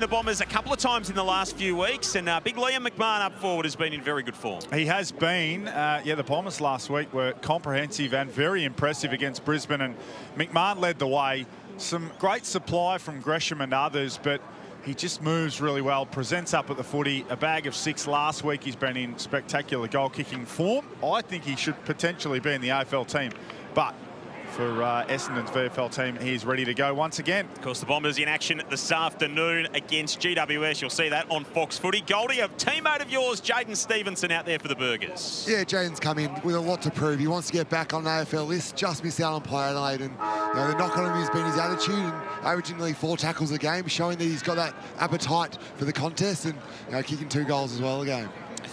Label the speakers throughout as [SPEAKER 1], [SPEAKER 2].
[SPEAKER 1] The Bombers a couple of times in the last few weeks, and big Liam McMahon up forward has been in very good form.
[SPEAKER 2] He has been. Yeah, the Bombers last week were comprehensive and very impressive against Brisbane, and McMahon led the way. Some great supply from Gresham and others, but he just moves really well, presents up at the footy. A bag of 6 last week. He's been in spectacular goal-kicking form. I think he should potentially be in the AFL team, but for Essendon's VFL team, he's ready to go once again.
[SPEAKER 1] Of course, the Bombers in action this afternoon against GWS. You'll see that on Fox Footy. Goldie, a teammate of yours, Jaden Stevenson, out there for the Burgers.
[SPEAKER 3] Yeah, Jaden's come in with a lot to prove. He wants to get back on the AFL list, just missed out on Play Adelaide, and the knock on him has been his attitude, and averaging nearly 4 tackles a game, showing that he's got that appetite for the contest, and kicking 2 goals as well a game.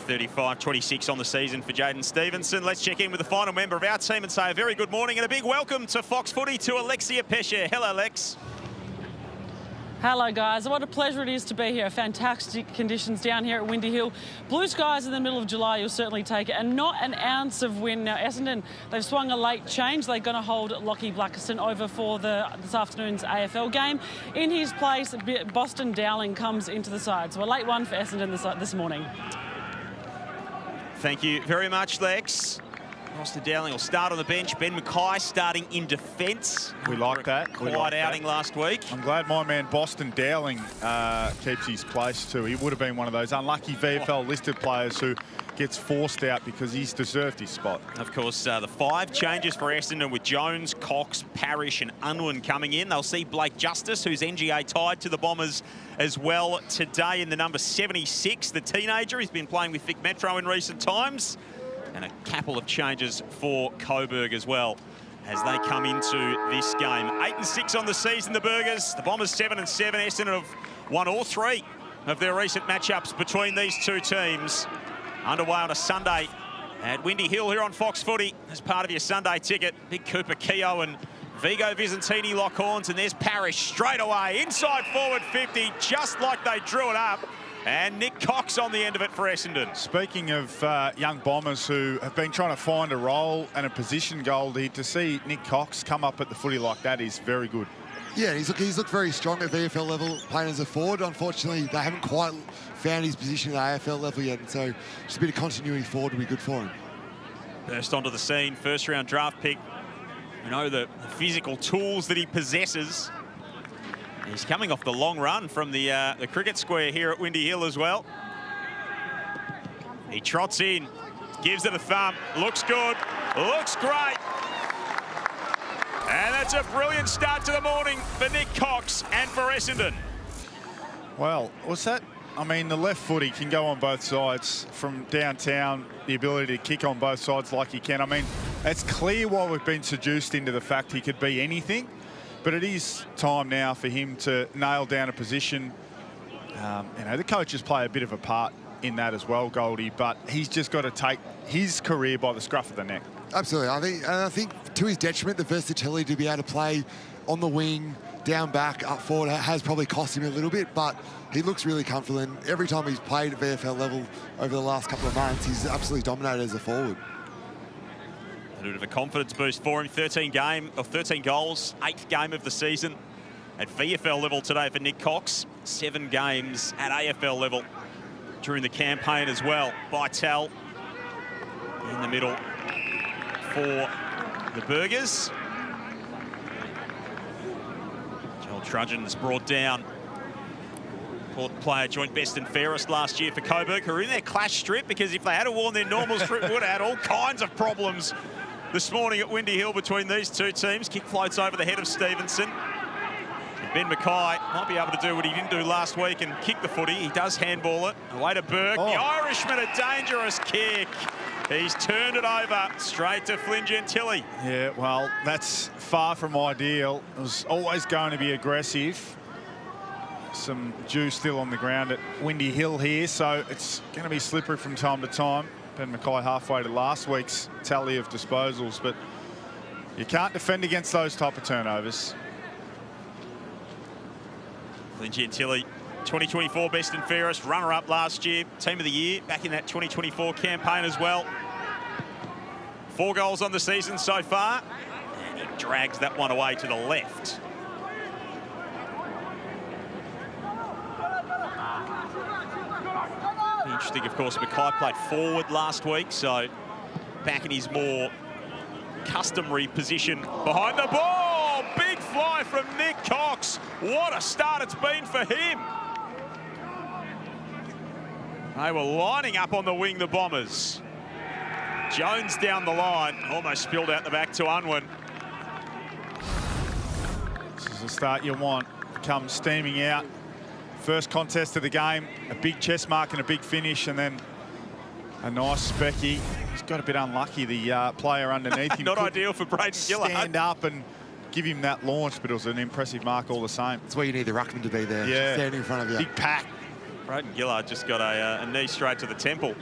[SPEAKER 1] 35-26 on the season for Jaden Stevenson. Let's check in with the final member of our team and say a very good morning and a big welcome to Fox Footy to Alexia Pesce. Hello, Lex.
[SPEAKER 4] Hello, guys. What a pleasure it is to be here. Fantastic conditions down here at Windy Hill. Blue skies in the middle of July, you'll certainly take it, and not an ounce of wind. Now, Essendon, they've swung a late change. They're going to hold Lockie Blackiston over for this afternoon's AFL game. In his place, Boston Dowling comes into the side. So a late one for Essendon this morning.
[SPEAKER 1] Thank you very much, Lex. Boston Dowling will start on the bench. Ben Mackay starting in defence.
[SPEAKER 2] We like that.
[SPEAKER 1] Quiet outing last week.
[SPEAKER 2] I'm glad my man Boston Dowling keeps his place too. He would have been one of those unlucky VFL listed players who gets forced out because he's deserved his spot.
[SPEAKER 1] Of course, the 5 changes for Essendon with Jones, Cox, Parrish and Unwin coming in. They'll see Blake Justice, who's NGA tied to the Bombers as well today in the number 76, the teenager. He's been playing with Vic Metro in recent times. And a couple of changes for Coburg as well as they come into this game. 8-6 on the season, the Burgers. The Bombers 7-7. Essendon have won all 3 of their recent matchups between these 2 teams. Underway on a Sunday at Windy Hill here on Fox Footy as part of your Sunday ticket. Big Cooper Keogh and Vigo Visentini lock horns, and there's Parrish straight away. Inside forward 50, just like they drew it up. And Nick Cox on the end of it for Essendon.
[SPEAKER 2] Speaking of young Bombers who have been trying to find a role and a position, Goldie, to see Nick Cox come up at the footy like that is very good.
[SPEAKER 3] Yeah, he's looked very strong at VFL level playing as a forward. Unfortunately, they haven't quite found his position at AFL level yet, and so just a bit of continuity forward would be good for him.
[SPEAKER 1] Burst onto the scene, first round draft pick. You know, the physical tools that he possesses. He's coming off the long run from the cricket square here at Windy Hill as well. He trots in, gives it a thump, looks good, looks great. And that's a brilliant start to the morning for Nick Cox and for Essendon.
[SPEAKER 2] Well, what's that? I mean, the left foot, he can go on both sides. From downtown, the ability to kick on both sides like he can. I mean, it's clear why we've been seduced into the fact he could be anything. But it is time now for him to nail down a position. The coaches play a bit of a part in that as well, Goldie, but he's just got to take his career by the scruff of the neck.
[SPEAKER 3] Absolutely. I think to his detriment, the versatility to be able to play on the wing, down back, up forward has probably cost him a little bit, but he looks really comfortable, and every time he's played at VFL level over the last couple of months, he's absolutely dominated as a forward.
[SPEAKER 1] A bit of a confidence boost for him. 13 goals, 8th game of the season at VFL level today for Nick Cox. 7 games at AFL level during the campaign as well. Vital in the middle for the Burgers. Joel Trudgeon's brought down. Port player joint best and fairest last year for Coburg, who are in their clash strip, because if they had worn their normal strip, would have had all kinds of problems this morning at Windy Hill between these 2 teams. Kick floats over the head of Stevenson. And Ben Mackay might be able to do what he didn't do last week and kick the footy. He does handball it. Away to Burke. The Irishman, a dangerous kick. He's turned it over straight to Flynn Gentili.
[SPEAKER 2] Yeah, well, that's far from ideal. It was always going to be aggressive. Some dew still on the ground at Windy Hill here, so it's going to be slippery from time to time. Ben Mackay halfway to last week's tally of disposals, but you can't defend against those type of turnovers.
[SPEAKER 1] Flynn Gentili, 2024 best and fairest, runner-up last year, team of the year back in that 2024 campaign as well. 4 goals on the season so far, and he drags that one away to the left. Interesting, of course, Mackay played forward last week, so back in his more customary position behind the ball. Big fly from Nick Cox. What a start it's been for him. They were lining up on the wing, the Bombers. Jones down the line, almost spilled out the back to Unwin.
[SPEAKER 2] This is the start you want. Comes steaming out. First contest of the game, a big chest mark and a big finish, and then a nice specky. He's got a bit unlucky, the player underneath him.
[SPEAKER 1] Not ideal for Braden Gillard.
[SPEAKER 2] Stand up and give him that launch, but it was an impressive mark all the same.
[SPEAKER 3] That's where you need the ruckman to be there.
[SPEAKER 2] Yeah.
[SPEAKER 3] Standing in front of you.
[SPEAKER 2] Big pack.
[SPEAKER 1] Braden Gillard just got a knee straight to the temple.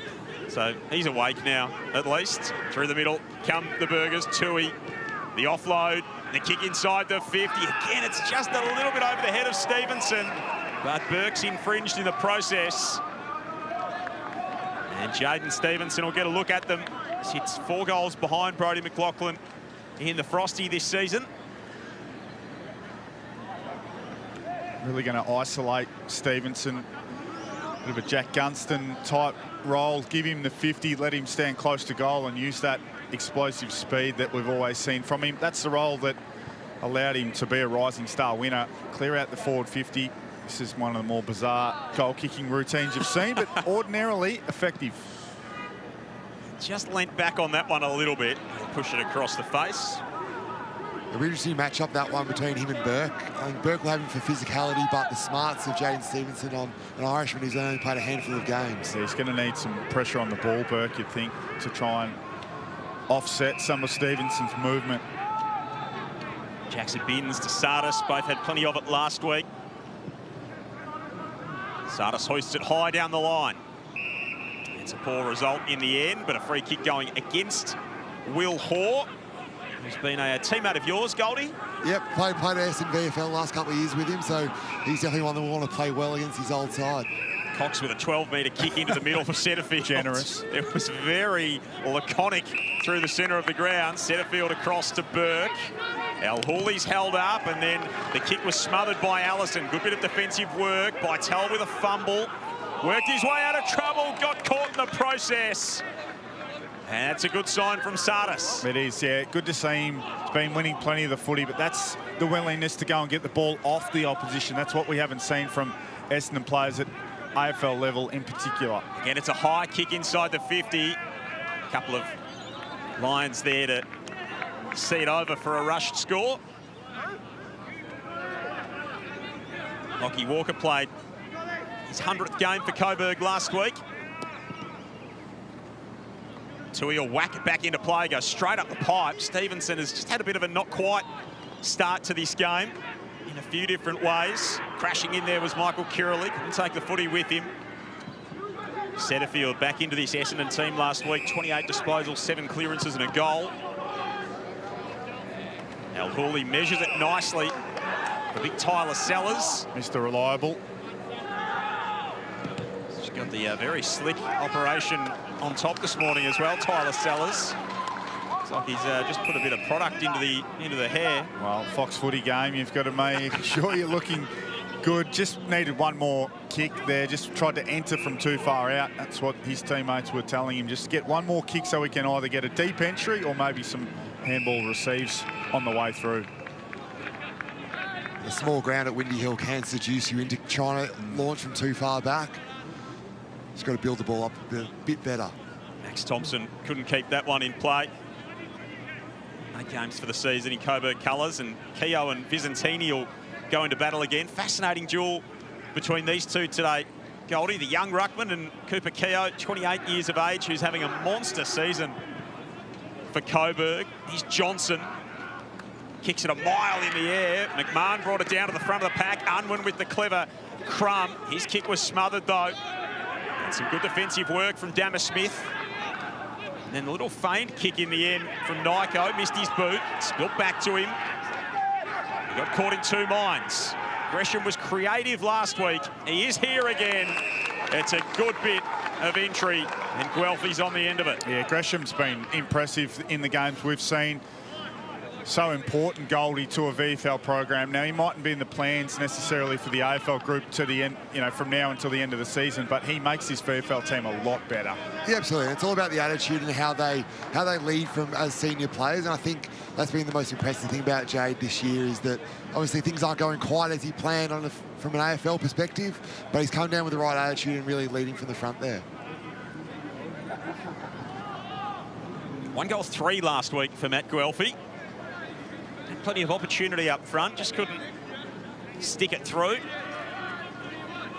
[SPEAKER 1] So he's awake now, at least. Through the middle come the Burgers. Tui, the offload, the kick inside the 50. Again, it's just a little bit over the head of Stevenson, but Burke's infringed in the process. And Jaden Stevenson will get a look at them. Sits 4 goals behind Brodie McLaughlin in the Frosty this season.
[SPEAKER 2] Really going to isolate Stevenson. Bit of a Jack Gunston type role. Give him the 50, let him stand close to goal and use that explosive speed that we've always seen from him. That's the role that allowed him to be a rising star winner. Clear out the forward 50. This is one of the more bizarre goal-kicking routines you've seen, but ordinarily effective.
[SPEAKER 1] Just leant back on that one a little bit. Push it across the face.
[SPEAKER 3] A really interesting matchup, that one, between him and Burke. I think Burke will have him for physicality, but the smarts of Jaden Stevenson on an Irishman who's only played a handful of games.
[SPEAKER 2] Yeah, he's going to need some pressure on the ball, Burke, you'd think, to try and offset some of Stevenson's movement.
[SPEAKER 1] Jackson Binns to Sardis, both had plenty of it last week. Sardis hoists it high down the line. It's a poor result in the end, but a free kick going against Will Hoare, who's been a teammate of yours, Goldie.
[SPEAKER 3] Yep, played AEST in VFL last couple of years with him, so he's definitely one that will want to play well against his old side.
[SPEAKER 1] Cox with a 12-metre kick into the middle for Setterfield.
[SPEAKER 2] Generous.
[SPEAKER 1] It was very laconic through the centre of the ground. Setterfield across to Burke. Al Hooley's held up, and then the kick was smothered by Allison. Good bit of defensive work. Bytel with a fumble. Worked his way out of trouble, got caught in the process. And that's a good sign from Sardis.
[SPEAKER 2] It is, yeah. Good to see him. He's been winning plenty of the footy, but that's the willingness to go and get the ball off the opposition. That's what we haven't seen from Essendon players at AFL level in particular.
[SPEAKER 1] Again, it's a high kick inside the 50. A couple of Lions there to see it over for a rushed score. Lockie Walker played his 100th game for Coburg last week. Tui will whack it back into play, go straight up the pipe. Stevenson has just had a bit of a not quite start to this game in a few different ways. Crashing in there was Michael Kiraly, couldn't take the footy with him. Setterfield back into this Essendon team last week, 28 disposals, 7 clearances and a goal. Al Hooley measures it nicely. The big Tyler Sellers.
[SPEAKER 2] Mr. Reliable.
[SPEAKER 1] She's got the very slick operation on top this morning as well, Tyler Sellers. Looks like he's just put a bit of product into the hair.
[SPEAKER 2] Well, Fox footy game, you've got to make sure you're looking good. Just needed one more kick there. Just tried to enter from too far out. That's what his teammates were telling him. Just get one more kick so we can either get a deep entry or maybe some handball receives on the way through.
[SPEAKER 3] The small ground at Windy Hill can seduce you into trying to launch from too far back. Just got to build the ball up a bit better.
[SPEAKER 1] Max Thompson couldn't keep that one in play. 8 games for the season in Coburg colours, and Keogh and Visentini will go into battle again. Fascinating duel between these two today. Goldie, the young ruckman, and Cooper Keogh, 28 years of age, who's having a monster season for Coburg. He's Johnson. Kicks it a mile in the air. McMahon brought it down to the front of the pack. Unwin with the clever crumb. His kick was smothered, though. And some good defensive work from Dammer Smith. And then a little feint kick in the end from Nyko. Missed his boot. Spilt back to him. He got caught in 2 minds. Gresham was creative last week. He is here again. It's a good bit of entry, and Guelphy's on the end of it.
[SPEAKER 2] Yeah, Gresham's been impressive in the games we've seen. so important, Goldie, to a VFL program. Now, he mightn't be in the plans necessarily for the AFL group to the end, you know, from now until the end of the season, but he makes this VFL team a lot better.
[SPEAKER 3] Yeah, absolutely. It's all about the attitude and how they lead from as senior players, and I think that's been the most impressive thing about Jade this year is that obviously things aren't going quite as he planned from an AFL perspective, but he's come down with the right attitude and really leading from the front there.
[SPEAKER 1] 1 goal 3 last week for Matt Guelphy. Had plenty of opportunity up front, just couldn't stick it through.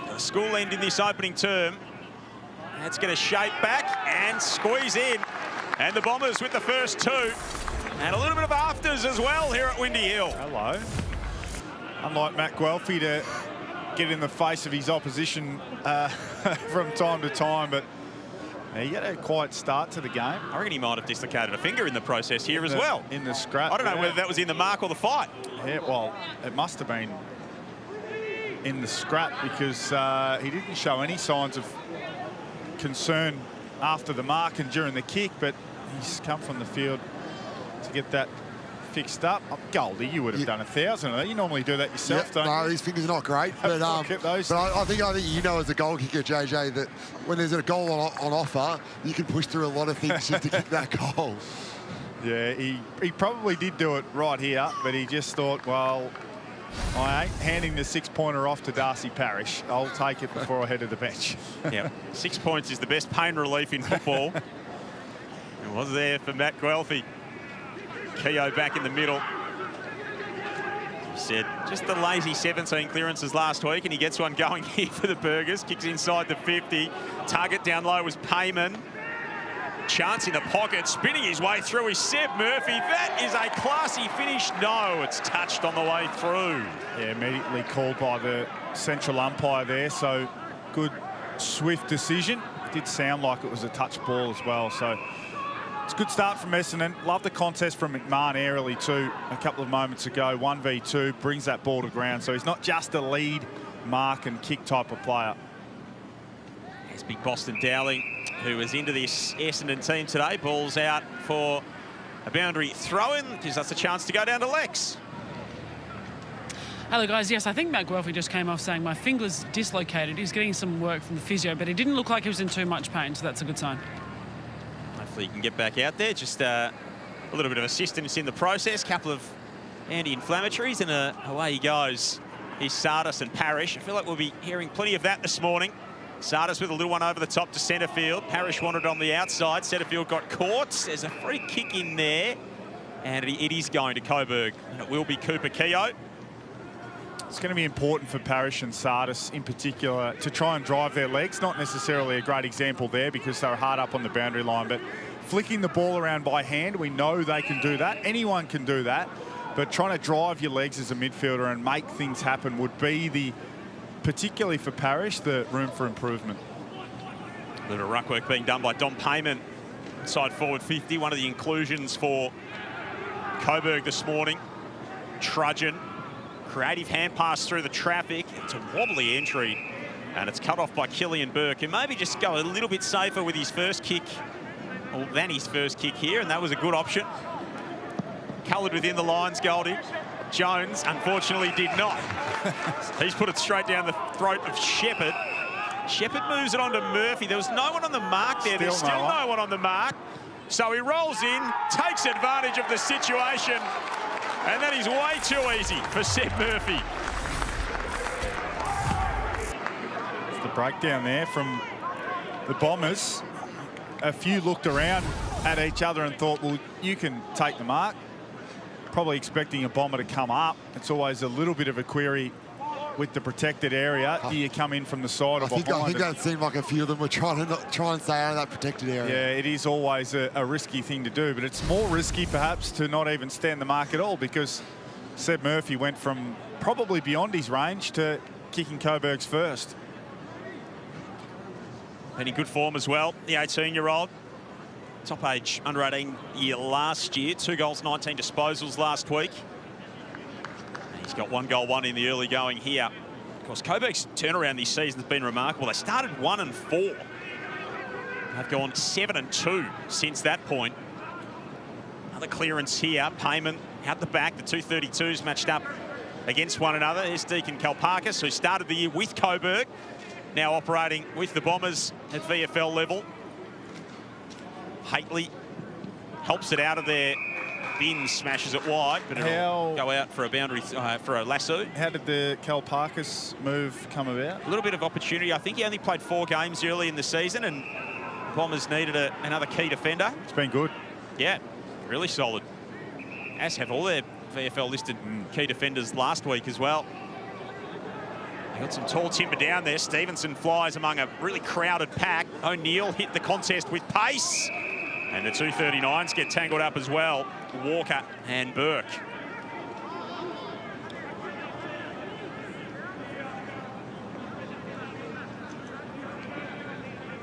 [SPEAKER 1] The school end in this opening term. That's going to shape back and squeeze in. And the Bombers with the first 2. And a little bit of afters as well here at Windy Hill.
[SPEAKER 2] Hello. Unlike Matt Guelphy to get in the face of his opposition from time to time, but he got a quiet start to the game.
[SPEAKER 1] I reckon he might have dislocated a finger in the process here as well.
[SPEAKER 2] In the scrap.
[SPEAKER 1] I don't know whether that was in the mark or the fight.
[SPEAKER 2] Yeah, well, it must have been in the scrap because he didn't show any signs of concern after the mark and during the kick, but he's come from the field to get that fixed up. Oh, Goldie, you would have done 1,000 of that. You normally do that yourself, don't you?
[SPEAKER 3] No, his finger's not great, but I think you know as a goal kicker, JJ, that when there's a goal on offer, you can push through a lot of things just to kick that goal.
[SPEAKER 2] Yeah, he probably did do it right here, but he just thought, well, I ain't handing the 6-pointer off to Darcy Parish. I'll take it before I head to the bench.
[SPEAKER 1] Yeah, 6 points is the best pain relief in football. It was there for Matt Guelphy. Keogh back in the middle. Said just the lazy 17 clearances last week, and he gets one going here for the Burgers. Kicks inside the 50. Target down low was Payman. Chance in the pocket, spinning his way through is Seb Murphy. That is a classy finish. No, it's touched on the way through.
[SPEAKER 2] Yeah, immediately called by the central umpire there, so good, swift decision. It did sound like it was a touch ball as well, so it's a good start from Essendon. Love the contest from McMahon early too, a couple of moments ago. 1v2, brings that ball to ground, so he's not just a lead, mark and kick type of player.
[SPEAKER 1] It's big Boston Dowling, who is into this Essendon team today. Ball's out for a boundary throw-in. Gives us a chance to go down to Lex.
[SPEAKER 4] Hello, guys. Yes, I think Matt Guelphy just came off saying my finger's dislocated. He's getting some work from the physio, but he didn't look like he was in too much pain, so that's a good sign.
[SPEAKER 1] Hopefully he can get back out there. Just a little bit of assistance in the process. Couple of anti-inflammatories, and away he goes. He's Sardis and Parish. I feel like we'll be hearing plenty of that this morning. Sardis with a little one over the top to centre field. Parish wanted on the outside. Centrefield got caught. There's a free kick in there. And it is going to Coburg. And it will be Cooper Keogh.
[SPEAKER 2] It's going to be important for Parish and Sardis in particular to try and drive their legs. Not necessarily a great example there because they were hard up on the boundary line, but flicking the ball around by hand, we know they can do that. Anyone can do that. But trying to drive your legs as a midfielder and make things happen would be the, particularly for Parish, the room for improvement.
[SPEAKER 1] A little ruck work being done by Dom Payman. Inside forward 50, one of the inclusions for Coburg this morning. Trudgeon. Creative hand pass through the traffic. It's a wobbly entry. And it's cut off by Killian Burke, who maybe just go a little bit safer with his first kick than his first kick here. And that was a good option. Coloured within the lines, Goldie. Jones, unfortunately, did not. He's put it straight down the throat of Shepherd. Shepherd moves it on to Murphy. There was no one on the mark there. There's still no one on the mark. So he rolls in, takes advantage of the situation, and that is way too easy for Seb Murphy.
[SPEAKER 2] It's the breakdown there from the Bombers. A few looked around at each other and thought, well, you can take the mark. Probably expecting a Bomber to come up. It's always a little bit of a query with the protected area. Do you come in from the side or behind?
[SPEAKER 3] I think that seemed like a few of them were trying to stay out of that protected area.
[SPEAKER 2] Yeah, it is always a risky thing to do, but it's more risky perhaps to not even stand the mark at all because Seb Murphy went from probably beyond his range to kicking Coburg's first.
[SPEAKER 1] And in good form as well, the 18-year-old. Top age under 18 year last year. 2 goals, 19 disposals last week. He's got 1 goal, 1 in the early going here. Of course, Coburg's turnaround this season has been remarkable. They started 1-4. They've gone 7-2 since that point. Another clearance here. Payman out the back. The 232s matched up against one another. Here's Deacon Kalparkis, who started the year with Coburg, now operating with the Bombers at VFL level. Haitley helps it out of there. Bin smashes it wide, but it'll go out for a boundary, for a lasso.
[SPEAKER 2] How did the Kalparkis move come about?
[SPEAKER 1] A little bit of opportunity. I think he only played 4 games early in the season, and Bombers needed another key defender.
[SPEAKER 2] It's been good.
[SPEAKER 1] Yeah, really solid. As have all their VFL listed key defenders last week as well. They got some tall timber down there. Stevenson flies among a really crowded pack. O'Neill hit the contest with pace. And the 239s get tangled up as well. Walker and Burke.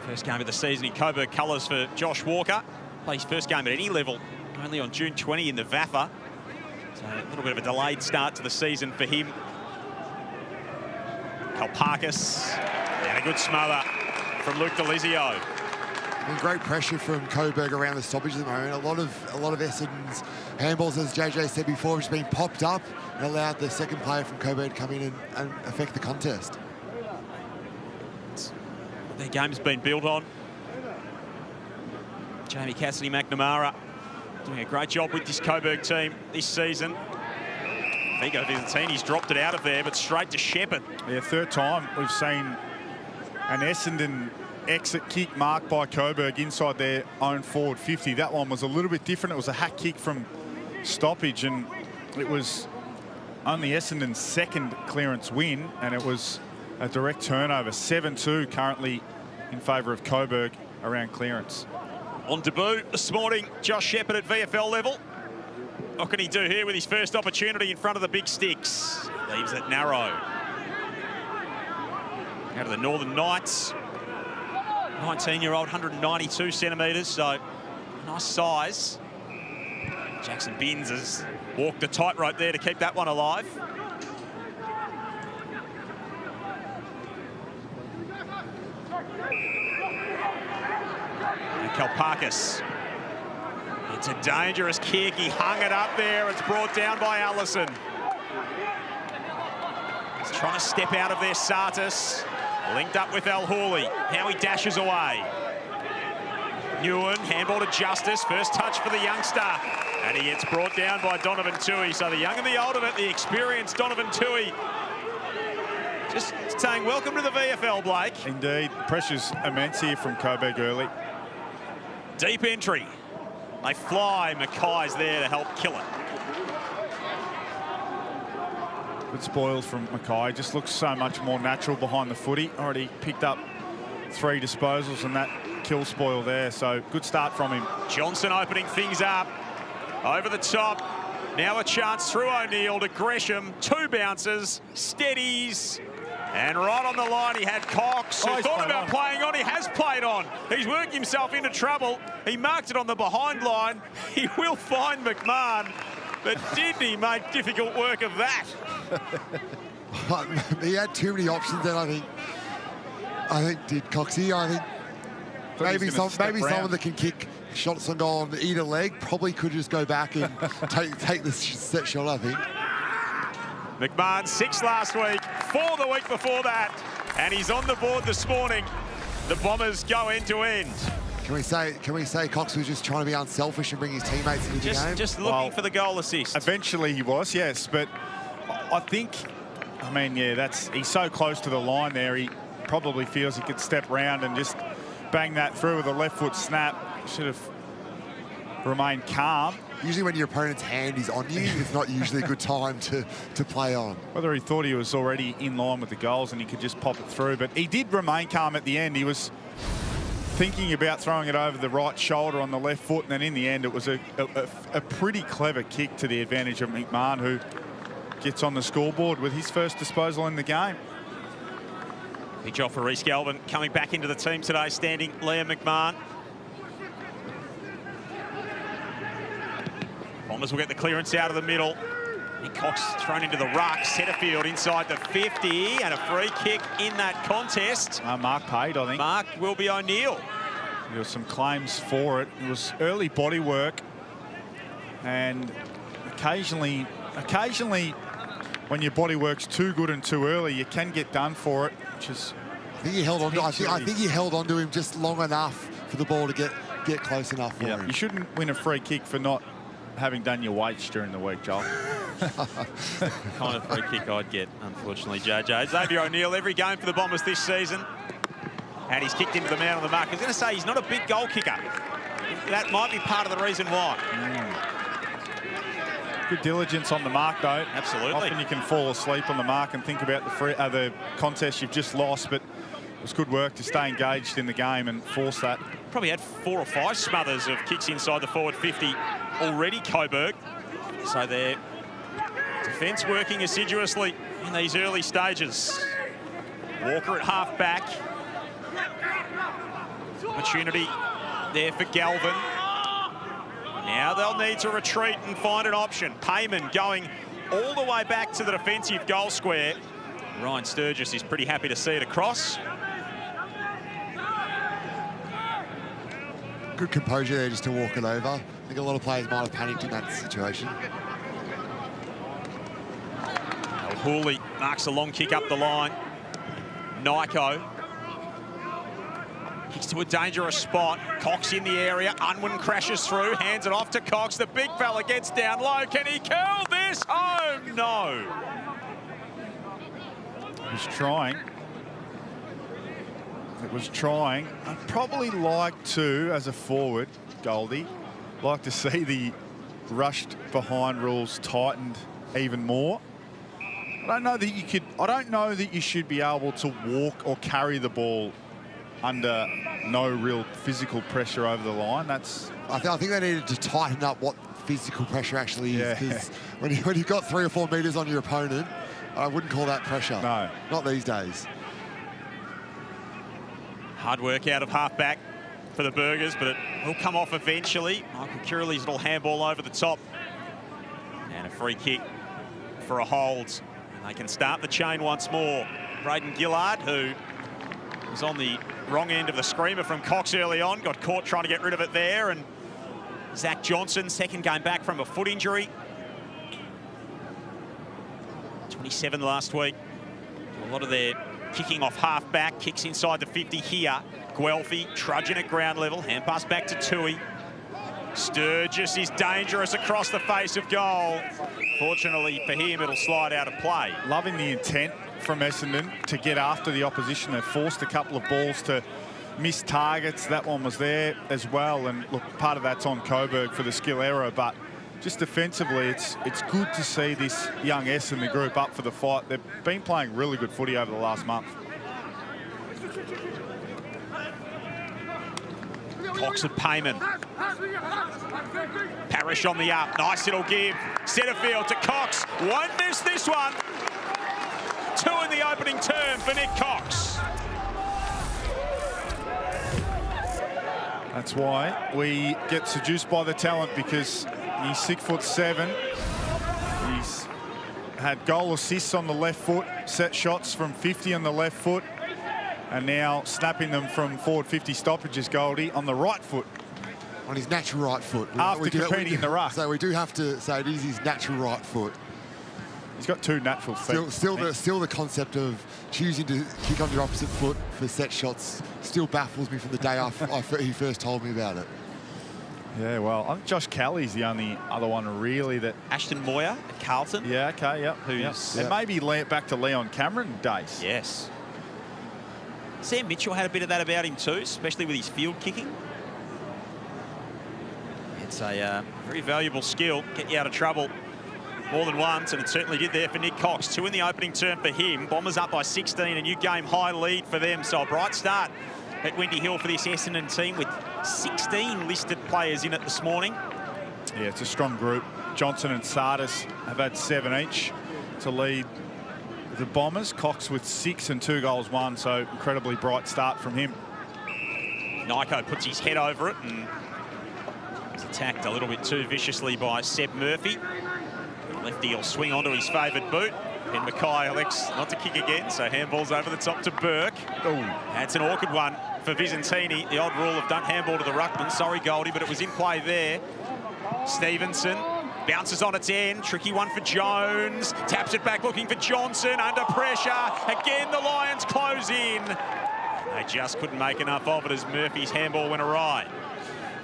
[SPEAKER 1] First game of the season in Coburg colours for Josh Walker. Plays first game at any level, only on June 20 in the VAFA. So a little bit of a delayed start to the season for him. Kalparkis, and a good smother from Luke Delizio.
[SPEAKER 3] And great pressure from Coburg around the stoppage at the moment. A lot of Essendon's handballs, as JJ said before, have just been popped up and allowed the second player from Coburg to come in and affect the contest.
[SPEAKER 1] Their game's been built on. Jamie Cassidy-McNamara doing a great job with this Coburg team this season. Vigo Vizantini's dropped it out of there, but straight to Shepherd.
[SPEAKER 2] Yeah, third time we've seen an Essendon exit kick marked by Coburg inside their own forward 50. That one was a little bit different. It was a hack kick from stoppage, and it was only Essendon's second clearance win, and it was a direct turnover. 7-2 currently in favour of Coburg around clearance.
[SPEAKER 1] On debut this morning, Josh Shepherd at VFL level. What can he do here with his first opportunity in front of the big sticks? Leaves it narrow. Out of the Northern Knights. 19-year-old, 192 centimetres, so nice size. Jackson Binns has walked the tightrope there to keep that one alive. And Kalparkis. It's a dangerous kick. He hung it up there. It's brought down by Allison. He's trying to step out of there, Sartis. Linked up with Al Hawley. Now he dashes away. Ewan, handball to Justice. First touch for the youngster. And he gets brought down by Donovan Tui. So the young and the old of it, the experienced Donovan Tui. Just saying welcome to the VFL, Blake.
[SPEAKER 2] Indeed. Pressure's immense here from Coburg early.
[SPEAKER 1] Deep entry. They fly. Mackay's there to help kill it.
[SPEAKER 2] Good spoils from Mackay. Just looks so much more natural behind the footy. Already picked up 3 disposals and that kill spoil there. So good start from him.
[SPEAKER 1] Johnson opening things up. Over the top. Now a chance through O'Neill to Gresham. 2 bounces. Steadies. And right on the line he had Cox, who thought about playing on. He has played on. He's worked himself into trouble. He marked it on the behind line. He will find McMahon. But did he make difficult work of that?
[SPEAKER 3] He had too many options then, I think did Coxie. I think maybe someone that can kick shots on goal on either leg probably could just go back and take the set shot, I think.
[SPEAKER 1] McMahon 6 last week, 4 the week before that, and he's on the board this morning. The Bombers go end to end.
[SPEAKER 3] Can we say Cox was just trying to be unselfish and bring his teammates into the game?
[SPEAKER 1] Just looking for the goal assist.
[SPEAKER 2] Eventually he was, yes, but I think, I mean, yeah, he's so close to the line there. He probably feels he could step round and just bang that through with a left foot snap. Should have remained calm.
[SPEAKER 3] Usually when your opponent's hand is on you, it's not usually a good time to play on.
[SPEAKER 2] Whether he thought he was already in line with the goals and he could just pop it through, but he did remain calm at the end. He was thinking about throwing it over the right shoulder on the left foot, and then in the end it was a pretty clever kick to the advantage of McMahon, who gets on the scoreboard with his first disposal in the game.
[SPEAKER 1] Big job for Rhys Galvin coming back into the team today, standing Liam McMahon. Bombers will get the clearance out of the middle. And Cox thrown into the ruck. Setterfield inside the 50, and a free kick in that contest.
[SPEAKER 2] Mark paid, I think.
[SPEAKER 1] Mark will be O'Neill.
[SPEAKER 2] There were some claims for it. It was early body work, and occasionally, when your body works too good and too early, you can get done for it, which is...
[SPEAKER 3] I think he held on. I think he held on to him just long enough for the ball to get close enough for him.
[SPEAKER 2] You shouldn't win a free kick for not having done your weights during the week, Joel.
[SPEAKER 1] Kind of free kick I'd get, unfortunately, JJ. Xavier O'Neill, every game for the Bombers this season. And he's kicked into the man on the mark. I was going to say, he's not a big goal kicker. That might be part of the reason why.
[SPEAKER 2] Good diligence on the mark, though.
[SPEAKER 1] Absolutely.
[SPEAKER 2] Often you can fall asleep on the mark and think about the contest you've just lost, but it was good work to stay engaged in the game and force that.
[SPEAKER 1] Probably had 4 or 5 smothers of kicks inside the forward 50 already, Coburg. So their defence working assiduously in these early stages. Walker at half back. Opportunity there for Galvin. Now they'll need to retreat and find an option. Payman going all the way back to the defensive goal square. Ryan Sturgis is pretty happy to see it across.
[SPEAKER 3] Good composure there just to walk it over. I think a lot of players might have panicked in that situation.
[SPEAKER 1] Hooley marks a long kick up the line. Nyko kicks to a dangerous spot. Cox in the area. Unwin crashes through, hands it off to Cox. The big fella gets down low. Can he curl this home? No.
[SPEAKER 2] He's trying. It was trying. I'd probably like to, as a forward, Goldie, like to see the rushed behind rules tightened even more. I don't know that you should be able to walk or carry the ball under no real physical pressure over the line. That's...
[SPEAKER 3] I think they needed to tighten up what physical pressure actually is, because when you've got 3 or 4 metres on your opponent, I wouldn't call that pressure.
[SPEAKER 2] No.
[SPEAKER 3] Not these days.
[SPEAKER 1] Hard work out of half-back for the Burgers, but it will come off eventually. Michael Curley's little handball over the top. And a free kick for a hold. And they can start the chain once more. Braden Gillard, who was on the wrong end of the screamer from Cox early on, got caught trying to get rid of it there. And Zach Johnson, second game back from a foot injury. 27 last week. A lot of their kicking off half-back, kicks inside the 50 here. Guelphy trudging at ground level, hand pass back to Tui. Sturgis is dangerous across the face of goal. Fortunately for him, it'll slide out of play.
[SPEAKER 2] Loving the intent from Essendon to get after the opposition. They forced a couple of balls to miss targets. That one was there as well. And look, part of that's on Coburg for the skill error, but just defensively, it's good to see this young Essendon group up for the fight. They've been playing really good footy over the last month.
[SPEAKER 1] Cox and Payman. Parrish on the up. Nice little give. Setterfield to Cox. Won't miss this one. 2 in the opening term for Nick Cox.
[SPEAKER 2] That's why we get seduced by the talent, because he's 6'7". He's had goal assists on the left foot, set shots from 50 on the left foot, and now snapping them from forward 50 stoppages, Goldie, on the right foot.
[SPEAKER 3] On his natural right foot.
[SPEAKER 2] After competing in the ruck.
[SPEAKER 3] So we do have to say it is his natural right foot.
[SPEAKER 2] He's got 2 natural feet.
[SPEAKER 3] Still the concept of choosing to kick on your opposite foot for set shots still baffles me from the day he first told me about it.
[SPEAKER 2] Yeah, well, I think Josh Kelly's the only other one really that...
[SPEAKER 1] Ashton Moyer at Carlton.
[SPEAKER 2] Yeah, okay, yep. And maybe back to Leon Cameron days.
[SPEAKER 1] Yes. Sam Mitchell had a bit of that about him too, especially with his field kicking. It's a very valuable skill, get you out of trouble more than once, and it certainly did there for Nick Cox. 2 in the opening term for him. Bombers up by 16, a new game high lead for them. So a bright start at Windy Hill for this Essendon team, with 16 listed players in it this morning.
[SPEAKER 2] Yeah, it's a strong group. Johnson and Sardis have had 7 each to lead the Bombers. Cox with 6 and 2 goals won, so incredibly bright start from him.
[SPEAKER 1] Nyko puts his head over it and is attacked a little bit too viciously by Seb Murphy. Lefty will swing onto his favoured boot. And Mackay elects not to kick again, so handball's over the top to Burke. Oh, that's an awkward one for Visentini. The odd rule of don't handball to the ruckman. Sorry, Goldie, but it was in play there. Stevenson Bounces on its end. Tricky one for Jones. Taps it back looking for Johnson. Under pressure. Again, the Lions close in. They just couldn't make enough of it as Murphy's handball went awry.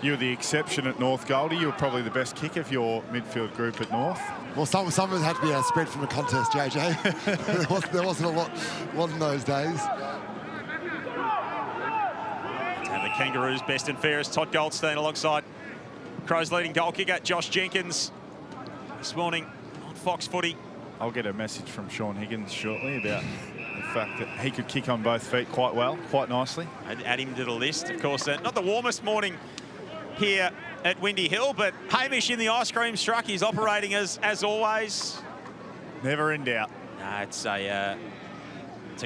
[SPEAKER 2] You were the exception at North, Goldie. You were probably the best kick of your midfield group at North.
[SPEAKER 3] Well, some of it had to be a spread from a contest, JJ. there wasn't a lot in those days.
[SPEAKER 1] And the Kangaroos best and fairest. Todd Goldstein alongside Crows leading goal kicker Josh Jenkins this morning on Fox Footy.
[SPEAKER 2] I'll get a message from Sean Higgins shortly about the fact that he could kick on both feet quite well, quite nicely.
[SPEAKER 1] I'd add him to the list, of course. Not the warmest morning here at Windy Hill, but Hamish in the ice cream truck. He's operating as always.
[SPEAKER 2] Never in doubt.
[SPEAKER 1] No, it's a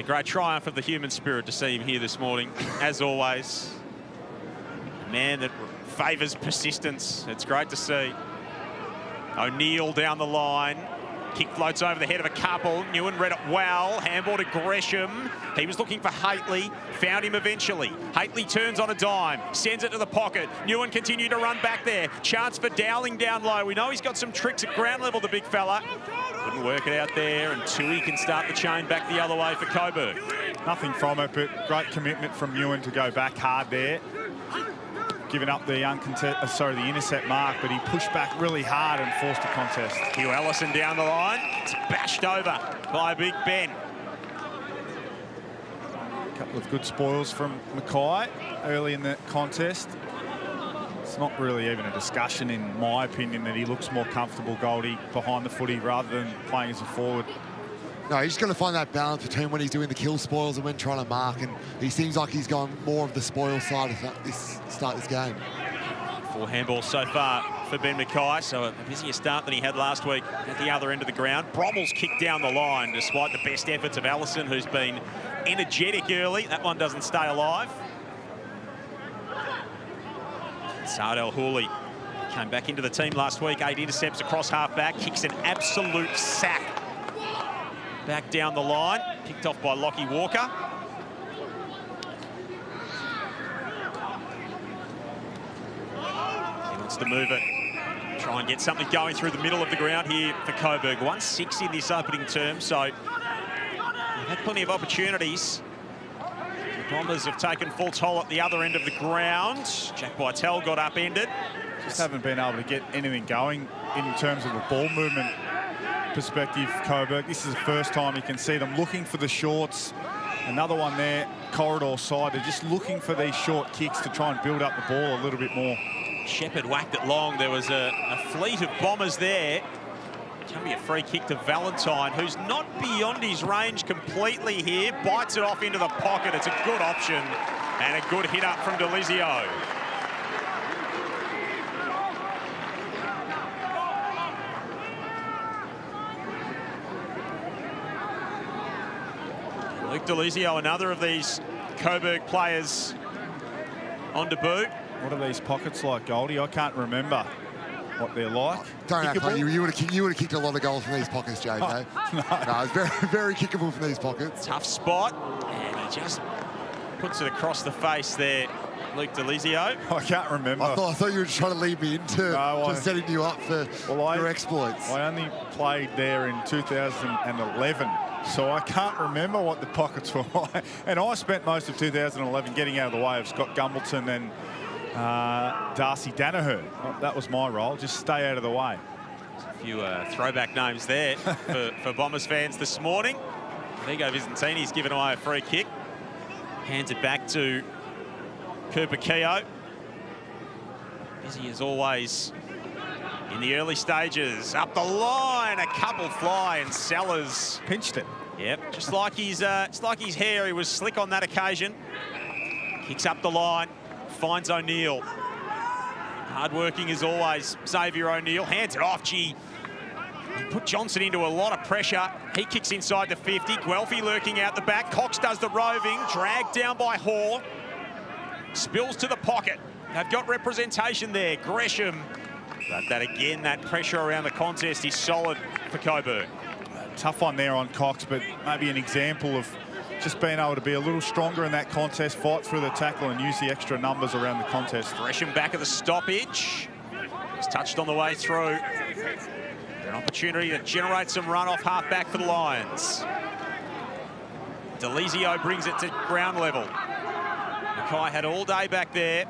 [SPEAKER 1] great triumph of the human spirit to see him here this morning, as always. A man that favours persistence. It's great to see. O'Neill down the line. Kick floats over the head of a couple. Newen read it well. Handball to Gresham. He was looking for Hately. Found him eventually. Hately turns on a dime. Sends it to the pocket. Newen continued to run back there. Chance for Dowling down low. We know he's got some tricks at ground level, the big fella. Couldn't work it out there. And Tui can start the chain back the other way for Coburg.
[SPEAKER 2] Nothing from it, but great commitment from Newen to go back hard there. Giving up the the intercept mark, but he pushed back really hard and forced a contest.
[SPEAKER 1] Hugh Ellison down the line. It's bashed over by Big Ben.
[SPEAKER 2] A couple of good spoils from Mackay early in the contest. It's not really even a discussion, in my opinion, that he looks more comfortable, Goldie, behind the footy rather than playing as a forward.
[SPEAKER 3] No, he's just got to find that balance between when he's doing the kill spoils and when trying to mark, and he seems like he's gone more of the spoil side of start this game.
[SPEAKER 1] 4 handballs so far for Ben Mackay, so a busier start than he had last week at the other end of the ground. Bromwell's kicked down the line despite the best efforts of Allison, who's been energetic early. That one doesn't stay alive. Sardell Hooley came back into the team last week. 8 intercepts across half-back, kicks an absolute sack back down the line, picked off by Lockie Walker. He wants to move it, try and get something going through the middle of the ground here for Coburg. 1-6 in this opening term, so they've had plenty of opportunities. The Bombers have taken full toll at the other end of the ground. Jack Bytel got upended.
[SPEAKER 2] Just haven't been able to get anything going in terms of the ball movement perspective, Coburg. This is the first time you can see them looking for the shorts. Another one there, corridor side. They're just looking for these short kicks to try and build up the ball a little bit more.
[SPEAKER 1] Shepherd whacked it long. There was a fleet of Bombers there. It's going to be a free kick to Valentine, who's not beyond his range completely here. Bites it off into the pocket. It's a good option and a good hit up from Delizio. Luke Delizio, another of these Coburg players on debut.
[SPEAKER 2] What are these pockets like, Goldie? I can't remember what they're like.
[SPEAKER 3] Don't act like you would have kicked a lot of goals from these pockets, JJ.
[SPEAKER 2] Oh,
[SPEAKER 3] no, it's very, very kickable from these pockets.
[SPEAKER 1] Tough spot, and he just puts it across the face there, Luke Delizio.
[SPEAKER 2] I can't remember.
[SPEAKER 3] I thought you were just trying to lead me into just setting you up for your exploits.
[SPEAKER 2] I only played there in 2011. So I can't remember what the pockets were like. And I spent most of 2011 getting out of the way of Scott Gumbleton and Darcy Danaher. That was my role, just stay out of the way.
[SPEAKER 1] A few throwback names there for Bombers fans this morning. Vigo Vizentini's given away a free kick. Hands it back to Cooper Keogh. Busy as always in the early stages. Up the line, a couple fly, and Sellers
[SPEAKER 2] pinched it.
[SPEAKER 1] Yep, just like his hair, he was slick on that occasion. Kicks up the line, finds O'Neill. Hard-working as always, Xavier O'Neill. Hands it off, gee. He put Johnson into a lot of pressure. He kicks inside the 50. Guelphy lurking out the back. Cox does the roving, dragged down by Hall. Spills to the pocket. They've got representation there. Gresham. But that again, that pressure around the contest is solid for Coburg.
[SPEAKER 2] Tough one there on Cox, but maybe an example of just being able to be a little stronger in that contest, fight through the tackle and use the extra numbers around the contest.
[SPEAKER 1] Gresham back at the stoppage. He's touched on the way through. An opportunity to generate some run off half-back for the Lions. Delizio brings it to ground level. Mackay had all day back there,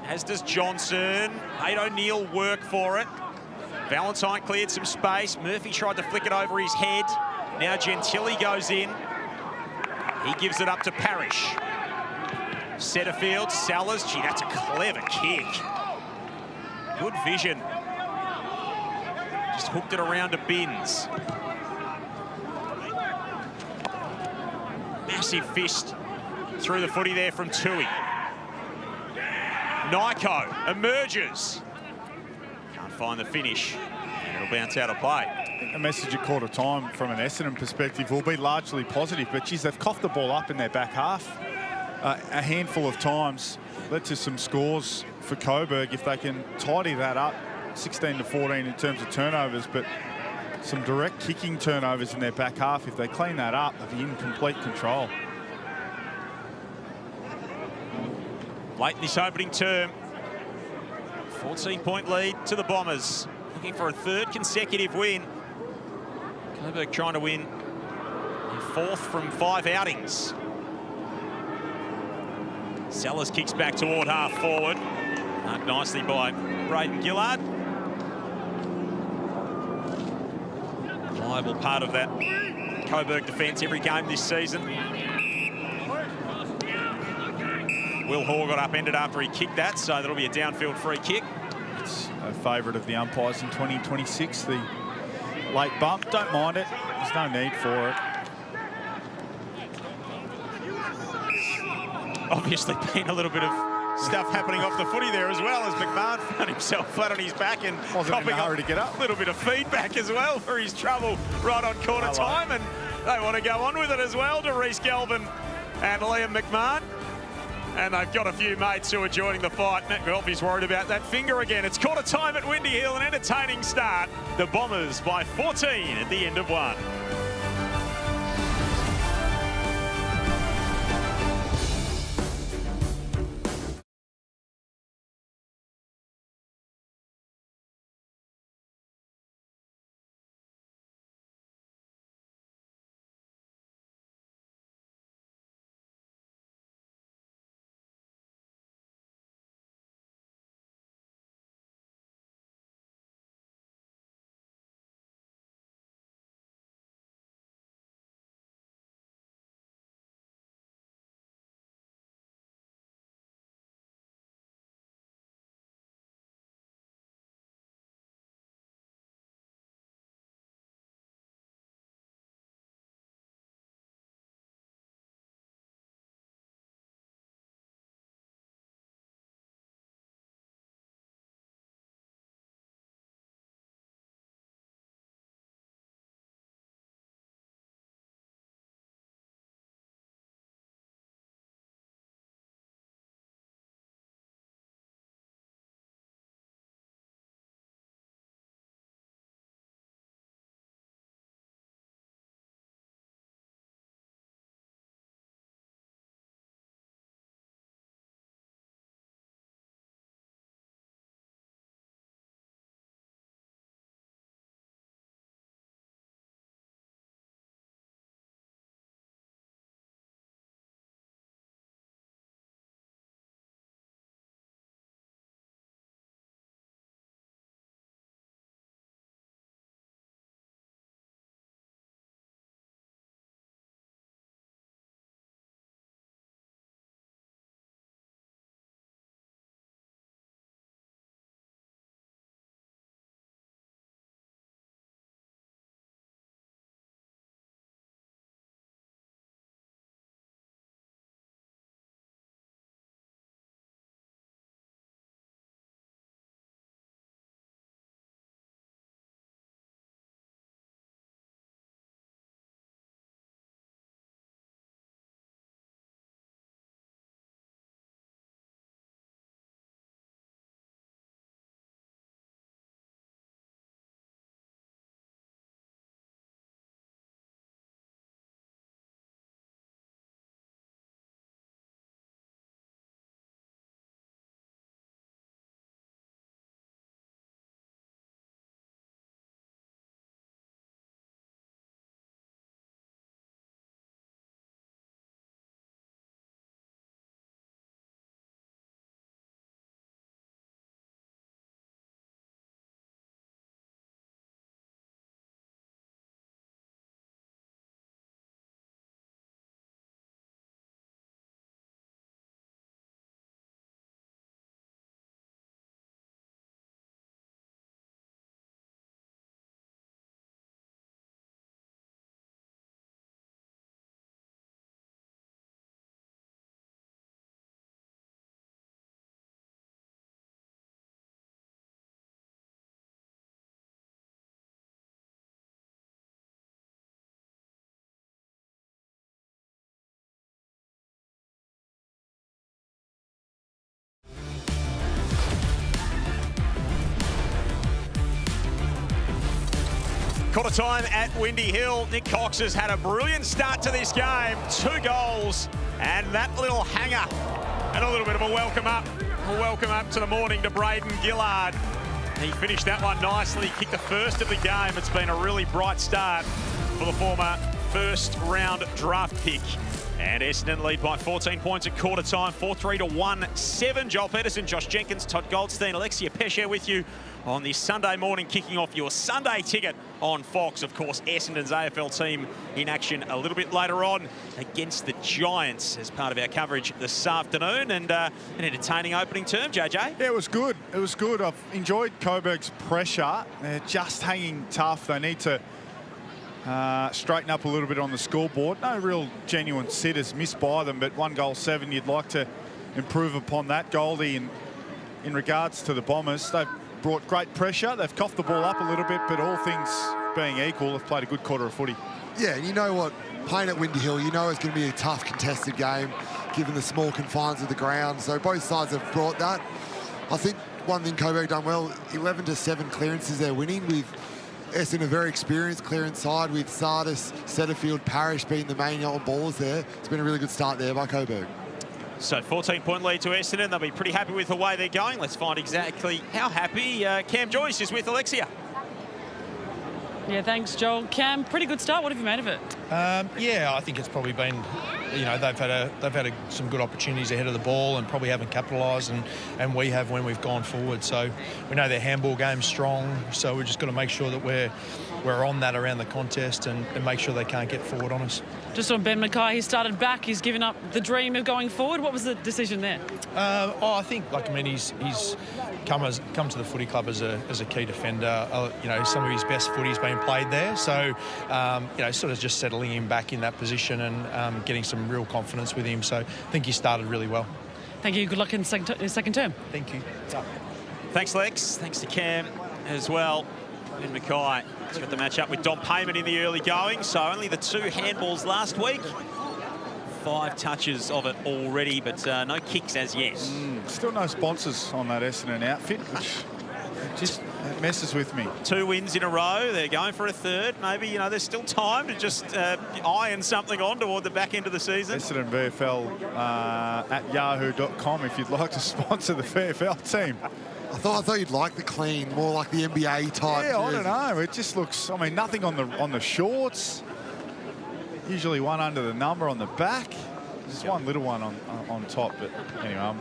[SPEAKER 1] as does Johnson. Made O'Neill work for it. Valentine cleared some space. Murphy tried to flick it over his head. Now Gentili goes in. He gives it up to Parrish. Setterfield, Sellers. Gee, that's a clever kick. Good vision. Just hooked it around to Binns. Massive fist through the footy there from Tui. Nyko emerges. Can't find the finish. And it'll bounce out of play.
[SPEAKER 2] I think the message at quarter time from an Essendon perspective will be largely positive, but geez, they've coughed the ball up in their back half a handful of times. Led to some scores for Coburg if they can tidy that up. 16 to 14 in terms of turnovers, but some direct kicking turnovers in their back half. If they clean that up, they'll be in complete control.
[SPEAKER 1] Late in this opening term, 14-point lead to the Bombers. Looking for a third consecutive win. Coburg trying to win in fourth from 5 outings. Sellers kicks back toward half forward. Marked nicely by Braden Gillard. Reliable part of that Coburg defence every game this season. Will Hall got upended after he kicked that, so that'll be a downfield free kick.
[SPEAKER 2] It's a favourite of the umpires in 2026, the late bump. Don't mind it. There's no need for it.
[SPEAKER 1] Obviously been a little bit of stuff happening off the footy there as well, as McMahon found himself flat on his back and
[SPEAKER 2] Wasn't in a hurry to get up.
[SPEAKER 1] A little bit of feedback as well for his trouble right on quarter time, and they want to go on with it as well to Reece Galvin and Liam McMahon. And they've got a few mates who are joining the fight. Matt Guelphy's worried about that finger again. It's quarter time at Windy Hill, an entertaining start. The Bombers by 14 at the end of one. Quarter time at Windy Hill. Nick Cox has had a brilliant start to this game. 2 goals and that little hanger. And a little bit of a welcome up. A welcome up to the morning to Braden Gillard. He finished that one nicely. Kicked the first of the game. It's been a really bright start for the former first round draft pick. And Essendon lead by 14 points at quarter time, 4-3 to 1-7. Joel Pedersen, Josh Jenkins, Todd Goldstein, Alexia Pesce with you on this Sunday morning, kicking off your Sunday ticket on Fox. Of course, Essendon's AFL team in action a little bit later on against the Giants as part of our coverage this afternoon. And an entertaining opening term, JJ.
[SPEAKER 2] Yeah, it was good. It was good. I've enjoyed Coburg's pressure. They're just hanging tough. They need to straighten up a little bit on the scoreboard. No real genuine sitters missed by them, but 1-7. You'd like to improve upon that. Goldie, in regards to the Bombers, they've brought great pressure. They've coughed the ball up a little bit, but all things being equal, they've played a good quarter of footy.
[SPEAKER 3] Yeah, and you know what? Playing at Windy Hill, you know it's going to be a tough contested game, given the small confines of the ground. So both sides have brought that. I think one thing Coburg done well, 11-7 clearances they're winning, with Essendon a very experienced clearance side, with Sardis, Setterfield, Parrish being the main on ballers there. It's been a really good start there by Coburg.
[SPEAKER 1] So 14-point lead to Essendon. They'll be pretty happy with the way they're going. Let's find exactly how happy Cam Joyce is with Alexia.
[SPEAKER 4] Yeah, thanks, Joel. Cam, pretty good start. What have you made of it?
[SPEAKER 5] Yeah, I think it's probably been, you know, they've had some good opportunities ahead of the ball and probably haven't capitalised, and we have when we've gone forward. So we know their handball game's strong, so we've just got to make sure that we're on that around the contest and make sure they can't get forward on us.
[SPEAKER 4] Just on Ben Mackay, he started back. He's given up the dream of going forward. What was the decision there?
[SPEAKER 5] I think, he's come to the footy club as a key defender. You know, some of his best footy's been played there. So, you know, sort of just settling him back in that position and getting some real confidence with him. So I think he started really well.
[SPEAKER 4] Thank you. Good luck in the second term.
[SPEAKER 5] Thank you.
[SPEAKER 1] Thanks, Lex. Thanks to Cam as well. Ben Mackay has got the match up with Dom Payment in the early going. So only the 2 handballs last week. 5 touches of it already, but no kicks as yet.
[SPEAKER 2] Still no sponsors on that Essendon outfit, which just messes with me.
[SPEAKER 1] 2 wins in a row. They're going for a third. Maybe, you know, there's still time to just iron something on toward the back end of the season.
[SPEAKER 2] Essendon VFL at yahoo.com if you'd like to sponsor the VFL team.
[SPEAKER 3] I thought you'd like the clean, more like the NBA type.
[SPEAKER 2] Yeah, I don't know. It just looks, I mean, nothing on the shorts. Usually one under the number on the back. Just one little one on top. But anyway, I'm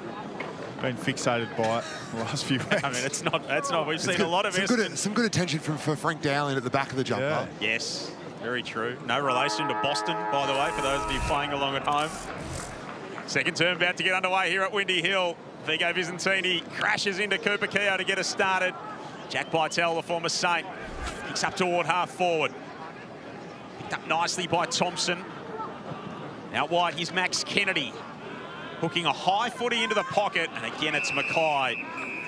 [SPEAKER 2] been fixated by it the last few weeks.
[SPEAKER 1] I mean, it's not. We've seen a lot of
[SPEAKER 3] some good attention for Frank Dowling at the back of the jumper.
[SPEAKER 2] Yeah.
[SPEAKER 1] Yes, very true. No relation to Boston, by the way, for those of you playing along at home. Second term about to get underway here at Windy Hill. Vigo Visentini crashes into Cooper Keogh to get us started. Jack Bytel, the former Saint, kicks up toward half forward. Picked up nicely by Thompson. Out wide, here's Max Kennedy. Hooking a high footy into the pocket, and again it's Mackay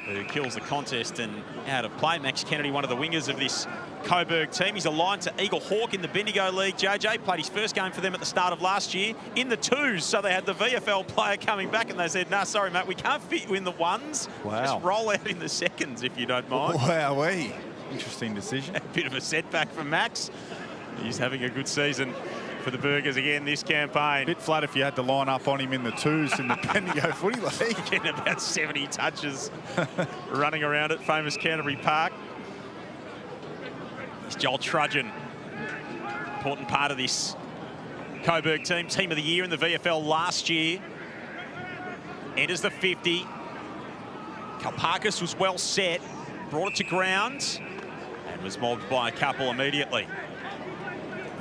[SPEAKER 1] who kills the contest and out of play. Max Kennedy, one of the wingers of this Coburg team. He's aligned to Eagle Hawk in the Bendigo League. JJ played his first game for them at the start of last year in the 2s, so they had the VFL player coming back and they said, nah, sorry, mate, we can't fit you in the 1s.
[SPEAKER 2] Wow.
[SPEAKER 1] Just roll out in the 2nds if you don't mind.
[SPEAKER 2] Wowee. Interesting decision.
[SPEAKER 1] A bit of a setback for Max. He's having a good season for the Burgers again this campaign.
[SPEAKER 2] Bit flat if you had to line up on him in the 2s in the Bendigo Footy League.
[SPEAKER 1] Getting about 70 touches running around at famous Canterbury Park. It's Joel Trudgeon, important part of this Coburg team. Team of the year in the VFL last year. Enters the 50. Kalpakis was well set, brought it to ground, and was mobbed by a couple immediately.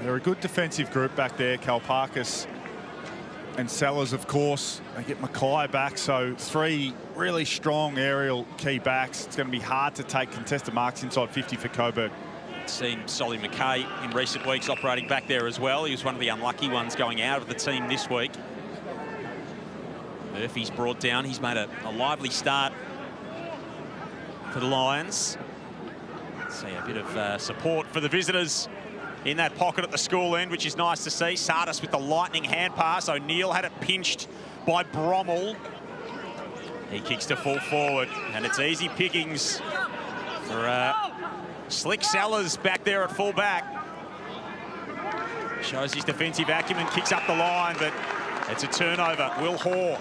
[SPEAKER 2] They're a good defensive group back there, Kalpakis and Sellers, of course. They get Mackay back, so 3 really strong aerial key backs. It's going to be hard to take contested marks inside 50 for Coburg.
[SPEAKER 1] Seen Solly Mackay in recent weeks operating back there as well. He was one of the unlucky ones going out of the team this week. Murphy's brought down. He's made a lively start for the Lions. See a bit of support for the visitors in that pocket at the school end, which is nice to see. Sardis with the lightning hand pass. O'Neill had it pinched by Brommel. He kicks to full forward, and it's easy pickings for Slick Sellers back there at full back. Shows his defensive acumen, kicks up the line, but it's a turnover. Will Hoare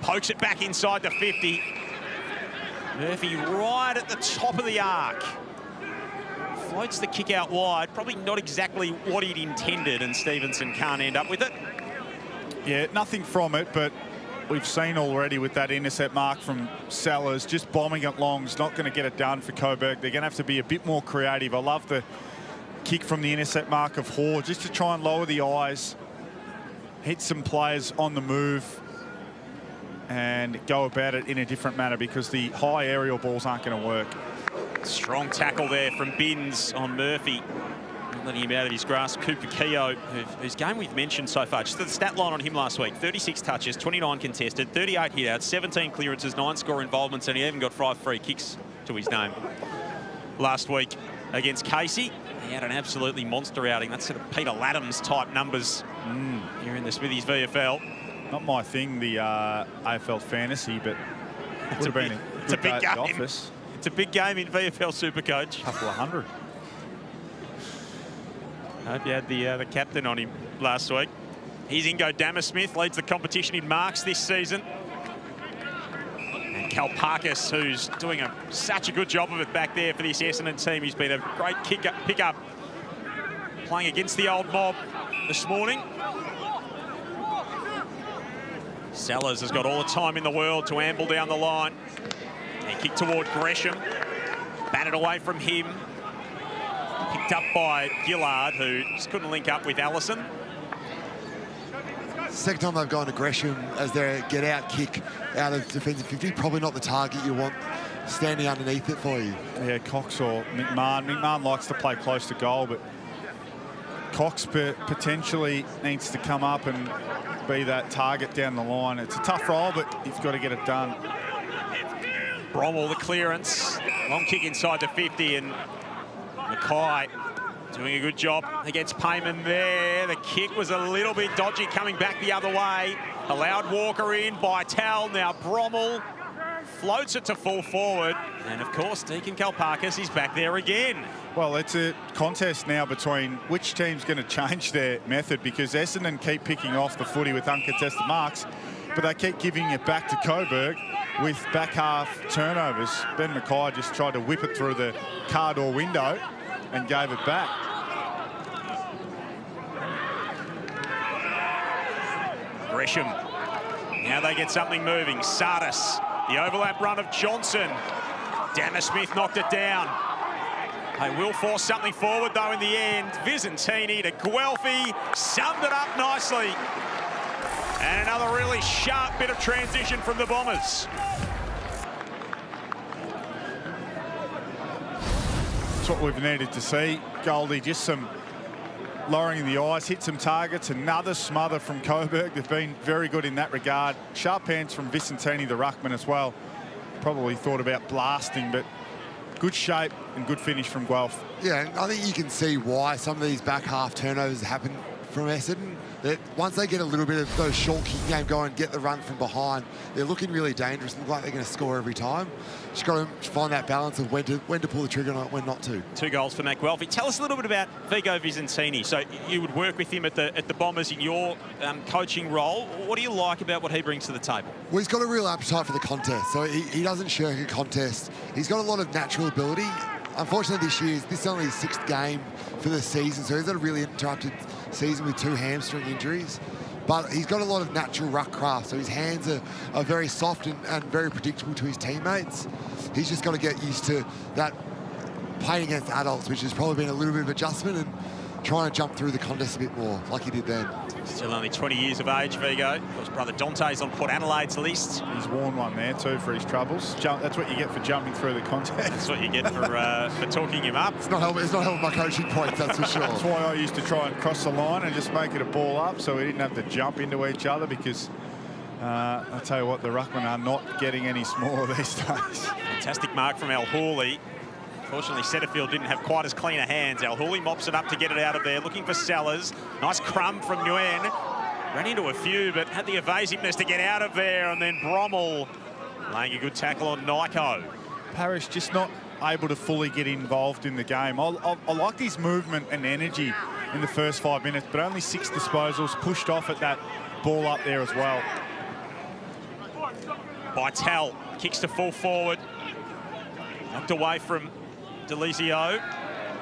[SPEAKER 1] pokes it back inside the 50. Murphy right at the top of the arc. Floats the kick out wide. Probably not exactly what he'd intended, and Stevenson can't end up with it.
[SPEAKER 2] Yeah, nothing from it, but we've seen already with that intercept mark from Sellers, just bombing it long's not going to get it done for Coburg. They're going to have to be a bit more creative. I love the kick from the intercept mark of Hoare, just to try and lower the eyes, hit some players on the move, and go about it in a different manner, because the high aerial balls aren't going to work.
[SPEAKER 1] Strong tackle there from Binns on Murphy. Not letting him out of his grasp. Cooper Keogh, whose game we've mentioned so far. Just the stat line on him last week. 36 touches, 29 contested, 38 hit-outs, 17 clearances, 9 score involvements, and he even got 5 free kicks to his name last week against Casey. He had an absolutely monster outing. That's sort of Peter Laddams type numbers here in the Smithies VFL.
[SPEAKER 2] Not my thing, the AFL fantasy, but it would have been a
[SPEAKER 1] big
[SPEAKER 2] day at the
[SPEAKER 1] game.
[SPEAKER 2] office.
[SPEAKER 1] It's a big game in VFL Supercoach.
[SPEAKER 2] Couple of hundred.
[SPEAKER 1] I hope you had the captain on him last week. Here's Ingo Dammersmith, leads the competition in marks this season. And Kalpakis, who's doing such a good job of it back there for this Essendon team. He's been a great pick-up playing against the old mob this morning. Sellers has got all the time in the world to amble down the line. And kick toward Gresham. Batted away from him. Picked up by Gillard, who just couldn't link up with Allison.
[SPEAKER 3] Second time they've gone to Gresham as their get-out kick out of defensive 50. Probably not the target you want standing underneath it for you.
[SPEAKER 2] Yeah, Cox or McMahon. McMahon likes to play close to goal, but Cox potentially needs to come up and be that target down the line. It's a tough role, but you've got to get it done.
[SPEAKER 1] Bromwell, the clearance. Long kick inside the 50, and Mackay doing a good job against Payman there. The kick was a little bit dodgy coming back the other way. Allowed Walker in by Tal. Now Bromwell floats it to full forward. And of course, Deacon Kalpakis is back there again.
[SPEAKER 2] Well, it's a contest now between which team's going to change their method, because Essendon keep picking off the footy with uncontested marks, but they keep giving it back to Coburg with back half turnovers. Ben Mackay just tried to whip it through the car door window and gave it back.
[SPEAKER 1] Gresham. Now they get something moving. Sardis. The overlap run of Johnson. Dammersmith knocked it down. They will force something forward, though, in the end. Visentini to Guelphy. Summed it up nicely. And another really sharp bit of transition from the Bombers.
[SPEAKER 2] That's what we've needed to see. Goldie, just some lowering the eyes, hit some targets. Another smother from Coburg. They've been very good in that regard. Sharp hands from Visentini, the ruckman, as well. Probably thought about blasting, but good shape and good finish from Guelph.
[SPEAKER 3] Yeah, I think you can see why some of these back half turnovers happen from Essendon. That once they get a little bit of those short kicking game going, get the run from behind, they're looking really dangerous. Look like they're going to score every time. Just got to find that balance of when to pull the trigger and when not to.
[SPEAKER 1] 2 goals for Matt Guelphy. Tell us a little bit about Vigo Visentini. So you would work with him at the Bombers in your coaching role. What do you like about what he brings to the table?
[SPEAKER 3] Well, he's got a real appetite for the contest, so he doesn't shirk a contest. He's got a lot of natural ability. Unfortunately, this is only his 6th game for the season, so he's had a really interrupted season with 2 hamstring injuries. But he's got a lot of natural ruck craft, so his hands are very soft and very predictable to his teammates. He's just got to get used to that playing against adults, which has probably been a little bit of adjustment, and trying to jump through the contest a bit more, like he did then.
[SPEAKER 1] Still only 20 years of age, Vigo. His brother Dante's on Port Adelaide's list.
[SPEAKER 2] He's worn one there too for his troubles. That's what you get for jumping through the contest.
[SPEAKER 1] That's what you get for talking him up.
[SPEAKER 3] It's not helping my coaching points, that's for sure.
[SPEAKER 2] That's why I used to try and cross the line and just make it a ball up, so we didn't have to jump into each other, because I'll tell you what, the ruckmen are not getting any smaller these days.
[SPEAKER 1] Fantastic mark from Al Hawley. Unfortunately, Setterfield didn't have quite as clean a hands. Al Hawley mops it up to get it out of there, looking for Sellers. Nice crumb from Nguyen. Ran into a few, but had the evasiveness to get out of there. And then Bromwell laying a good tackle on Nyko.
[SPEAKER 2] Parrish just not able to fully get involved in the game. I liked his movement and energy in the first 5 minutes, but only 6 disposals, pushed off at that ball up there as well.
[SPEAKER 1] Vital kicks to full forward. Knocked away from Delizio.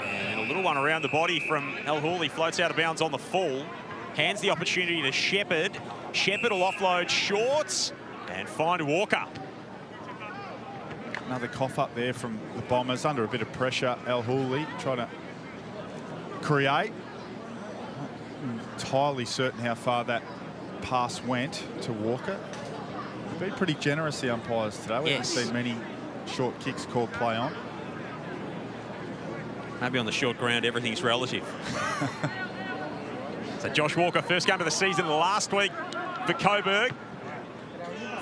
[SPEAKER 1] And a little one around the body from El Houli, floats out of bounds on the full. Hands the opportunity to Shepherd. Shepherd will offload short and find Walker.
[SPEAKER 2] Another cough up there from the Bombers, under a bit of pressure. El Houli trying to create. Not entirely certain how far that pass went to Walker. They've been pretty generous, the umpires, today. We haven't seen many short kicks called play on.
[SPEAKER 1] Maybe on the short ground, everything's relative. So Josh Walker, first game of the season last week for Coburg.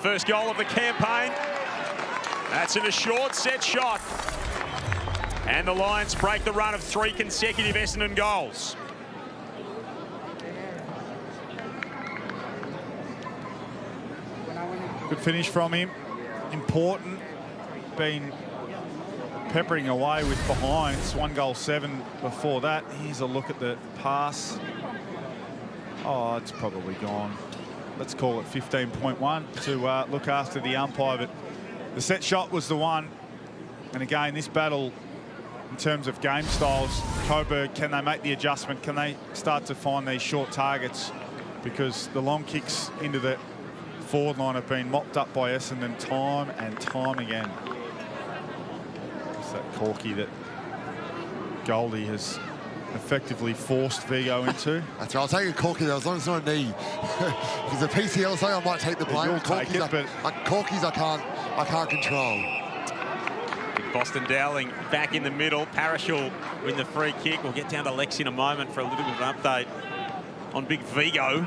[SPEAKER 1] First goal of the campaign. That's in a short set shot. And the Lions break the run of 3 consecutive Essendon goals.
[SPEAKER 2] Good finish from him. Important. Been peppering away with behinds. 1 goal 7 before that. Here's a look at the pass. Oh, it's probably gone. Let's call it 15.1 to look after the umpire. But the set shot was the one. And again, this battle in terms of game styles, Coburg, can they make the adjustment? Can they start to find these short targets? Because the long kicks into the forward line have been mopped up by Essendon time and time again. It's that corky that Goldie has effectively forced Vigo into.
[SPEAKER 3] That's right. I'll take a corky though, as long as it's not a knee. If it's a PCL, so I might take the blame.
[SPEAKER 2] You'll take it, but
[SPEAKER 3] corkies I can't control.
[SPEAKER 1] Boston Dowling back in the middle. Parrish will win the free kick. We'll get down to Lex in a moment for a little bit of an update on big Vigo.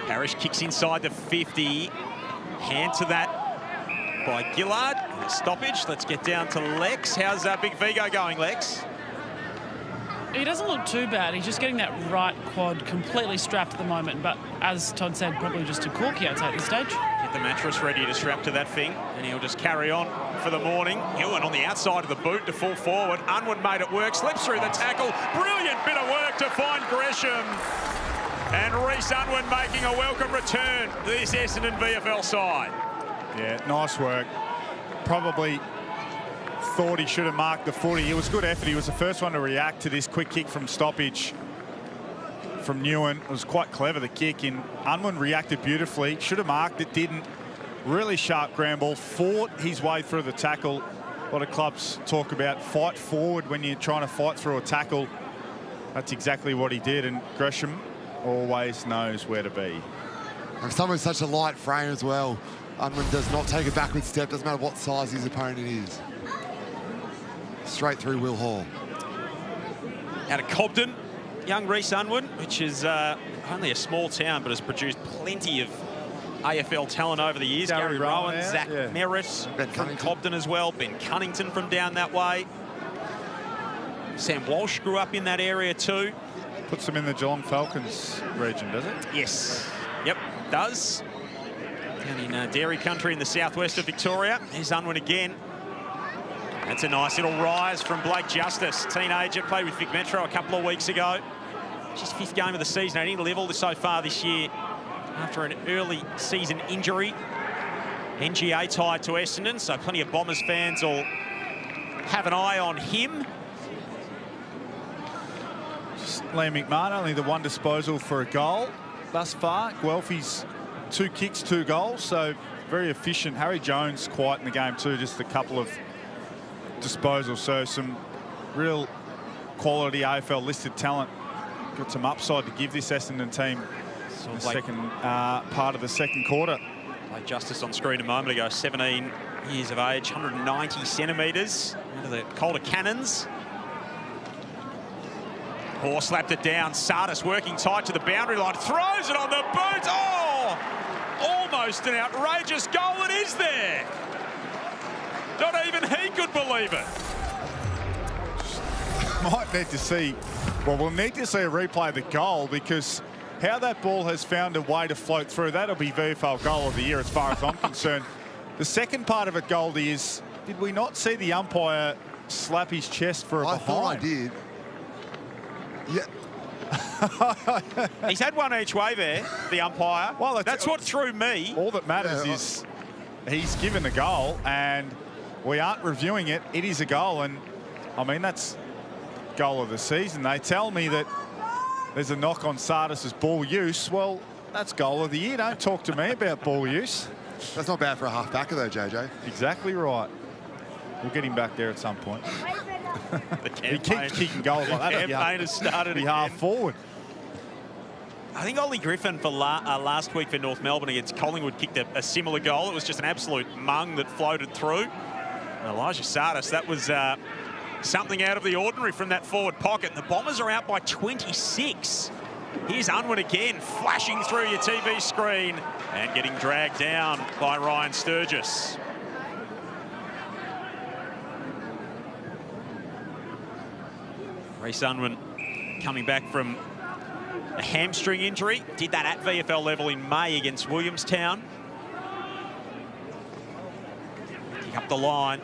[SPEAKER 1] Parrish kicks inside the 50. Hand to that by Gillard. Stoppage. Let's get down to Lex. How's big Vigo going, Lex?
[SPEAKER 4] He doesn't look too bad. He's just getting that right quad completely strapped at the moment. But as Todd said, probably just a corky, I'd say, at this stage.
[SPEAKER 1] Get the mattress ready to strap to that thing, and he'll just carry on for the morning. Ewan on the outside of the boot to full forward. Unwin made it work, slips through the tackle. Brilliant bit of work to find Gresham. And Reece Unwin making a welcome return to this Essendon VFL side.
[SPEAKER 2] yeah, nice work. Probably thought he should have marked the footy. It was good effort. He was the first one to react to this quick kick from stoppage from Newen. It was quite clever, the kick, and Unwin reacted beautifully. Should have marked it, didn't. Really sharp ground ball. Fought his way through the tackle. A lot of clubs talk about fight forward when you're trying to fight through a tackle. That's exactly what he did, and Gresham always knows where to be.
[SPEAKER 3] And someone with such a light frame as well. Unwin does not take a backward step, doesn't matter what size his opponent is. Straight through Will Hall.
[SPEAKER 1] Out of Cobden, young Reece Unwin, which is only a small town, but has produced plenty of AFL talent over the years. Gary Rowan, Zach Merritt from Cobden as well. Ben Cunnington from down that way. Sam Walsh grew up in that area too.
[SPEAKER 2] Puts them in the Geelong Falcons region, does it?
[SPEAKER 1] Yes. Yep, does. Down in dairy country in the southwest of Victoria. Here's Unwin again. That's a nice little rise from Blake Justice, teenager, played with Vic Metro a couple of weeks ago. Just 5th game of the season, 18 level so far this year after an early season injury. NGA tied to Essendon, so plenty of Bombers fans will have an eye on him.
[SPEAKER 2] Liam McMahon, only the 1 disposal for a goal thus far. Guelphy's 2 kicks, 2 goals, so very efficient. Harry Jones quiet in the game too, just a couple of disposals. So some real quality AFL listed talent. Got some upside to give this Essendon team in the second part of the second quarter.
[SPEAKER 1] Like Justice on screen a moment ago, 17 years of age, 190 centimetres. Out of the Calder Cannons. Hoare slapped it down. Sardis working tight to the boundary line. Throws it on the boot. Oh! Almost an outrageous goal. It is there. Not even he could believe it.
[SPEAKER 2] Might need to see, well, we'll need to see a replay of the goal, because how that ball has found a way to float through, that'll be VFL goal of the year as far as I'm concerned. The second part of it, Goldie, is Did we not see the umpire slap his chest for a
[SPEAKER 3] I
[SPEAKER 2] behind?
[SPEAKER 3] thought I did. Yeah.
[SPEAKER 1] He's had one each way there, the umpire.
[SPEAKER 2] Well,
[SPEAKER 1] that's what threw me.
[SPEAKER 2] All that matters is he's given a goal, and we aren't reviewing it. It is a goal, and I mean, that's goal of the season. They tell me that there's a knock on Sardis's ball use. Well, that's goal of the year. Don't talk to me about ball use.
[SPEAKER 3] That's not bad for a half-backer, though, JJ.
[SPEAKER 2] Exactly right. We'll get him back there at some point. He keeps kicking goals like that.
[SPEAKER 1] The campaign has started
[SPEAKER 2] be
[SPEAKER 1] again.
[SPEAKER 2] half forward.
[SPEAKER 1] I think Ollie Griffin for last week for North Melbourne against Collingwood kicked a similar goal. It was just an absolute mung that floated through. And Elijah Sardis, that was something out of the ordinary from that forward pocket. The Bombers are out by 26. Here's Unwin again, flashing through your TV screen and getting dragged down by Ryan Sturgis. Reece Unwin coming back from a hamstring injury. Did that at VFL level in May against Williamstown. Kick up the line.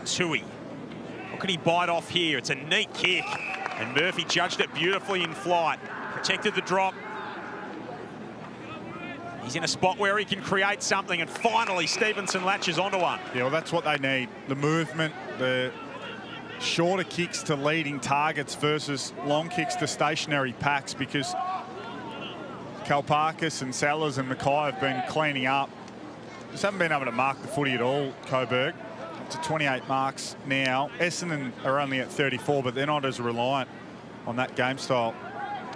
[SPEAKER 1] Tui. What can he bite off here? It's a neat kick. And Murphy judged it beautifully in flight. Protected the drop. He's in a spot where he can create something, and finally Stevenson latches onto one.
[SPEAKER 2] Yeah, well, that's what they need. The movement, the shorter kicks to leading targets versus long kicks to stationary packs, because Kalparkis and Sellers and Mackay have been cleaning up. Just haven't been able to mark the footy at all, Coburg. Up to 28 marks now. Essendon are only at 34, but they're not as reliant on that game style.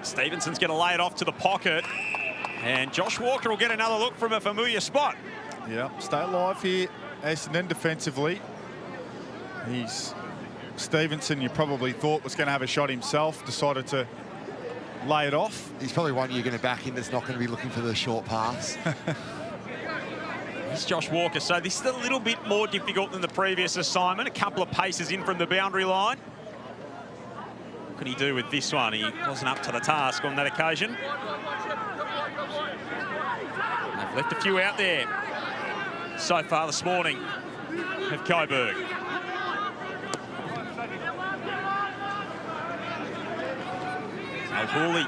[SPEAKER 1] Stevenson's going to lay it off to the pocket, and Josh Walker will get another look from a familiar spot.
[SPEAKER 2] Yeah, stay alive here, Essendon defensively. Stevenson, you probably thought was going to have a shot himself, decided to lay it off.
[SPEAKER 3] He's probably one you're going to back in that's not going to be looking for the short pass.
[SPEAKER 1] It's Josh Walker, so this is a little bit more difficult than the previous assignment. A couple of paces in from the boundary line. What can he do with this one? He wasn't up to the task on that occasion. They've left a few out there so far this morning of Coburg. Hooley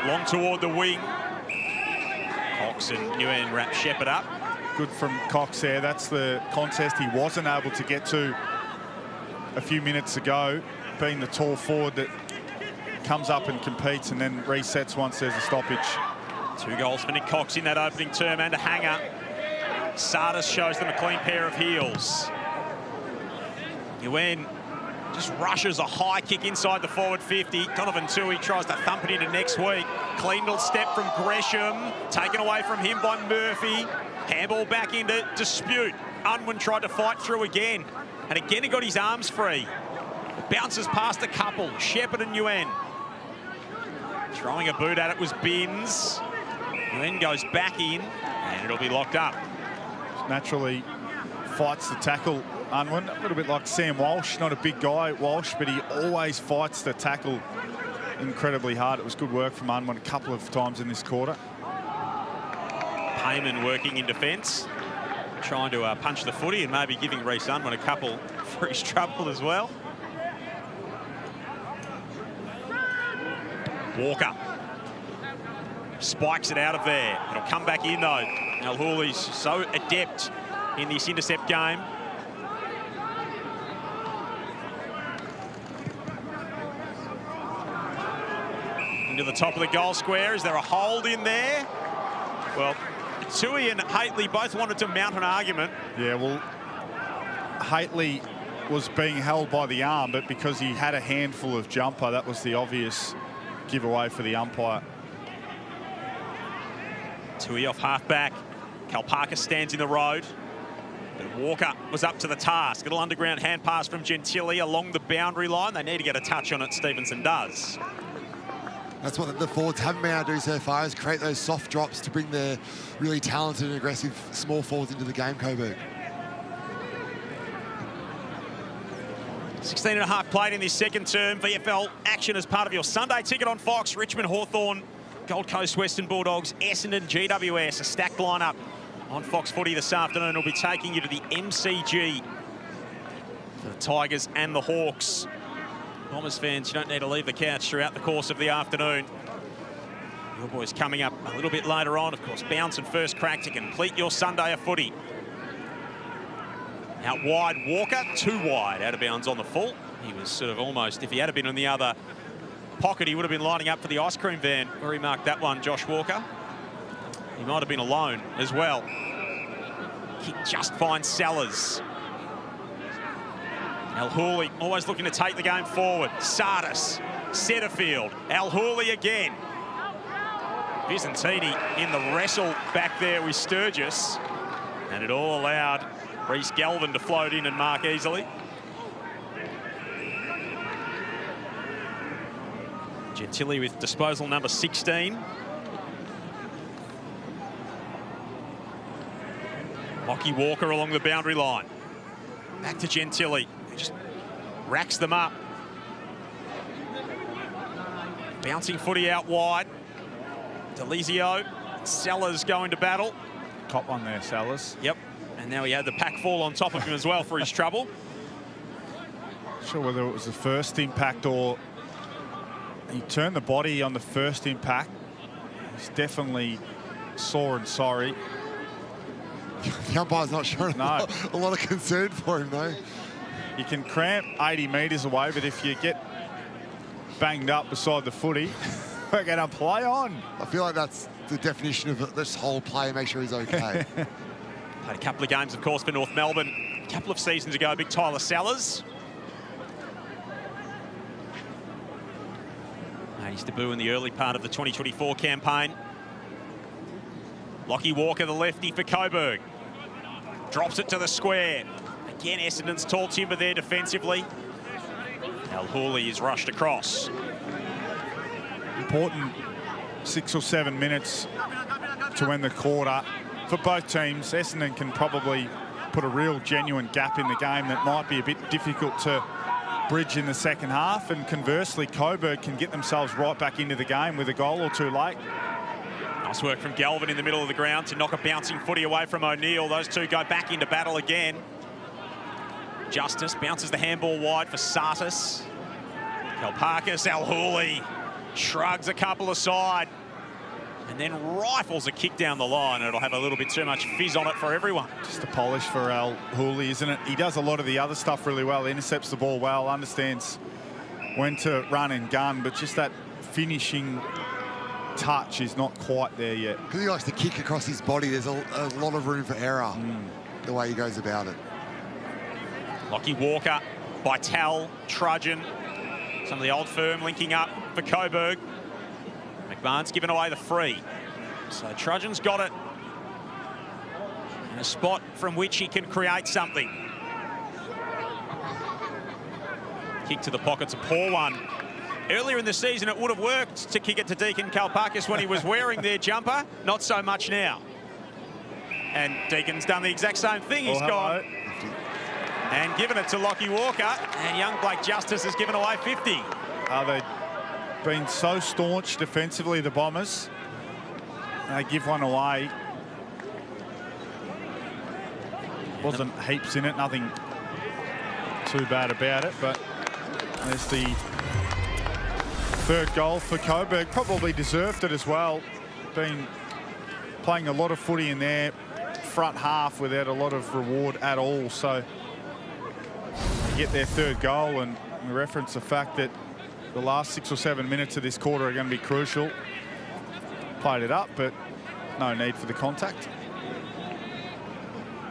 [SPEAKER 1] long toward the wing. Cox and Nguyen wrap Shepherd up.
[SPEAKER 2] Good from Cox there. That's the contest he wasn't able to get to a few minutes ago, being the tall forward that comes up and competes and then resets once there's a stoppage.
[SPEAKER 1] 2 goals for Nick Cox in that opening term and a hanger. Sardis shows them a clean pair of heels. Nguyen just rushes a high kick inside the forward 50. Donovan Tui tries to thump it into next week. Clean little step from Gresham. Taken away from him by Murphy. Handball back into dispute. Unwin tried to fight through again. And again he got his arms free. Bounces past a couple. Shepherd and Nguyen. Throwing a boot at it was Binns. Nguyen goes back in and it'll be locked up.
[SPEAKER 2] Naturally fights the tackle, Unwin. A little bit like Sam Walsh. Not a big guy, Walsh, but he always fights the tackle incredibly hard. It was good work from Unwin a couple of times in this quarter.
[SPEAKER 1] Payman working in defence, trying to punch the footy and maybe giving Reece Unwin a couple for his trouble as well. Walker spikes it out of there. It'll come back in though. Al Hooley's so adept in this intercept game. Into the top of the goal square. Is there a hold in there? Well, Tui and Haitley both wanted to mount an argument.
[SPEAKER 2] Yeah, well, Haitley was being held by the arm, but because he had a handful of jumper, that was the obvious giveaway for the umpire.
[SPEAKER 1] Tui off half-back. Kalparkis stands in the road. But Walker was up to the task. Little underground hand pass from Gentili along the boundary line. They need to get a touch on it. Stevenson does.
[SPEAKER 3] That's what the forwards haven't been able to do so far, is create those soft drops to bring their really talented and aggressive small forwards into the game, Coburg.
[SPEAKER 1] 16.5 played in this second term. VFL action as part of your Sunday ticket on Fox. Richmond, Hawthorn, Gold Coast Western Bulldogs, Essendon, GWS. A stacked lineup on Fox Footy this afternoon. We'll be taking you to the MCG for the Tigers and the Hawks. Bombers fans, you don't need to leave the couch throughout the course of the afternoon. Your boys coming up a little bit later on. Of course, bounce and first crack to complete your Sunday of footy. Out wide, Walker, too wide, out of bounds on the full. He was sort of almost, if he had been in the other pocket, he would have been lining up for the ice cream van where he marked that one, Josh Walker. He might have been alone as well. Kick just finds Sellers. Al Hooley always looking to take the game forward. Sardis, Setterfield, Al Hooley again. Vicentini in the wrestle back there with Sturgis. And it all allowed Reece Galvin to float in and mark easily. Gentili with disposal number 16. Lockie Walker along the boundary line. Back to Gentili. He just racks them up. Bouncing footy out wide. Delizio. Sellers going to battle.
[SPEAKER 2] Top one there, Sellers.
[SPEAKER 1] Yep. And now he had the pack fall on top of him as well for his trouble.
[SPEAKER 2] Not sure whether it was the first impact or he turned the body on the first impact. He's definitely sore and sorry.
[SPEAKER 3] The umpire's not showing
[SPEAKER 2] No.
[SPEAKER 3] a lot of concern for him, though.
[SPEAKER 2] You can cramp 80 metres away, but if you get banged up beside the footy, we're going to play on.
[SPEAKER 3] I feel like that's the definition of this whole play, make sure he's okay.
[SPEAKER 1] Played a couple of games, of course, for North Melbourne a couple of seasons ago. Big Tyler Sellers. Made his debut in the early part of the 2024 campaign. Lockie Walker, the lefty for Coburg. Drops it to the square. Again, Essendon's tall timber there defensively. Al Hooley is rushed across.
[SPEAKER 2] Important 6 or 7 minutes to end the quarter. For both teams, Essendon can probably put a real genuine gap in the game that might be a bit difficult to bridge in the second half. And conversely, Coburg can get themselves right back into the game with a goal or two late.
[SPEAKER 1] Nice work from Galvin in the middle of the ground to knock a bouncing footy away from O'Neill. Those two go back into battle again. Justice bounces the handball wide for Sartis. Kalparkis, Al Hooley shrugs a couple aside and then rifles a kick down the line. It'll have a little bit too much fizz on it for everyone.
[SPEAKER 2] Just a polish for Al Hooley, isn't it? He does a lot of the other stuff really well. He intercepts the ball well, understands when to run and gun, but just that finishing touch is not quite there yet.
[SPEAKER 3] Because he likes to kick across his body, there's a lot of room for error the way he goes about it.
[SPEAKER 1] Lockie Walker, Vital, Trudgeon. Some of the old firm linking up for Coburg. McMahon's given away the free. So Trudgeon's got it in a spot from which he can create something. Kick to the pocket's a poor one. Earlier in the season, it would have worked to kick it to Deacon Kalparkis when he was wearing their jumper. Not so much now. And Deacon's done the exact same thing. He's gone and given it to Lockie Walker. And young Blake Justice has given away 50.
[SPEAKER 2] They've been so staunch defensively, the Bombers. They give one away. Wasn't heaps in it, nothing too bad about it, but there's the third goal for Coburg. Probably deserved it as well. Been playing a lot of footy in their front half without a lot of reward at all. So they get their third goal, and we reference the fact that the last 6 or 7 minutes of this quarter are going to be crucial. Played it up, but no need for the contact.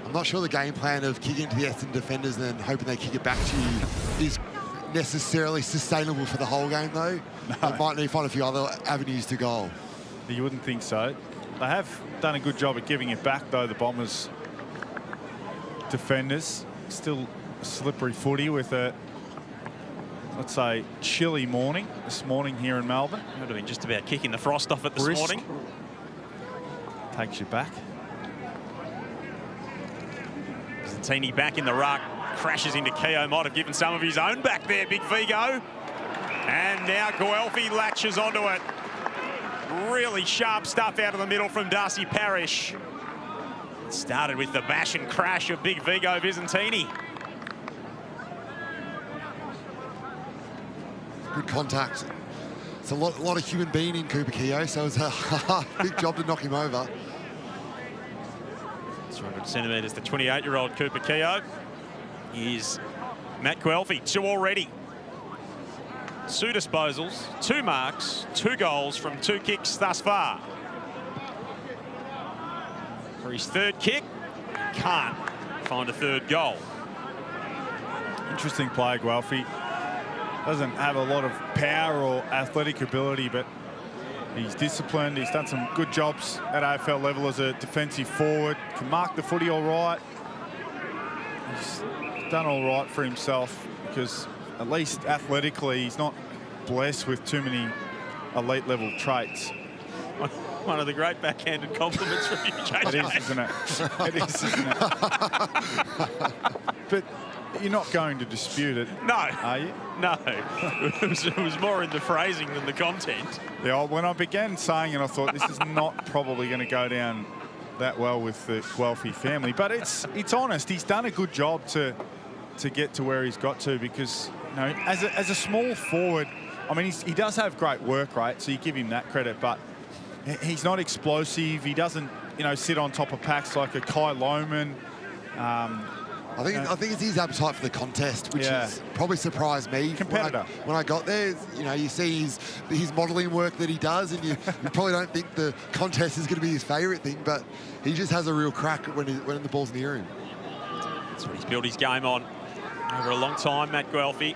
[SPEAKER 3] I'm not sure the game plan of kicking to the Essendon defenders and then hoping they kick it back to you is necessarily sustainable for the whole game, though. No. They might need to find a few other avenues to goal.
[SPEAKER 2] You wouldn't think so. They have done a good job at giving it back, though, the Bombers defenders. Still slippery footy with a, let's say, chilly morning this morning here in Melbourne.
[SPEAKER 1] Would have been just about kicking the frost off it this morning.
[SPEAKER 2] Takes you back.
[SPEAKER 1] Zantini back in the ruck, crashes into Keogh, might have given some of his own back there, Big Vigo. And now Guelphy latches onto it. Really sharp stuff out of the middle from Darcy Parish. Started with the bash and crash of Big Vigo Visentini.
[SPEAKER 3] Good contact. It's a lot of human being in Cooper Keogh, so it's a big job to knock him over.
[SPEAKER 1] 200 centimetres, the 28-year-old Cooper Keogh. Here's Matt Guelphy, 2 already. 2 disposals, 2 marks, 2 goals from 2 kicks thus far. For his 3rd kick, can't find a 3rd goal.
[SPEAKER 2] Interesting player, Guelphy. Doesn't have a lot of power or athletic ability, but he's disciplined. He's done some good jobs at AFL level as a defensive forward. Can mark the footy all right. He's done all right for himself because at least athletically he's not blessed with too many elite level traits.
[SPEAKER 1] One of the great backhanded compliments from you, JJ.
[SPEAKER 2] It is, isn't it? It is, isn't it? But you're not going to dispute it,
[SPEAKER 1] No.
[SPEAKER 2] are you?
[SPEAKER 1] No. It was more in the phrasing than the content.
[SPEAKER 2] Yeah, when I began saying it, I thought this is not probably going to go down that well with the Guelphy family. But it's honest. He's done a good job to get to where he's got to because, you know, as a small forward, I mean, he does have great work rate, so you give him that credit, but he's not explosive. He doesn't, you know, sit on top of packs like a Kai Lohman.
[SPEAKER 3] I think it's his appetite for the contest, which has probably surprised me.
[SPEAKER 2] Competitor.
[SPEAKER 3] When I got there, you know, you see his modelling work that he does, and you probably don't think the contest is going to be his favourite thing, but he just has a real crack when the ball's near him.
[SPEAKER 1] That's what he's built his game on over a long time, Matt Guelphy.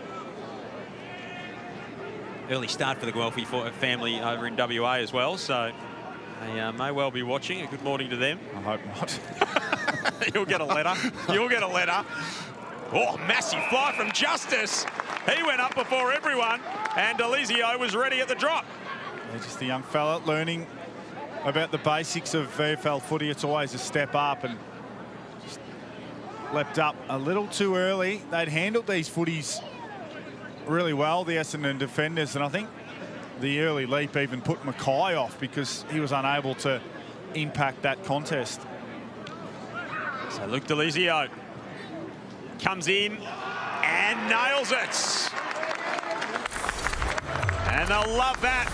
[SPEAKER 1] Early start for the Guelphy family over in WA as well, so they may well be watching. A good morning to them.
[SPEAKER 2] I hope not.
[SPEAKER 1] You'll get a letter. You'll get a letter. Oh, massive fly from Justice. He went up before everyone, and Delizio was ready at the drop.
[SPEAKER 2] Yeah, just a young fella learning about the basics of VFL footy. It's always a step up, and just leapt up a little too early. They'd handled these footies really well, the Essendon defenders, and I think the early leap even put Mackay off because he was unable to impact that contest.
[SPEAKER 1] So Luke Delizio comes in and nails it. And they'll love that.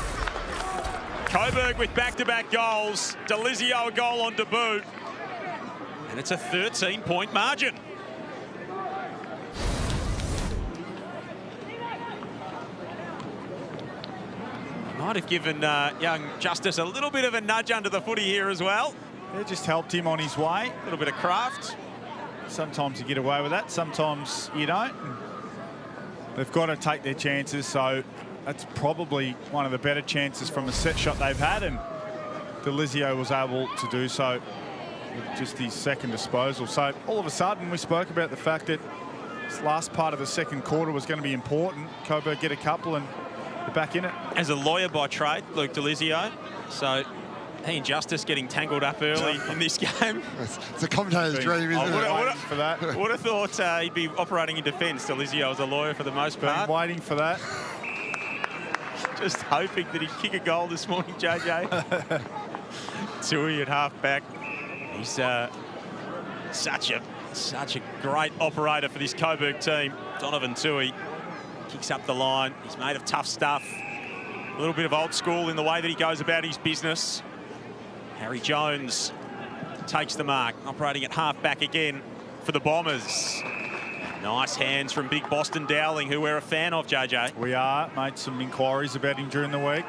[SPEAKER 1] Coburg with back-to-back goals. Delizio a goal on debut. And it's a 13-point margin. Might have given young Justice a little bit of a nudge under the footy here as well.
[SPEAKER 2] It just helped him on his way.
[SPEAKER 1] A little bit of craft.
[SPEAKER 2] Sometimes you get away with that, sometimes you don't. They've got to take their chances, so that's probably one of the better chances from a set shot they've had, and Delizio was able to do so with just his 2nd disposal. So all of a sudden we spoke about the fact that this last part of the 2nd quarter was going to be important. Coburg get a couple and they're back in it.
[SPEAKER 1] As a lawyer by trade, Luke Delizio, so he and Justice getting tangled up early in this game.
[SPEAKER 3] It's a commentator's dream, isn't it?
[SPEAKER 2] For that.
[SPEAKER 1] Would have thought he'd be operating in defence. Delizio was a lawyer for the most part.
[SPEAKER 2] Been waiting for that.
[SPEAKER 1] Just hoping that he'd kick a goal this morning, JJ. Tui at half-back. He's such a great operator for this Coburg team. Donovan Tui kicks up the line. He's made of tough stuff. A little bit of old school in the way that he goes about his business. Harry Jones takes the mark, operating at half-back again for the Bombers. Nice hands from Big Boston Dowling, who we're a fan of, JJ.
[SPEAKER 2] We are. Made some inquiries about him during the week.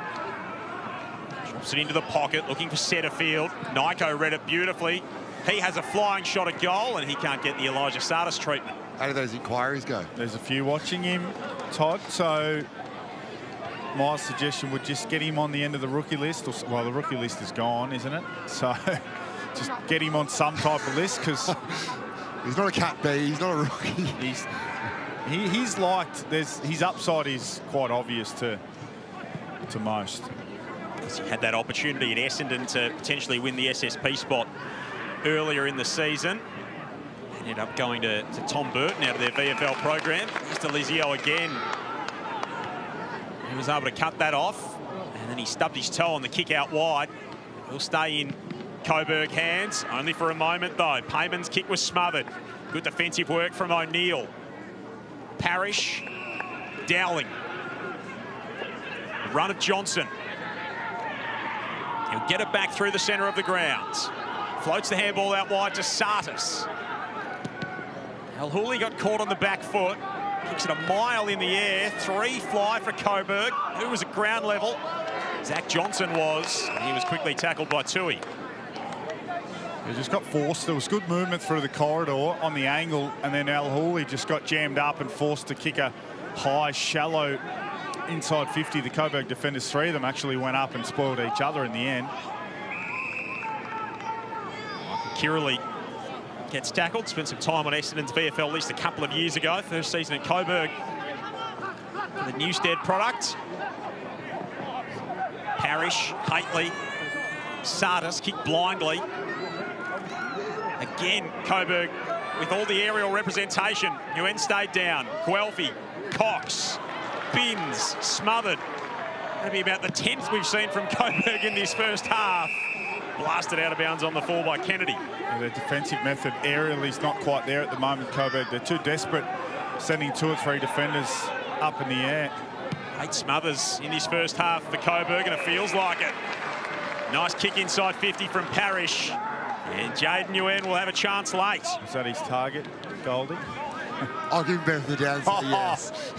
[SPEAKER 1] Drops it into the pocket, looking for centre field. Nyko read it beautifully. He has a flying shot at goal, and he can't get the Elijah Sardis treatment.
[SPEAKER 3] How do those inquiries go?
[SPEAKER 2] There's a few watching him, Todd, so my suggestion would just get him on the end of the rookie list. Well, the rookie list is gone, isn't it? So just get him on some type of list, because
[SPEAKER 3] he's not a Cat B, he's not a rookie.
[SPEAKER 2] He's liked. His upside is quite obvious to most.
[SPEAKER 1] He had that opportunity at Essendon to potentially win the SSP spot earlier in the season. Ended up going to Tom Burton out of their VFL program. Just Delizio again. He was able to cut that off, and then he stubbed his toe on the kick out wide. He'll stay in Coburg hands, only for a moment though. Payman's kick was smothered. Good defensive work from O'Neill. Parrish, Dowling. Run of Johnson. He'll get it back through the centre of the grounds. Floats the handball out wide to Sartis. El-Houli got caught on the back foot. Kicks it a mile in the air. 3 fly for Coburg, who was at ground level. Zach Johnson was. And he was quickly tackled by Tui.
[SPEAKER 2] He just got forced. There was good movement through the corridor on the angle, and then El-Houli just got jammed up and forced to kick a high, shallow inside 50. The Coburg defenders, 3 of them, actually went up and spoiled each other in the end.
[SPEAKER 1] Kirley gets tackled. Spent some time on Essendon's VFL list a couple of years ago. First season at Coburg. The Newstead product. Parrish, Hately, Sartis kicked blindly. Again, Coburg with all the aerial representation. UN stayed down. Guelphy, Cox, Binns, smothered. That'll be about the 10th we've seen from Coburg in this first half. Blasted out of bounds on the fall by Kennedy.
[SPEAKER 2] Yeah, their defensive method aerially is not quite there at the moment, Coburg. They're too desperate, sending 2 or 3 defenders up in the air.
[SPEAKER 1] 8 smothers in this first half for Coburg, and it feels like it. Nice kick inside 50 from Parrish. And Jaden Nguyen will have a chance late.
[SPEAKER 2] Is that his target, Goldie?
[SPEAKER 3] I'll give him benefit of the doubt and say yes.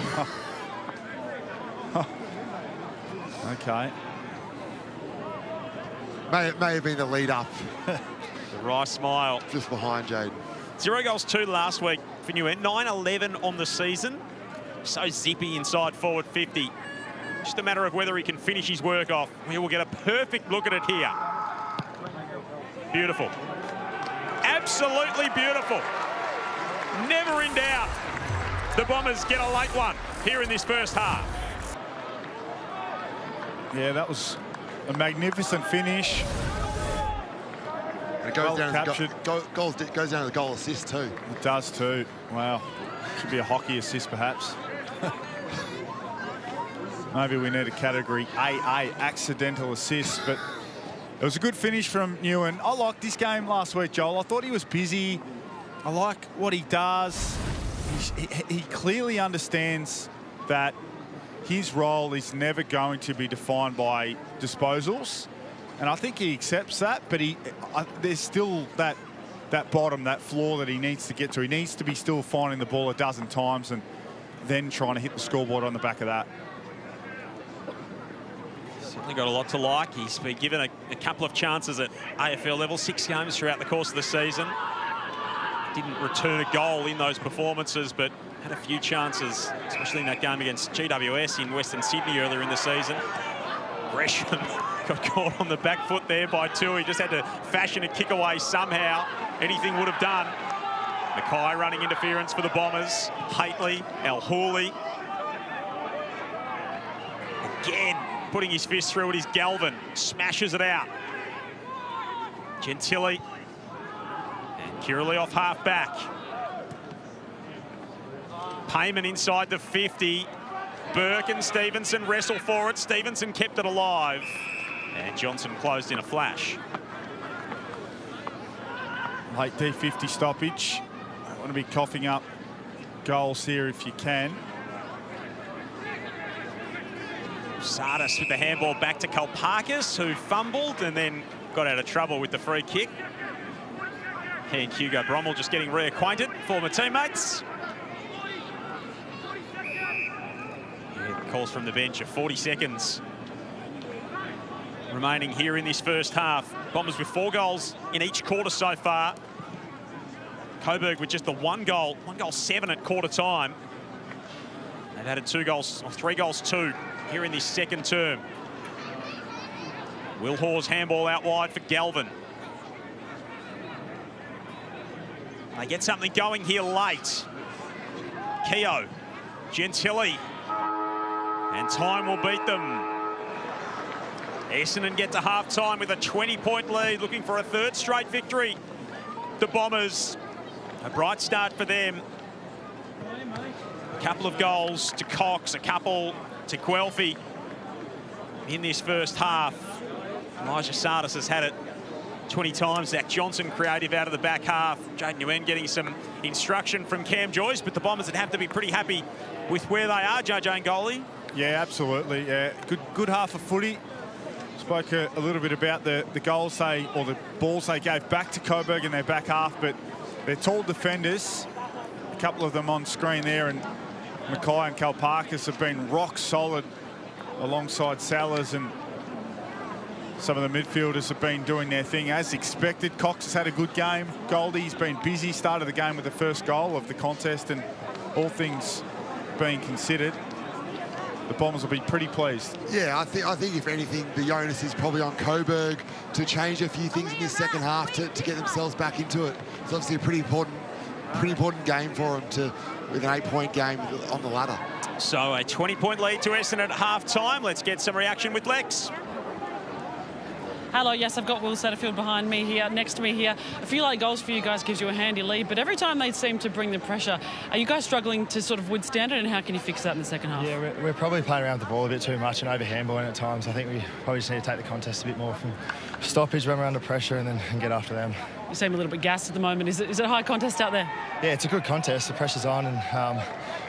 [SPEAKER 2] Okay.
[SPEAKER 3] May have been the lead up.
[SPEAKER 1] The Rice smile.
[SPEAKER 3] Just behind Jaden.
[SPEAKER 1] 0 goals 2 last week for Nguyen. 9-11 on the season. So zippy inside forward 50. Just a matter of whether he can finish his work off. We will get a perfect look at it here. Beautiful. Absolutely beautiful. Never in doubt. The Bombers get a late one here in this first half.
[SPEAKER 2] Yeah, that was a magnificent finish.
[SPEAKER 3] And it goes
[SPEAKER 2] Well
[SPEAKER 3] down
[SPEAKER 2] captured.
[SPEAKER 3] goes down to the goal assist too.
[SPEAKER 2] It does too. Wow. Should be a hockey assist perhaps. Maybe we need a category AA, accidental assist, but it was a good finish from Nguyen. I liked this game last week, Joel. I thought he was busy. I like what he does. He clearly understands that his role is never going to be defined by disposals. And I think he accepts that, but there's still that bottom, that floor that he needs to get to. He needs to be still finding the ball a dozen times and then trying to hit the scoreboard on the back of that.
[SPEAKER 1] Certainly got a lot to like. He's been given a couple of chances at AFL level, 6 games throughout the course of the season. Didn't return a goal in those performances, but had a few chances, especially in that game against GWS in Western Sydney earlier in the season. Gresham got caught on the back foot there by Tui. He just had to fashion a kick away somehow. Anything would have done. Mackay running interference for the Bombers. Hately, El-Houli. Again, putting his fist through it is Galvin. Smashes it out. Gentili. And Kirley off half back. Payman inside the 50. Burke and Stevenson wrestle for it. Stevenson kept it alive. And Johnson closed in a flash.
[SPEAKER 2] Late D50 stoppage. I want to be coughing up goals here if you can.
[SPEAKER 1] Sartis with the handball back to Kalpakis, who fumbled and then got out of trouble with the free kick. And Hugo Brommel just getting reacquainted, former teammates. Calls from the bench of 40 seconds remaining here in this first half. Bombers with 4 goals in each quarter so far. Coburg with just the 1 goal 7 at quarter time. They've added 3 goals 2 here in this second term. Will Hawes handball out wide for Galvin. They get something going here late. Keogh, Gentili. And time will beat them. Essendon get to half-time with a 20-point lead, looking for a 3rd straight victory. The Bombers, a bright start for them. A couple of goals to Cox, a couple to Guelphy in this first half. Elijah Sartis has had it 20 times. Zach Johnson creative out of the back half. Jaden Nguyen getting some instruction from Cam Joyce, but the Bombers would have to be pretty happy with where they are, JJ and goalie.
[SPEAKER 2] Yeah, absolutely. Yeah, good half of footy. Spoke a little bit about the goals or the balls they gave back to Coburg in their back half, but they're tall defenders. A couple of them on screen there, and Mackay and Kalparkis have been rock solid alongside Salas, and some of the midfielders have been doing their thing as expected. Cox has had a good game. Goldie's been busy, started the game with the first goal of the contest, and all things being considered, the Bombers will be pretty pleased.
[SPEAKER 3] Yeah, I think if anything, the onus is probably on Coburg to change a few things in this second half to get themselves back into it. It's obviously a pretty important game for them with an 8-point game on the ladder.
[SPEAKER 1] So a 20-point lead to Essendon at half-time. Let's get some reaction with Lex.
[SPEAKER 4] Hello, yes, I've got Will Setterfield behind me here, next to me here. A few late goals for you guys gives you a handy lead, but every time they seem to bring the pressure, are you guys struggling to sort of withstand it, and how can you fix that in the second half?
[SPEAKER 6] Yeah, we're probably playing around the ball a bit too much and over-handballing at times. I think we probably just need to take the contest a bit more from stoppage when we're under pressure and get after them.
[SPEAKER 4] You seem a little bit gassed at the moment. Is it a high contest out there?
[SPEAKER 6] Yeah, it's a good contest. The pressure's on, and I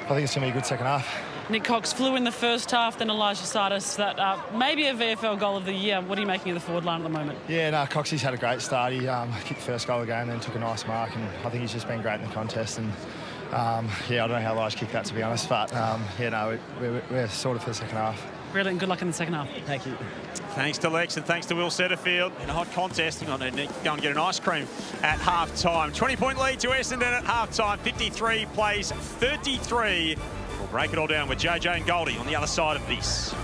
[SPEAKER 6] think it's going to be a good second half.
[SPEAKER 4] Nick Cox flew in the first half, then Elijah Sardis, that maybe a VFL goal of the year. What are you making of the forward line at the moment?
[SPEAKER 6] Yeah, no, Coxie's had a great start. He kicked the first goal of the game, then took a nice mark, and I think he's just been great in the contest. And yeah, I don't know how Elijah kicked that, to be honest, but yeah, no, we're sorted for the second half.
[SPEAKER 4] Brilliant. Good luck in the second half.
[SPEAKER 6] Thank you.
[SPEAKER 1] Thanks to Lex and thanks to Will Setterfield. In a hot contest, I'm going to go and get an ice cream at half-time. 20-point lead to Essendon at half-time. 53 plays 33. We'll break it all down with JJ and Goldie on the other side of this.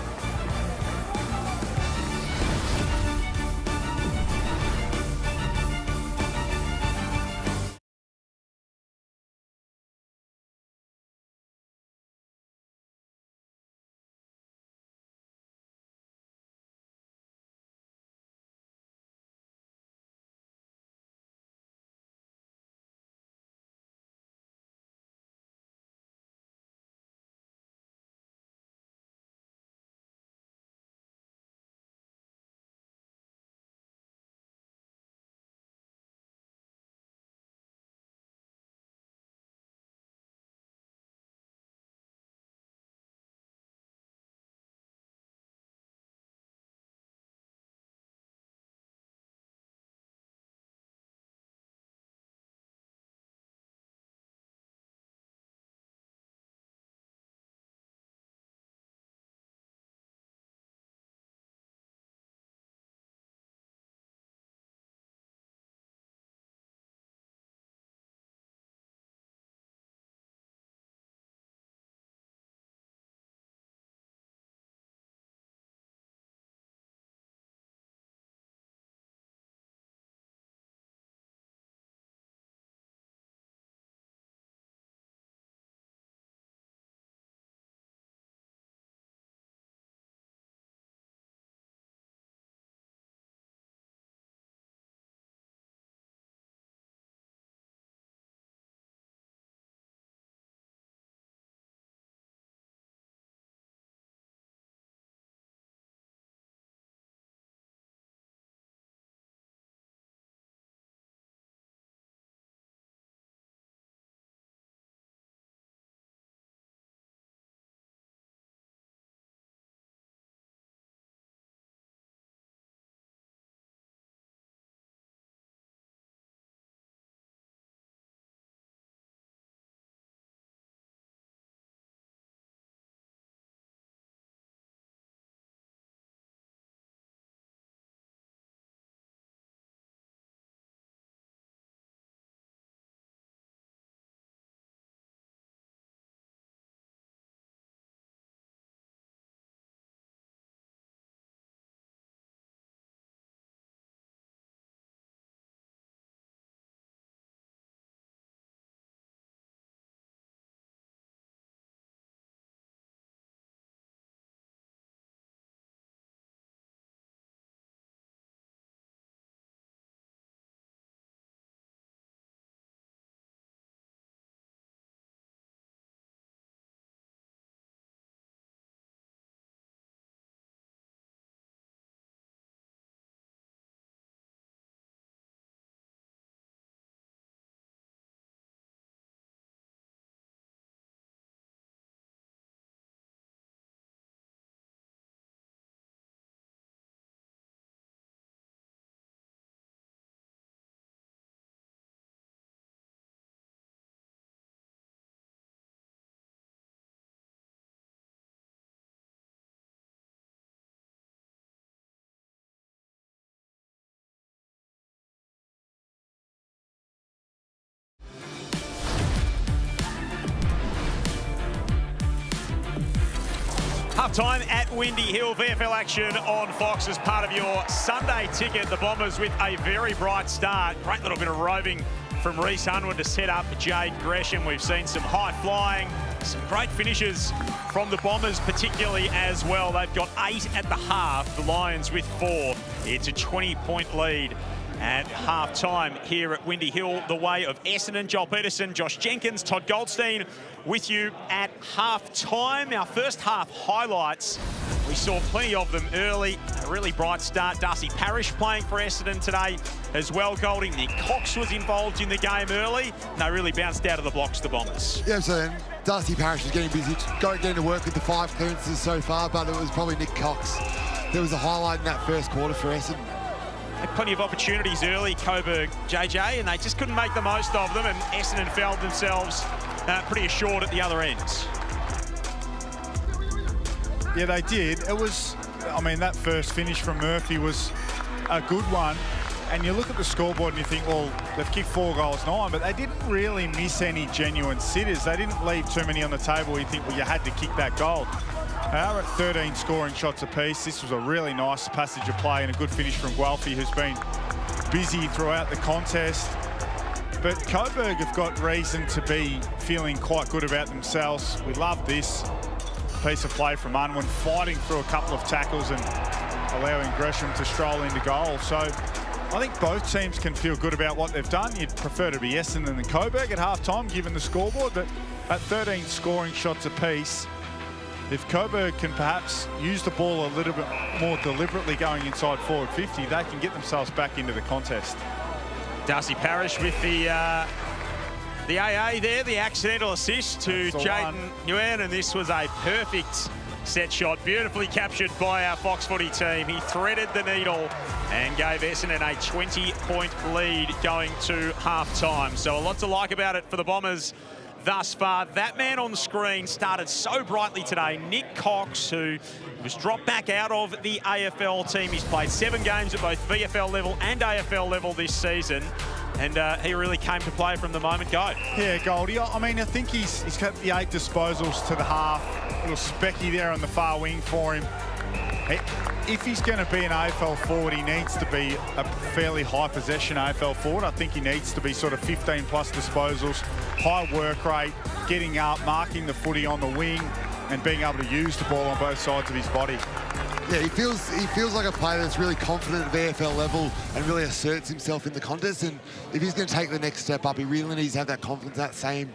[SPEAKER 1] Half-time at Windy Hill. VFL action on Fox as part of your Sunday ticket. The Bombers with a very bright start. Great little bit of roving from Reece Unwin to set up Jade Gresham. We've seen some high flying, some great finishes from the Bombers particularly as well. They've got 8 at the half, the Lions with 4. It's a 20-point lead at half-time here at Windy Hill, the way of Essendon. Joel Peterson, Josh Jenkins, Todd Goldstein with you at half-time. Our first half highlights, we saw plenty of them early. A really bright start. Darcy Parish playing for Essendon today as well. Golding, Nick Cox was involved in the game early. They really bounced out of the blocks, the Bombers.
[SPEAKER 3] Yeah, so Darcy Parish was getting busy, getting to work with the 5 clearances so far, but it was probably Nick Cox. There was a highlight in that first quarter for Essendon.
[SPEAKER 1] Had plenty of opportunities early, Coburg, JJ, and they just couldn't make the most of them, and Essendon found themselves pretty assured at the other end.
[SPEAKER 2] Yeah, they did. It was, I mean, that first finish from Murphy was a good one. And you look at the scoreboard and you think, well, they've kicked 4 goals, 9, but they didn't really miss any genuine sitters. They didn't leave too many on the table. You think, well, you had to kick that goal. They are at 13 scoring shots apiece. This was a really nice passage of play and a good finish from Guelphy, who's been busy throughout the contest. But Coburg have got reason to be feeling quite good about themselves. We love this piece of play from Unwin, fighting through a couple of tackles and allowing Gresham to stroll into goal. So I think both teams can feel good about what they've done. You'd prefer to be Essendon than Coburg at half-time, given the scoreboard, but at 13 scoring shots apiece, if Coburg can perhaps use the ball a little bit more deliberately going inside forward 50, they can get themselves back into the contest.
[SPEAKER 1] Darcy Parish with the AA there, the accidental assist to Jayden Nguyen, and this was a perfect set shot, beautifully captured by our Fox Footy team. He threaded the needle and gave Essendon a 20-point lead going to half-time. So a lot to like about it for the Bombers thus far. That man on screen started so brightly today, Nick Cox, who was dropped back out of the AFL team. He's played 7 games at both VFL level and AFL level this season, and he really came to play from the moment go.
[SPEAKER 2] Yeah, Goldie. I mean, I think he's got the 8 disposals to the half. Little specky there on the far wing for him. If he's going to be an AFL forward, he needs to be a fairly high possession AFL forward. I think he needs to be sort of 15 plus disposals, high work rate, getting up, marking the footy on the wing, and being able to use the ball on both sides of his body.
[SPEAKER 3] Yeah, he feels like a player that's really confident at VFL level and really asserts himself in the contest. And if he's going to take the next step up, he really needs to have that confidence, that same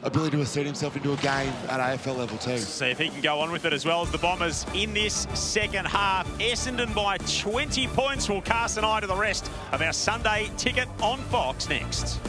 [SPEAKER 3] ability to assert himself into a game at AFL level too.
[SPEAKER 1] See if he can go on with it as well as the Bombers in this second half. Essendon by 20 points. We'll cast an eye to the rest of our Sunday ticket on Fox next.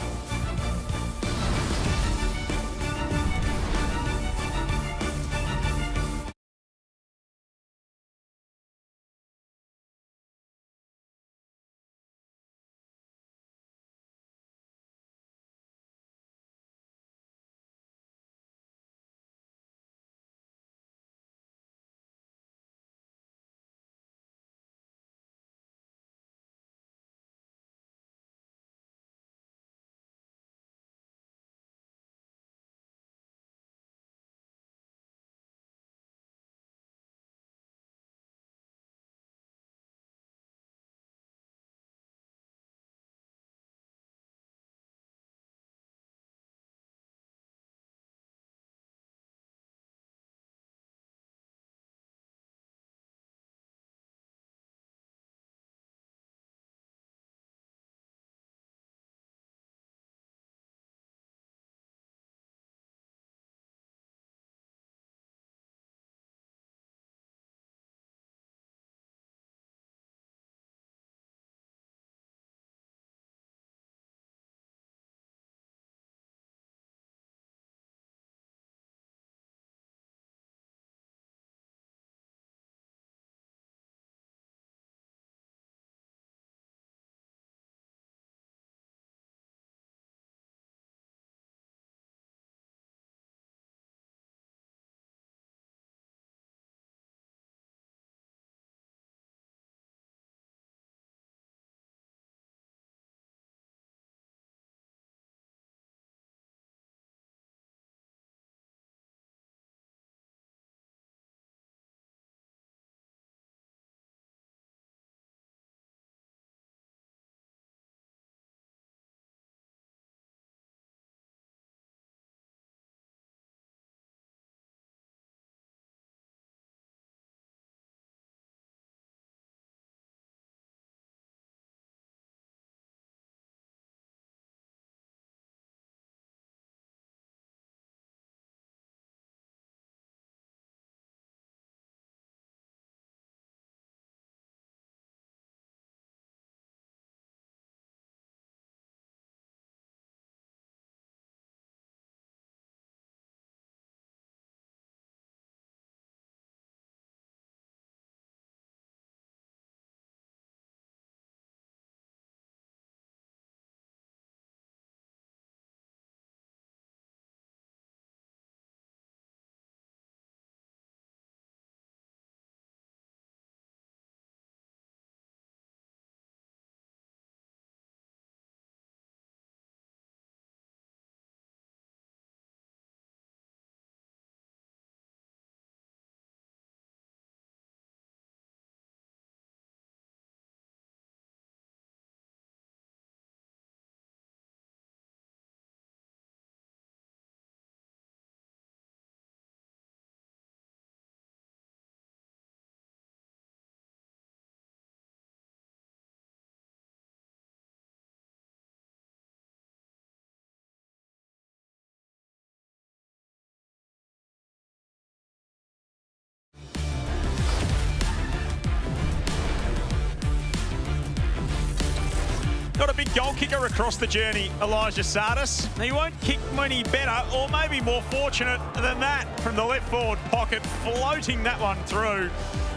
[SPEAKER 1] got a big goal kicker across the journey, Elijah Sardis. He won't kick many better, or maybe more fortunate than that from the left forward pocket, floating that one through.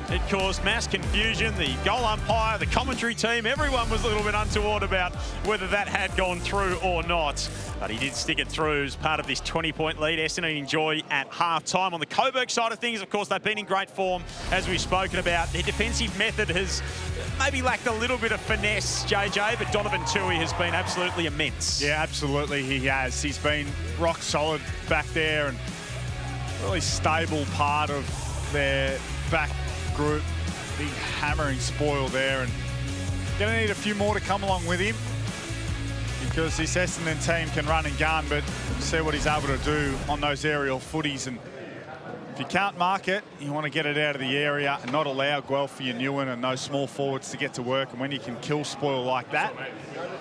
[SPEAKER 1] It caused mass confusion. The goal umpire, the commentary team, everyone was a little bit untoward about whether that had gone through or not. But he did stick it through as part of this 20-point lead. Essendon enjoy at half-time. On the Coburg side of things, of course, they've been in great form, as we've spoken about. Their defensive method has maybe lacked a little bit of finesse, JJ, but Donovan Tui has been absolutely immense.
[SPEAKER 2] Yeah, absolutely he has. He's been rock solid back there and really stable part of their back group. Big hammering spoil there, and gonna need a few more to come along with him, because this Essendon team can run and gun, but see what he's able to do on those aerial footies. And if you can't mark it, you want to get it out of the area and not allow Guelphy and Ewan and those small forwards to get to work. And when you can kill spoil like that,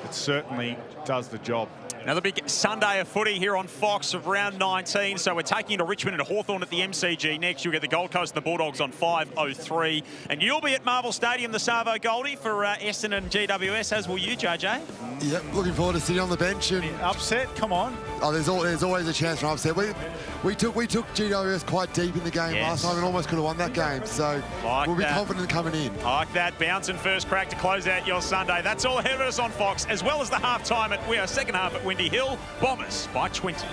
[SPEAKER 2] it certainly does the job.
[SPEAKER 1] Another big Sunday of footy here on Fox of round 19. So we're taking to Richmond and Hawthorn at the MCG next. You'll get the Gold Coast and the Bulldogs on 5:03. And you'll be at Marvel Stadium, the Savo Goldie, for Essendon and GWS, as will you, JJ.
[SPEAKER 3] Yep, looking forward to sitting on the bench. And
[SPEAKER 2] Upset, come on.
[SPEAKER 3] oh, there's always a chance for an upset. We took GWS quite deep in the game last time and almost could have won that game. So we'll be confident coming in.
[SPEAKER 1] I like that. Bouncing first crack to close out your Sunday. That's all ahead of us on Fox, as well as the half-time second half at Windy Hill. Bombers by 20.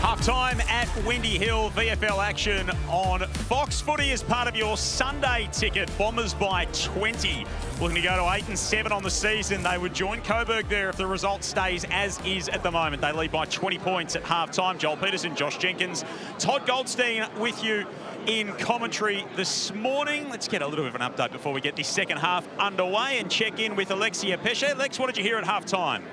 [SPEAKER 1] Half-time at Windy Hill, VFL action on Fox Footy as part of your Sunday ticket. Bombers by 20. Looking to go to 8 and 7 on the season. They would join Coburg there if the result stays as is at the moment. They lead by 20 points at half-time. Joel Peterson, Josh Jenkins, Todd Goldstein with you in commentary this morning. Let's get a little bit of an update before we get this second half underway and check in with Alexia Pesce. Lex, what did you hear at half-time?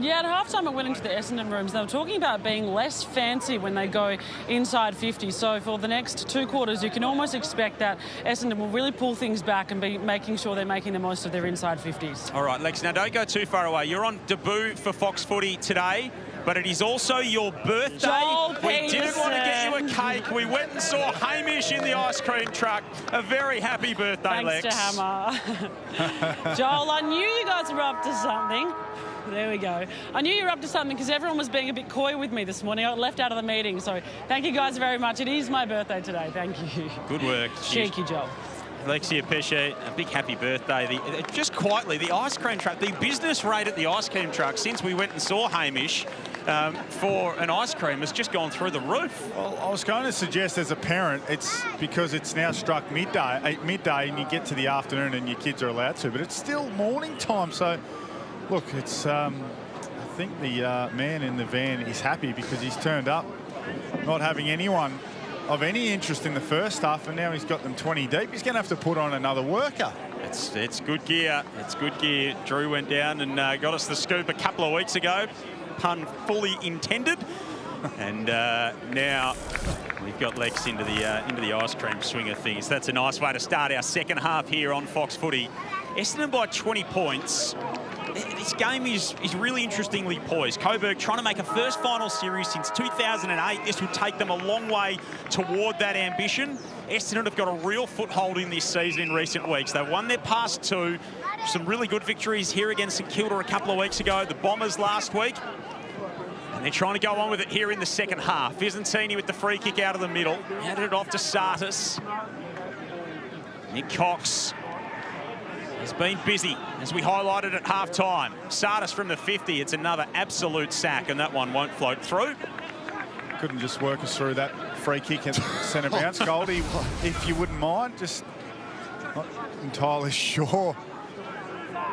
[SPEAKER 4] Yeah, at halftime I went into the Essendon rooms. They were talking about being less fancy when they go inside 50. So for the next 2 quarters, you can almost expect that Essendon will really pull things back and be making sure they're making the most of their inside 50s.
[SPEAKER 1] All right, Lex, now don't go too far away. You're on debut for Fox Footy today, but it is also your birthday.
[SPEAKER 4] Joel
[SPEAKER 1] We didn't
[SPEAKER 4] Peterson.
[SPEAKER 1] want to get you a cake. We went and saw Hamish in the ice cream truck. A very happy birthday,
[SPEAKER 4] Thanks
[SPEAKER 1] Lex.
[SPEAKER 4] to Hammer. Joel, I knew you guys were up to something. There we go. I knew you were up to something because everyone was being a bit coy with me this morning. I got left out of the meeting, so thank you guys very much. It is my birthday today. Thank you.
[SPEAKER 1] Good work.
[SPEAKER 4] Cheeky, Joel.
[SPEAKER 1] Alexia Pesce, a big happy birthday. Just quietly, the ice cream truck, the business rate at the ice cream truck since we went and saw Hamish for an ice cream has just gone through the roof.
[SPEAKER 2] Well, I was going to suggest as a parent, it's because it's now struck midday and you get to the afternoon and your kids are allowed to, but it's still morning time. So, look, it's I think the man in the van is happy because he's turned up not having anyone of any interest in the first half, and now he's got them 20 deep. He's going to have to put on another worker.
[SPEAKER 1] It's good gear. It's good gear. Drew went down and got us the scoop a couple of weeks ago. Pun fully intended. And now we've got Lex into the ice cream swing of things. That's a nice way to start our second half here on Fox Footy. Essendon by 20 points. This game is really interestingly poised. Coburg trying to make a first final series since 2008. This will take them a long way toward that ambition. Essendon have got a real foothold in this season in recent weeks. They've won their past 2. Some really good victories here against St Kilda a couple of weeks ago. The Bombers last week. And they're trying to go on with it here in the second half. Visentini with the free kick out of the middle. Handed it off to Sartis. Nick Cox has been busy, as we highlighted at half-time. Sartis from the 50. It's another absolute sack, and that one won't float through.
[SPEAKER 2] Couldn't just work us through that free kick and centre bounce. Goldie, if you wouldn't mind, just not entirely sure.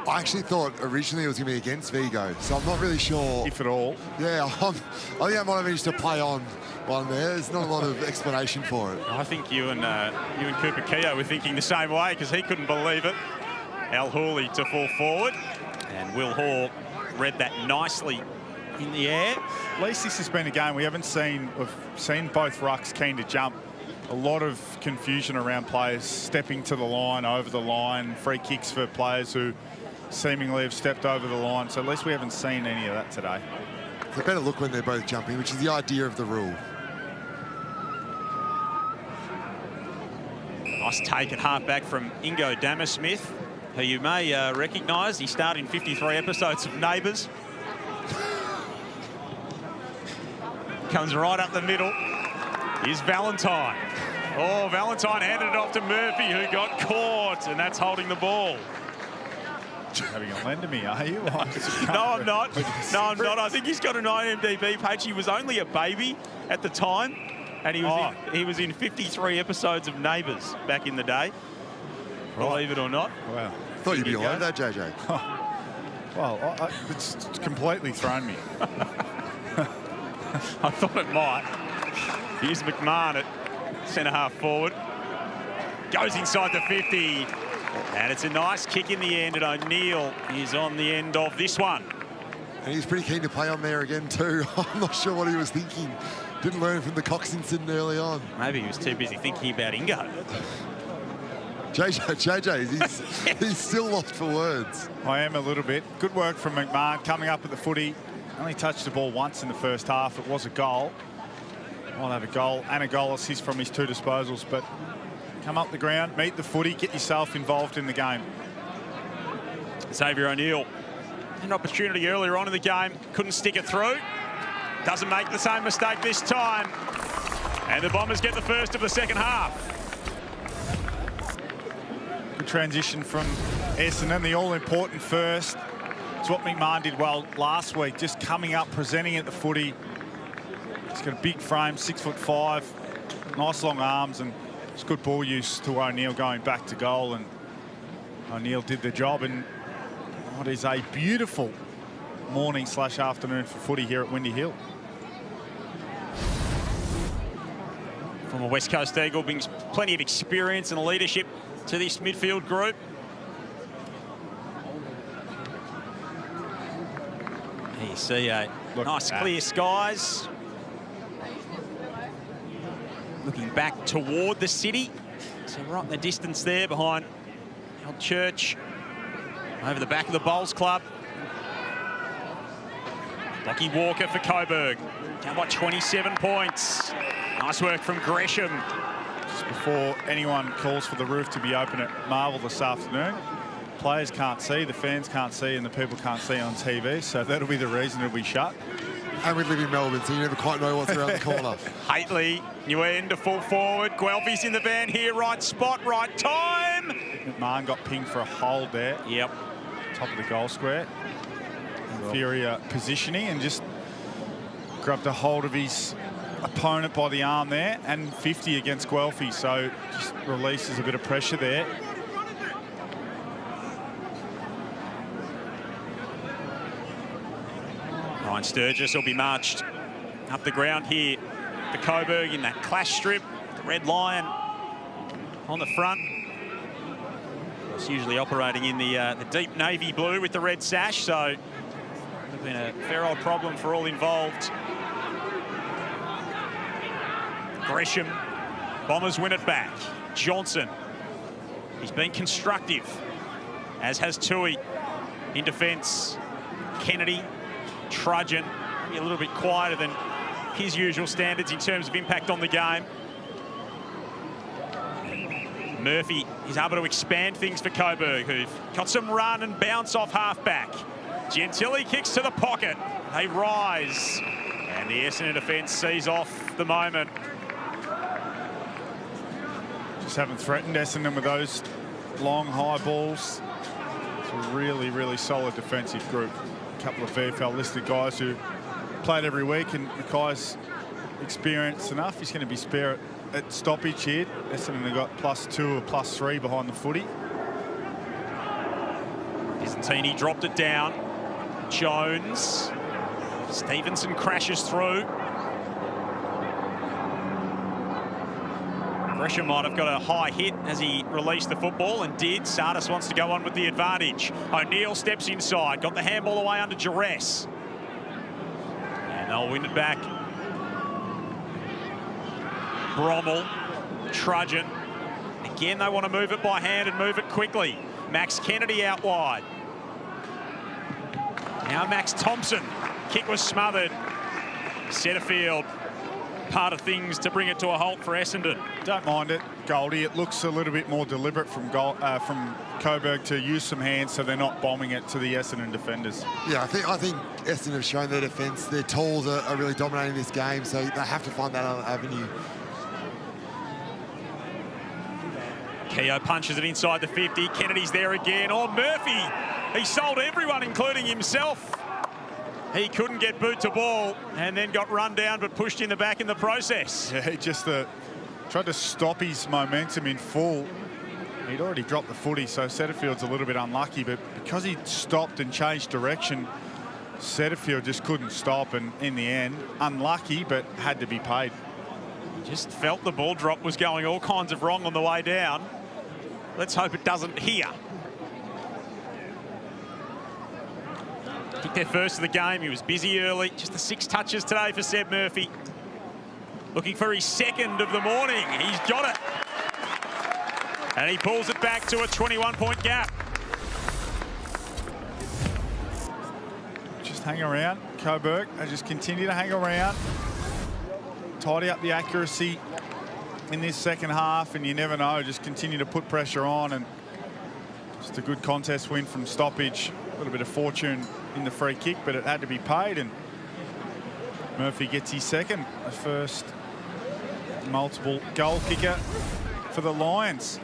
[SPEAKER 3] I actually thought originally it was going to be against Vigo, so I'm not really sure.
[SPEAKER 2] If at all.
[SPEAKER 3] Yeah, I think I might have managed to play on one there. There's not a lot of explanation for it.
[SPEAKER 1] I think you and Cooper Keogh were thinking the same way, because he couldn't believe it. Al Hawley to fall forward, and Will Hall read that nicely in the air.
[SPEAKER 2] At least this has been a game we haven't seen. We've seen both rucks keen to jump. A lot of confusion around players stepping to the line, over the line, free kicks for players who seemingly have stepped over the line. So at least we haven't seen any of that today.
[SPEAKER 3] It's a better look when they're both jumping, which is the idea of the rule.
[SPEAKER 1] Nice take at half-back from Ingo Dammersmith, who you may recognise. He starred in 53 episodes of Neighbours. Comes right up the middle. Here's Valentine. Oh, Valentine handed it off to Murphy, who got caught, and that's holding the ball.
[SPEAKER 2] Having a lend to me, are you?
[SPEAKER 1] No, I'm not. No, I'm not. I think he's got an IMDb page. He was only a baby at the time, and he was in 53 episodes of Neighbours back in the day. Right. Believe it or not.
[SPEAKER 2] Wow.
[SPEAKER 3] Thought you'd be all over that, JJ.
[SPEAKER 2] Well, it's completely thrown me.
[SPEAKER 1] I thought it might. Here's McMahon at centre-half forward. Goes inside the 50. And it's a nice kick in the end, and O'Neill is on the end of this one.
[SPEAKER 3] And he's pretty keen to play on there again too. I'm not sure what he was thinking. Didn't learn from the Cox incident early on.
[SPEAKER 1] Maybe he was too busy thinking about Ingo.
[SPEAKER 3] JJ, he's still lost for words.
[SPEAKER 2] I am a little bit. Good work from McMahon coming up at the footy. Only touched the ball once in the first half. It was a goal. I'll have a goal and a goal assist from his 2 disposals, but come up the ground, meet the footy, get yourself involved in the game.
[SPEAKER 1] Xavier O'Neill, an opportunity earlier on in the game, couldn't stick it through. Doesn't make the same mistake this time. And the Bombers get the first of the second half.
[SPEAKER 2] Good transition from Essendon, the all-important first. It's what McMahon did well last week, just coming up, presenting at the footy, He's got a big frame, 6'5", nice long arms, and it's good ball use to O'Neill going back to goal, and O'Neill did the job. And what is a beautiful morning/afternoon for footy here at Windy Hill.
[SPEAKER 1] From a West Coast Eagle, brings plenty of experience and leadership to this midfield group. Here you see a nice clear skies. Looking back toward the city. So right in the distance there behind Old Church. Over the back of the Bowls Club. Lockie Walker for Coburg. Down by 27 points. Nice work from Gresham.
[SPEAKER 2] Just before anyone calls for the roof to be open at Marvel this afternoon, players can't see, the fans can't see, and the people can't see on TV, so that'll be the reason it'll be shut.
[SPEAKER 3] And we live in Melbourne, so you never quite know what's around the corner.
[SPEAKER 1] Hately, new end to full forward. Guelphy's in the van here, right spot, right time.
[SPEAKER 2] McMahon got pinged for a hold there.
[SPEAKER 1] Yep.
[SPEAKER 2] Top of the goal square. Inferior positioning, and just grabbed a hold of his opponent by the arm there, and 50 against Guelphy, so just releases a bit of pressure there.
[SPEAKER 1] Ryan Sturgis will be marched up the ground here for Coburg in that clash strip. The Red Lion on the front. It's usually operating in the deep navy blue with the red sash, so it's been a fair old problem for all involved. Gresham, Bombers win it back. Johnson, he's been constructive, as has Tui in defence. Kennedy, Trudgeon, maybe a little bit quieter than his usual standards in terms of impact on the game. Murphy is able to expand things for Coburg, who've got some run and bounce off half-back. Gentili kicks to the pocket. They rise, and the Essendon defence sees off the moment.
[SPEAKER 2] Just haven't threatened Essendon with those long, high balls. It's a really, really solid defensive group. A couple of VFL listed guys who played every week, and Mackay's experienced enough. He's going to be spare at stoppage here. Essendon have got +2 or +3 behind the footy.
[SPEAKER 1] Byzantini dropped it down. Jones. Stevenson crashes through. Gresham might have got a high hit as he released the football, and did. Sardis wants to go on with the advantage. O'Neill steps inside, got the handball away under duress. And they'll win it back. Brommel, Trudgeon. Again, they want to move it by hand and move it quickly. Max Kennedy out wide. Now Max Thompson. Kick was smothered. Setterfield, part of things to bring it to a halt for Essendon.
[SPEAKER 2] Don't mind it, Goldie. It looks a little bit more deliberate from Coburg to use some hands, so they're not bombing it to the Essendon defenders.
[SPEAKER 3] Yeah, I think Essendon have shown their defence. Their tools are really dominating this game, so they have to find that other avenue.
[SPEAKER 1] Keogh punches it inside the 50. Kennedy's there again. Oh, Murphy! He sold everyone, including himself. He couldn't get boot to ball, and then got run down but pushed in the back in the process.
[SPEAKER 2] Yeah, he just tried to stop his momentum in full. He'd already dropped the footy, so Setterfield's a little bit unlucky, but because he stopped and changed direction, Setterfield just couldn't stop, and in the end, unlucky, but had to be paid.
[SPEAKER 1] Just felt the ball drop was going all kinds of wrong on the way down. Let's hope it doesn't here. Kicked their first of the game. He was busy early. Just the 6 touches today for Seb Murphy. Looking for his second of the morning. He's got it. And he pulls it back to a 21-point gap.
[SPEAKER 2] Just hang around, Coburg. They just continue to hang around. Tidy up the accuracy in this second half, and you never know, just continue to put pressure on, and just a good contest win from stoppage. A little bit of fortune in the free kick, but it had to be paid, and Murphy gets his second, the first multiple goal kicker for the Lions.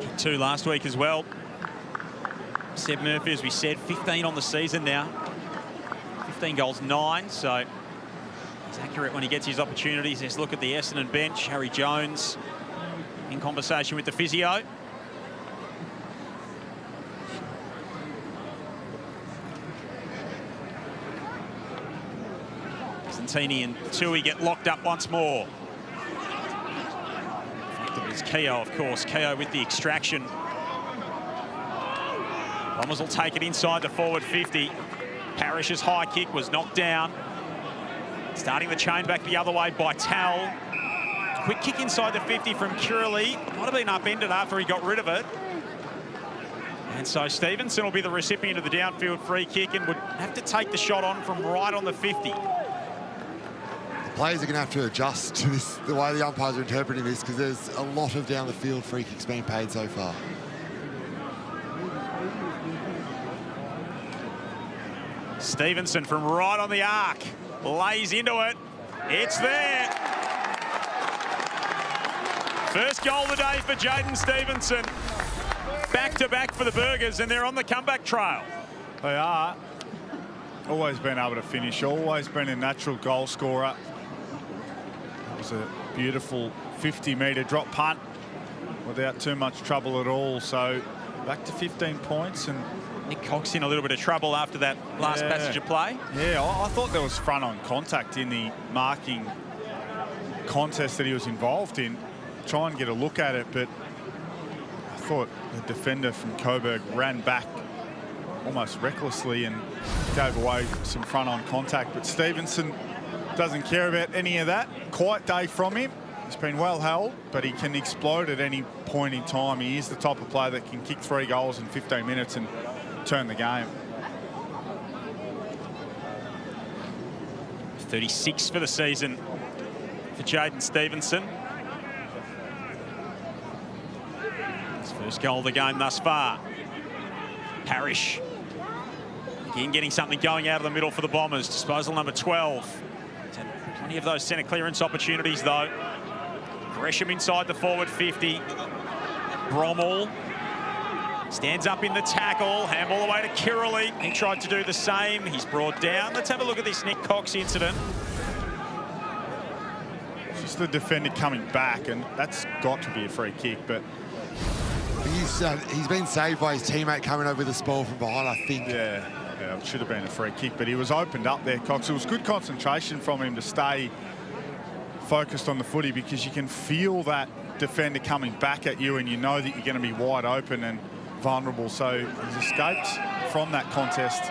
[SPEAKER 1] Kicked 2 last week as well. Seb Murphy, as we said, 15 on the season now. 15 goals, 9. So he's accurate when he gets his opportunities. Let's look at the Essendon bench. Harry Jones in conversation with the physio. Santini and Tui get locked up once more. It was Keogh, of course. Keogh with the extraction. Bombers will take it inside the forward 50. Parrish's high kick was knocked down. Starting the chain back the other way by Tal. Quick kick inside the 50 from Curley. Might have been upended after he got rid of it. And so Stevenson will be the recipient of the downfield free kick and would have to take the shot on from right on the 50.
[SPEAKER 3] Players are going to have to adjust to this, the way the umpires are interpreting this, because there's a lot of down the field free kicks being paid so far.
[SPEAKER 1] Stevenson from right on the arc lays into it. It's there. First goal of the day for Jaden Stevenson. Back-to-back for the Burgers, and they're on the comeback trail.
[SPEAKER 2] They are. Always been able to finish, always been a natural goal scorer. It was a beautiful 50-metre drop punt without too much trouble at all. So back to 15 points. And
[SPEAKER 1] Nick Cox in a little bit of trouble after that last passage of play.
[SPEAKER 2] Yeah, I thought there was front-on contact in the marking contest that he was involved in. Try and get a look at it, but I thought the defender from Coburg ran back almost recklessly and gave away some front-on contact. But Stevenson doesn't care about any of that. Quiet day from him. He's been well held, but he can explode at any point in time. He is the type of player that can kick 3 goals in 15 minutes and turn the game.
[SPEAKER 1] 36 for the season for Jaden Stevenson. His first goal of the game thus far. Parrish again getting something going out of the middle for the Bombers. Disposal number 12. He's had plenty of those centre clearance opportunities though. Gresham inside the forward 50. Brommel stands up in the tackle. Handball away to Kirley. He tried to do the same. He's brought down. Let's have a look at this Nick Cox incident.
[SPEAKER 2] Just the defender coming back, and that's got to be a free kick, but
[SPEAKER 3] he's been saved by his teammate coming over with a spoil from behind, I think.
[SPEAKER 2] Yeah, it should have been a free kick, but he was opened up there, Cox. It was good concentration from him to stay focused on the footy, because you can feel that defender coming back at you and you know that you're going to be wide open and vulnerable. So he's escaped from that contest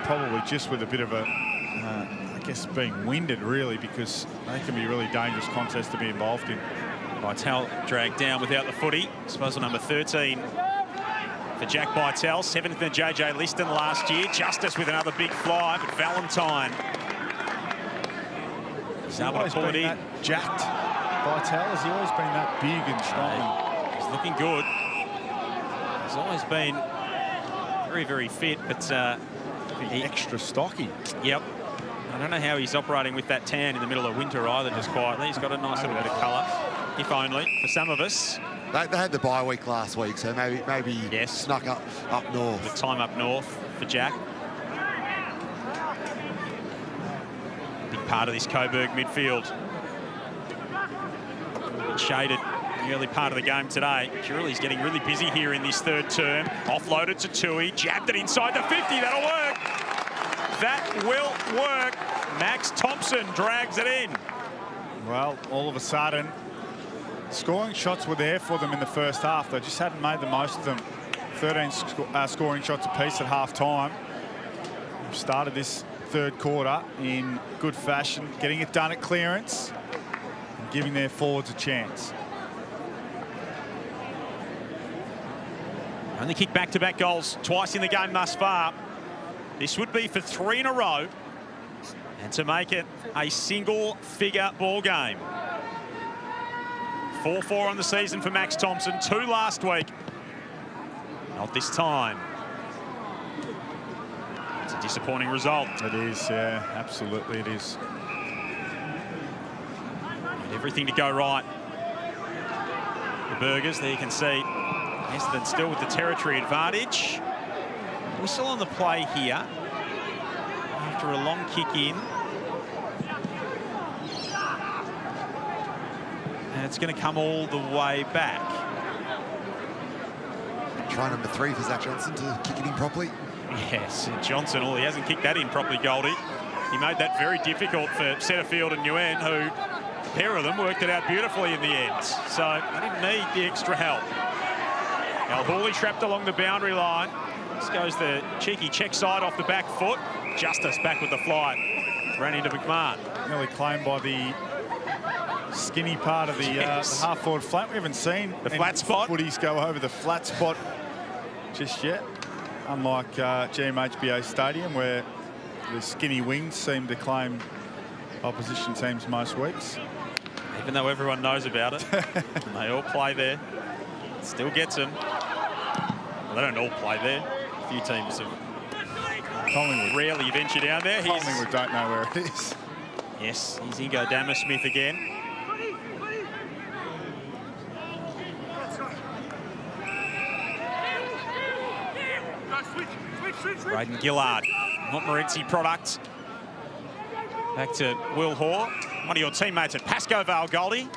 [SPEAKER 2] probably just with a bit of a, I guess, being winded really, because they can be really dangerous contests to be involved in.
[SPEAKER 1] Bytel dragged down without the footy. Disposal number 13 for Jack Bytel. 7th in JJ Liston last year. Justice with another big fly, but Valentine is able to pull it in.
[SPEAKER 2] Jacked Bytel, has he always been that big and strong?
[SPEAKER 1] He's looking good. He's always been very, very fit, but
[SPEAKER 2] extra stocky.
[SPEAKER 1] Yep. I don't know how he's operating with that tan in the middle of winter either, just quietly. He's got a nice little bit of colour, if only, for some of us.
[SPEAKER 3] They had the bye week last week, so maybe
[SPEAKER 1] yes,
[SPEAKER 3] snuck up north.
[SPEAKER 1] The time up north for Jack. Big part of this Coburg midfield. Shaded in the early part of the game today. Curley's getting really busy here in this third term. Offloaded to Tui, jabbed it inside the 50. That'll work. That will work. Max Thompson drags it in.
[SPEAKER 2] Well, all of a sudden, scoring shots were there for them in the first half. They just hadn't made the most of them. 13 scoring shots apiece at half-time. Started this third quarter in good fashion, getting it done at clearance and giving their forwards a chance.
[SPEAKER 1] Only kicked back-to-back goals twice in the game thus far. This would be for 3 in a row, and to make it a single-figure ball game. 4-4 on the season for Max Thompson, 2 last week. Not this time. It's a disappointing result.
[SPEAKER 2] It is, yeah, absolutely it is.
[SPEAKER 1] And everything to go right. The Burgers, there you can see, Essendon still with the territory advantage. Whistle on the play here. after a long kick in. And it's going to come all the way back.
[SPEAKER 3] Try number 3 for Zach Johnson to kick it in properly.
[SPEAKER 1] Yes, Johnson, he hasn't kicked that in properly, Goldie. He made that very difficult for Setterfield and Nguyen, who, a pair of them, worked it out beautifully in the end. So they didn't need the extra help. Al-Hooley trapped along the boundary line. This goes the cheeky check side off the back foot. Justice back with the fly. Ran into McMahon.
[SPEAKER 2] Nearly claimed by the skinny part of the half-forward flat. We haven't seen
[SPEAKER 1] the flat spot.
[SPEAKER 2] Footies go over the flat spot just yet. Unlike GMHBA Stadium, where the skinny wings seem to claim opposition teams most weeks.
[SPEAKER 1] Even though everyone knows about it, and they all play there. Still gets them. Well, they don't all play there. A few teams have rarely venture down there.
[SPEAKER 2] Collingwood don't know where it is.
[SPEAKER 1] Yes, he's Ingo Dammersmith again. Braden Gillard, Montmorency product. Back to Will Hoare, one of your teammates at Pascoe Vale, Goldie.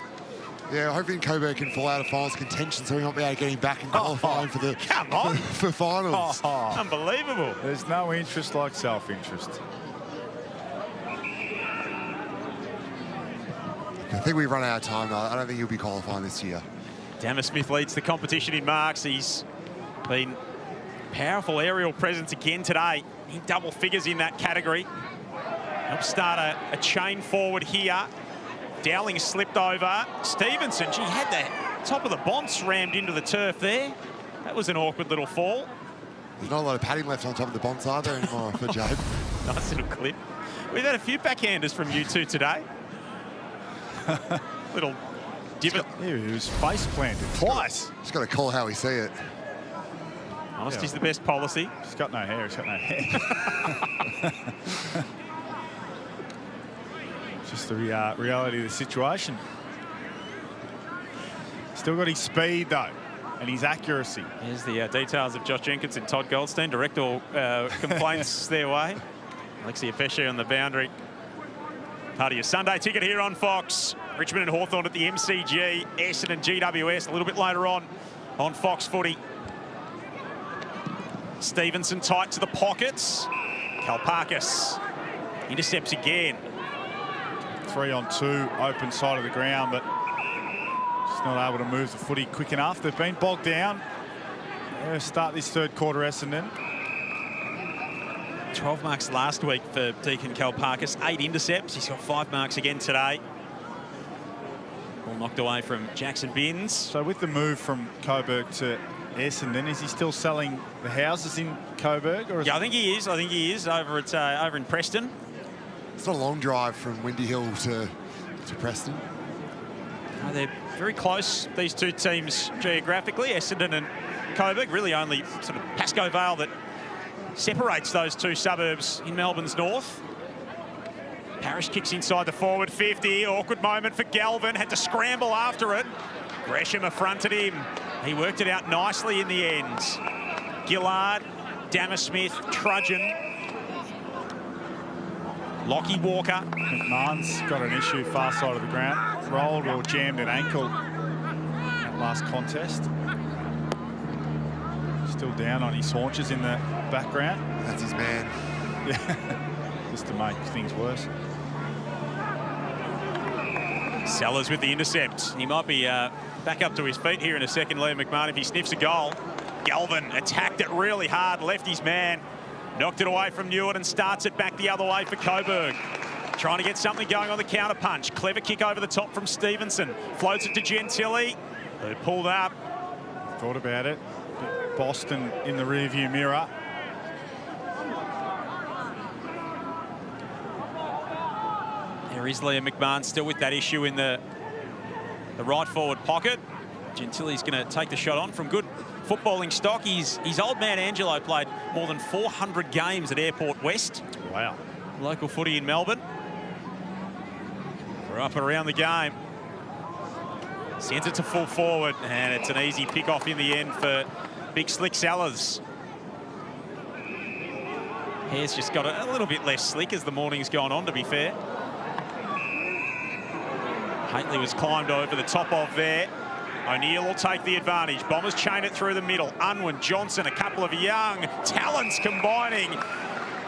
[SPEAKER 3] Yeah, hoping Coburg can fall out of finals contention so we might be able to get him back and qualifying for the for finals.
[SPEAKER 1] Unbelievable.
[SPEAKER 2] There's no interest like self-interest.
[SPEAKER 3] I think we've run out of time, though. I don't think he'll be qualifying this year.
[SPEAKER 1] Dammersmith leads the competition in marks. He's been powerful aerial presence again today. In double figures in that category. Helps start a chain forward here. Dowling slipped over. Stevenson, gee, had the top of the bonce rammed into the turf there. That was an awkward little fall.
[SPEAKER 3] There's not a lot of padding left on top of the bonce, are there, anymore for Jabe?
[SPEAKER 1] Nice little clip. We've had a few backhanders from you two today. Little divot.
[SPEAKER 2] He was face planted twice.
[SPEAKER 3] Just got to call how we see it.
[SPEAKER 1] Honesty's the best policy.
[SPEAKER 2] He's got no hair. He's got no hair. Just the reality of the situation. Still got his speed, though, and his accuracy.
[SPEAKER 1] Here's the details of Josh Jenkins and Todd Goldstein. Direct all complaints their way. Alexia Pesce on the boundary. Part of your Sunday ticket here on Fox. Richmond and Hawthorn at the MCG. Essendon and GWS a little bit later on Fox Footy. Stevenson tight to the pockets. Kalpakis intercepts again.
[SPEAKER 2] 3-on-2, open side of the ground, but just not able to move the footy quick enough. They've been bogged down. They're going to start this third quarter, Essendon.
[SPEAKER 1] 12 marks last week for Deacon Kalpakis. 8 intercepts. He's got 5 marks again today. All knocked away from Jackson Binns.
[SPEAKER 2] So with the move from Coburg to Essendon, is he still selling the houses in Coburg? Or
[SPEAKER 1] I think he is. I think he is over at over in Preston.
[SPEAKER 3] It's not a long drive from Windy Hill to Preston.
[SPEAKER 1] They're very close, these two teams geographically. Essendon and Coburg, really only sort of Pascoe Vale that separates those two suburbs in Melbourne's north. Parrish kicks inside the forward 50. Awkward moment for Galvin. Had to scramble after it. Gresham affronted him. He worked it out nicely in the end. Gillard, Dammersmith, Trudgeon. Lockie Walker.
[SPEAKER 2] McMahon's got an issue far side of the ground. Rolled or jammed an ankle at last contest. Still down on his haunches in the background.
[SPEAKER 3] That's his man.
[SPEAKER 2] Yeah, just to make things worse.
[SPEAKER 1] Sellers with the intercept. He might be back up to his feet here in a second, Liam McMahon, if he sniffs a goal. Galvin attacked it really hard, left his man. Knocked it away from Newett and starts it back the other way for Coburg. Trying to get something going on the counter punch. Clever kick over the top from Stevenson. Floats it to Gentili, who pulled up.
[SPEAKER 2] Thought about it. Boston in the rearview mirror.
[SPEAKER 1] There is Liam McMahon still with that issue in the right forward pocket. Gentili's going to take the shot on from good footballing stock. His old man Angelo played more than 400 games at Airport West.
[SPEAKER 2] Wow.
[SPEAKER 1] Local footy in Melbourne. We're up and around the game. Sends it to full forward, and it's an easy pick off in the end for Big Slick Sellers. Hair's just got a little bit less slick as the morning's gone on, to be fair. Haitley was climbed over the top of there. O'Neill will take the advantage. Bombers chain it through the middle. Unwin, Johnson, a couple of young talents combining.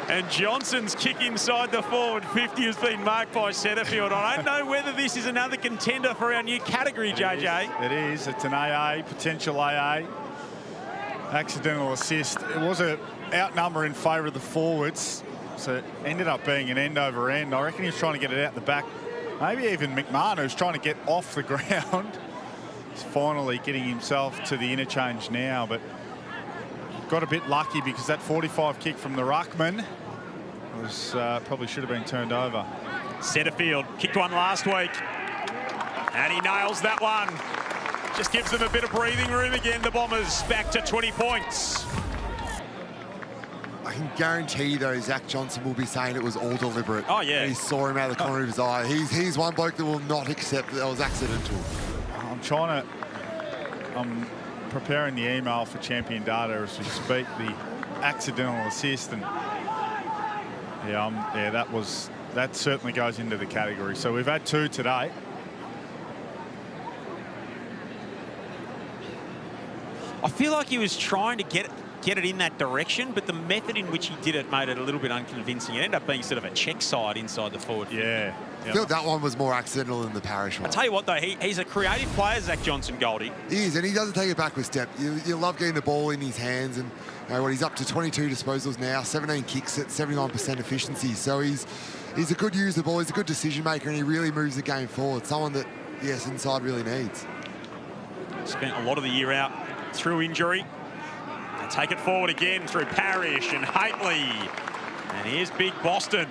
[SPEAKER 1] And Johnson's kick inside the forward 50 has been marked by Setterfield. I don't know whether this is another contender for our new category, JJ.
[SPEAKER 2] It is. It's an AA, potential AA. Accidental assist. It was an outnumber in favour of the forwards. So it ended up being an end over end. I reckon he was trying to get it out the back. Maybe even McMahon, who's trying to get off the ground. He's finally getting himself to the interchange now, but got a bit lucky because that 45 kick from the ruckman was probably should have been turned over.
[SPEAKER 1] Setterfield kicked one last week, and he nails that one. Just gives them a bit of breathing room again. The Bombers back to 20 points.
[SPEAKER 3] I can guarantee, though, Zach Johnson will be saying it was all deliberate.
[SPEAKER 1] Oh, yeah.
[SPEAKER 3] He saw him out of the corner of his eye. He's one bloke that will not accept that was accidental.
[SPEAKER 2] I'm preparing the email for Champion Data as we speak, the accidental assist, and that certainly goes into the category. So we've had 2 today.
[SPEAKER 1] I feel like he was trying to get it in that direction, but the method in which he did it made it a little bit unconvincing. It ended up being sort of a check side inside the forward.
[SPEAKER 2] Yeah.
[SPEAKER 3] I feel that one was more accidental than the Parish one.
[SPEAKER 1] I tell you what, though, he's a creative player, Zach Johnson, Goldie.
[SPEAKER 3] He is, and he doesn't take a backward step. You love getting the ball in his hands, and he's up to 22 disposals now, 17 kicks at 79% efficiency. So he's a good user of the ball, he's a good decision maker, and he really moves the game forward. Someone that the Essendon side really needs.
[SPEAKER 1] Spent a lot of the year out through injury. They take it forward again through Parish and Haitley. And here's Big Boston.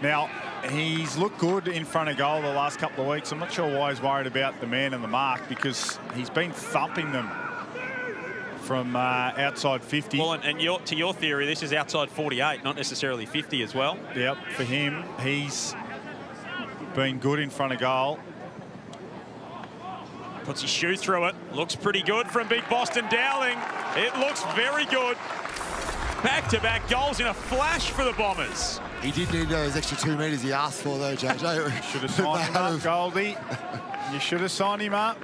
[SPEAKER 2] Now, he's looked good in front of goal the last couple of weeks. I'm not sure why he's worried about the man and the mark, because he's been thumping them from outside 50.
[SPEAKER 1] Well, and to your theory, this is outside 48, not necessarily 50 as well.
[SPEAKER 2] Yep, for him, he's been good in front of goal.
[SPEAKER 1] Puts his shoe through it. Looks pretty good from Big Boston Dowling. It looks very good. Back-to-back goals in a flash for the Bombers.
[SPEAKER 3] He did need those extra 2 metres he asked for, though, JJ.
[SPEAKER 2] Should have signed him up, Goldie. You should have signed him up.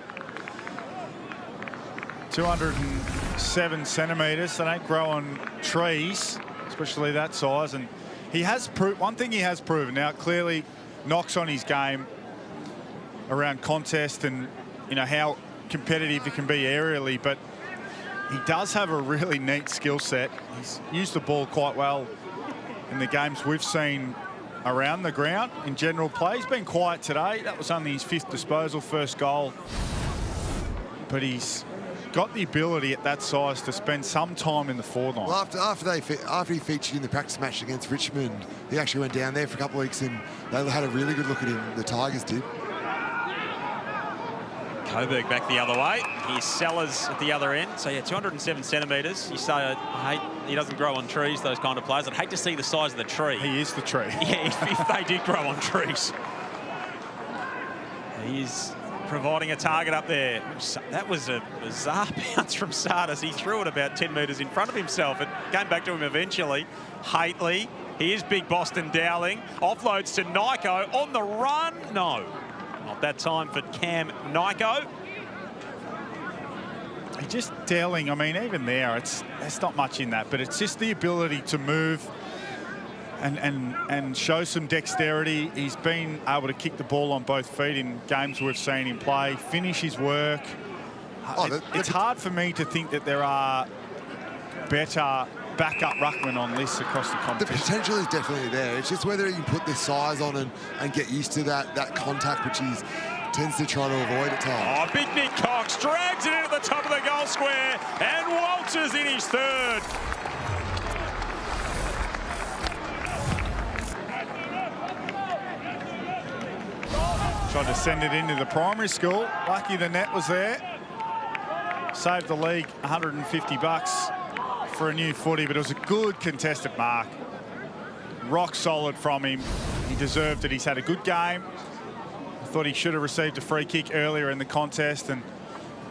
[SPEAKER 2] 207 centimetres. They don't grow on trees, especially that size. And he has one thing he has proven. Now, clearly knocks on his game around contest and, how competitive he can be aerially, but he does have a really neat skill set. He's used the ball quite well in the games we've seen around the ground in general play. He's been quiet today. That was only his 5th disposal, first goal. But he's got the ability at that size to spend some time in the forward line.
[SPEAKER 3] Well, after he featured in the practice match against Richmond, he actually went down there for a couple of weeks and they had a really good look at him, the Tigers did.
[SPEAKER 1] Coburg back the other way. Here's Sellers at the other end. So, 207 centimetres. You say, he doesn't grow on trees, those kind of players. I'd hate to see the size of the tree.
[SPEAKER 2] He is the tree.
[SPEAKER 1] Yeah, if they did grow on trees. He's providing a target up there. That was a bizarre bounce from Sardis. He threw it about 10 metres in front of himself. It came back to him eventually. Haitley. Here's Big Boston Dowling. Offloads to Nyko on the run. No. Not that time for Cam Nyko.
[SPEAKER 2] Just Dowling, even there, there's not much in that, but it's just the ability to move and show some dexterity. He's been able to kick the ball on both feet in games we've seen him play, finish his work. It's hard for me to think that there are better backup ruckman on this across the competition.
[SPEAKER 3] The potential is definitely there. It's just whether he can put this size on and get used to that contact, which he tends to try to avoid at times.
[SPEAKER 1] Oh, Big Nick Cox drags it into the top of the goal square and waltzes in his 3rd.
[SPEAKER 2] Tried to send it into the primary school. Lucky the net was there. Saved the league $150 for a new footy, but it was a good contested mark. Rock solid from him. He deserved it. He's had a good game. I thought he should have received a free kick earlier in the contest, and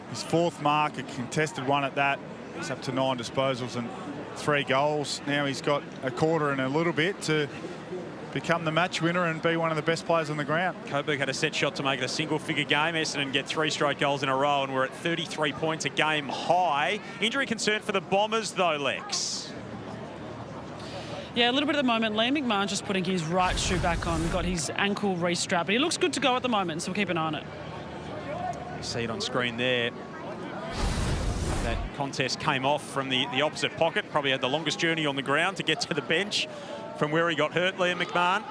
[SPEAKER 2] his 4th mark, a contested one at that. He's up to 9 disposals, and 3 goals. Now he's got a quarter and a little bit to become the match winner and be one of the best players on the ground.
[SPEAKER 1] Coburg had a set shot to make it a single-figure game. Essendon get 3 straight goals in a row, and we're at 33 points a game high. Injury concern for the Bombers, though, Lex.
[SPEAKER 4] Yeah, a little bit at the moment. Liam McMahon just putting his right shoe back on, got his ankle restrapped, but he looks good to go at the moment, so we'll keep an eye on it.
[SPEAKER 1] You see it on screen there. That contest came off from the opposite pocket. Probably had the longest journey on the ground to get to the bench from where he got hurt, Liam McMahon.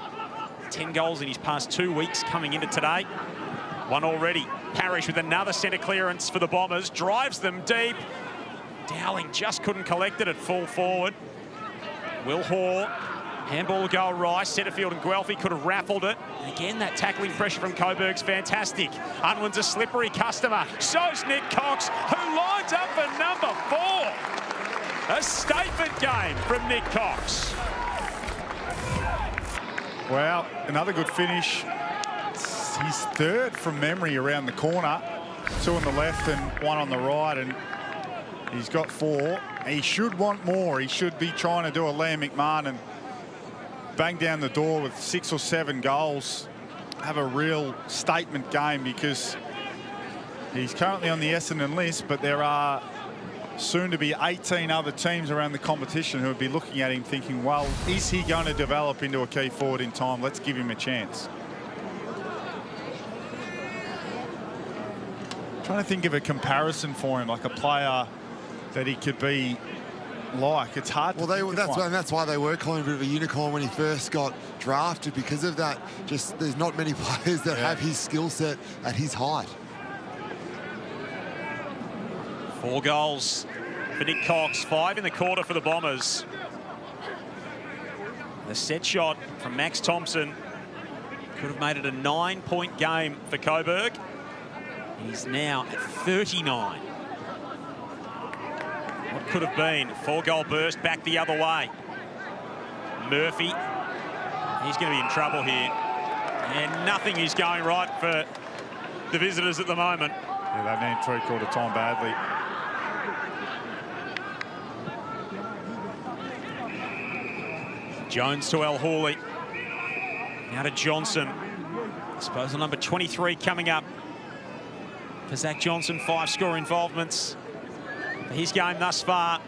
[SPEAKER 1] 10 goals in his past 2 weeks coming into today. 1 already. Parrish with another centre clearance for the Bombers. Drives them deep. Dowling just couldn't collect it at full forward. Will Hoare. Handball goal Rice. Setterfield and Guelphy could have raffled it. And again, that tackling pressure from Coburg's fantastic. Unwin's a slippery customer. So's Nick Cox, who lines up for number 4. A statement game from Nick Cox.
[SPEAKER 2] Well, another good finish. It's his 3rd from memory around the corner. 2 on the left and 1 on the right, and he's got 4. He should want more. He should be trying to do a Liam McMahon and bang down the door with 6 or 7 goals. Have a real statement game, because he's currently on the Essendon list, but there are soon to be 18 other teams around the competition who would be looking at him thinking, well, is he going to develop into a key forward in time? Let's give him a chance. Trying to think of a comparison for him, like a player that he could be like. It's hard to
[SPEAKER 3] that's why they were calling him a bit of a unicorn when he first got drafted, because of that. Just there's not many players that have his skill set at his height.
[SPEAKER 1] 4 goals for Nick Cox, 5 in the quarter for the Bombers. The set shot from Max Thompson could have made it a 9-point game for Coburg. He's now at 39. What could have been? 4-goal burst back the other way. Murphy, he's going to be in trouble here. And nothing is going right for the visitors at the moment.
[SPEAKER 2] Yeah, they need 3/4 time badly.
[SPEAKER 1] Jones to El Hawley. Now to Johnson. Disposal number 23 coming up for Zach Johnson. 5 score involvements for his game thus far.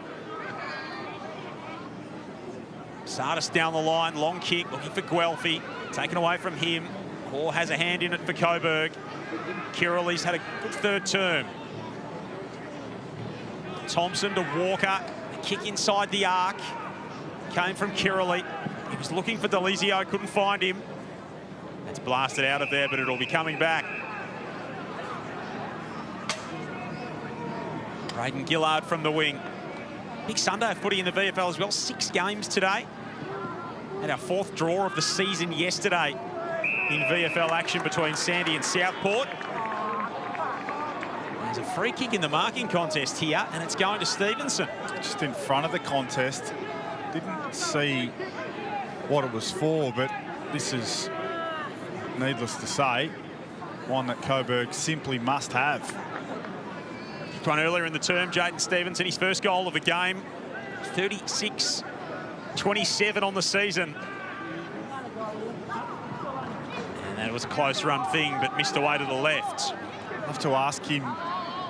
[SPEAKER 1] Sardis down the line. Long kick. Looking for Guelphy. Taken away from him. Hoare has a hand in it for Coburg. Kirrili's had a good 3rd term. Thompson to Walker. A kick inside the arc. Came from Kirrili. He was looking for Delizio, couldn't find him. That's blasted out of there, but it'll be coming back. Braden Gillard from the wing. Big Sunday of footy in the VFL as well. 6 games today. Had our 4th draw of the season yesterday in VFL action between Sandy and Southport. There's a free kick in the marking contest here, and it's going to Stevenson.
[SPEAKER 2] Just in front of the contest. Didn't see what it was for, but this is, needless to say, one that Coburg simply must have.
[SPEAKER 1] Run earlier in the term, Jaden Stevenson, his 1st goal of the game. 36-27 on the season. And that was a close run thing, but missed away to the left.
[SPEAKER 2] I'll have to ask him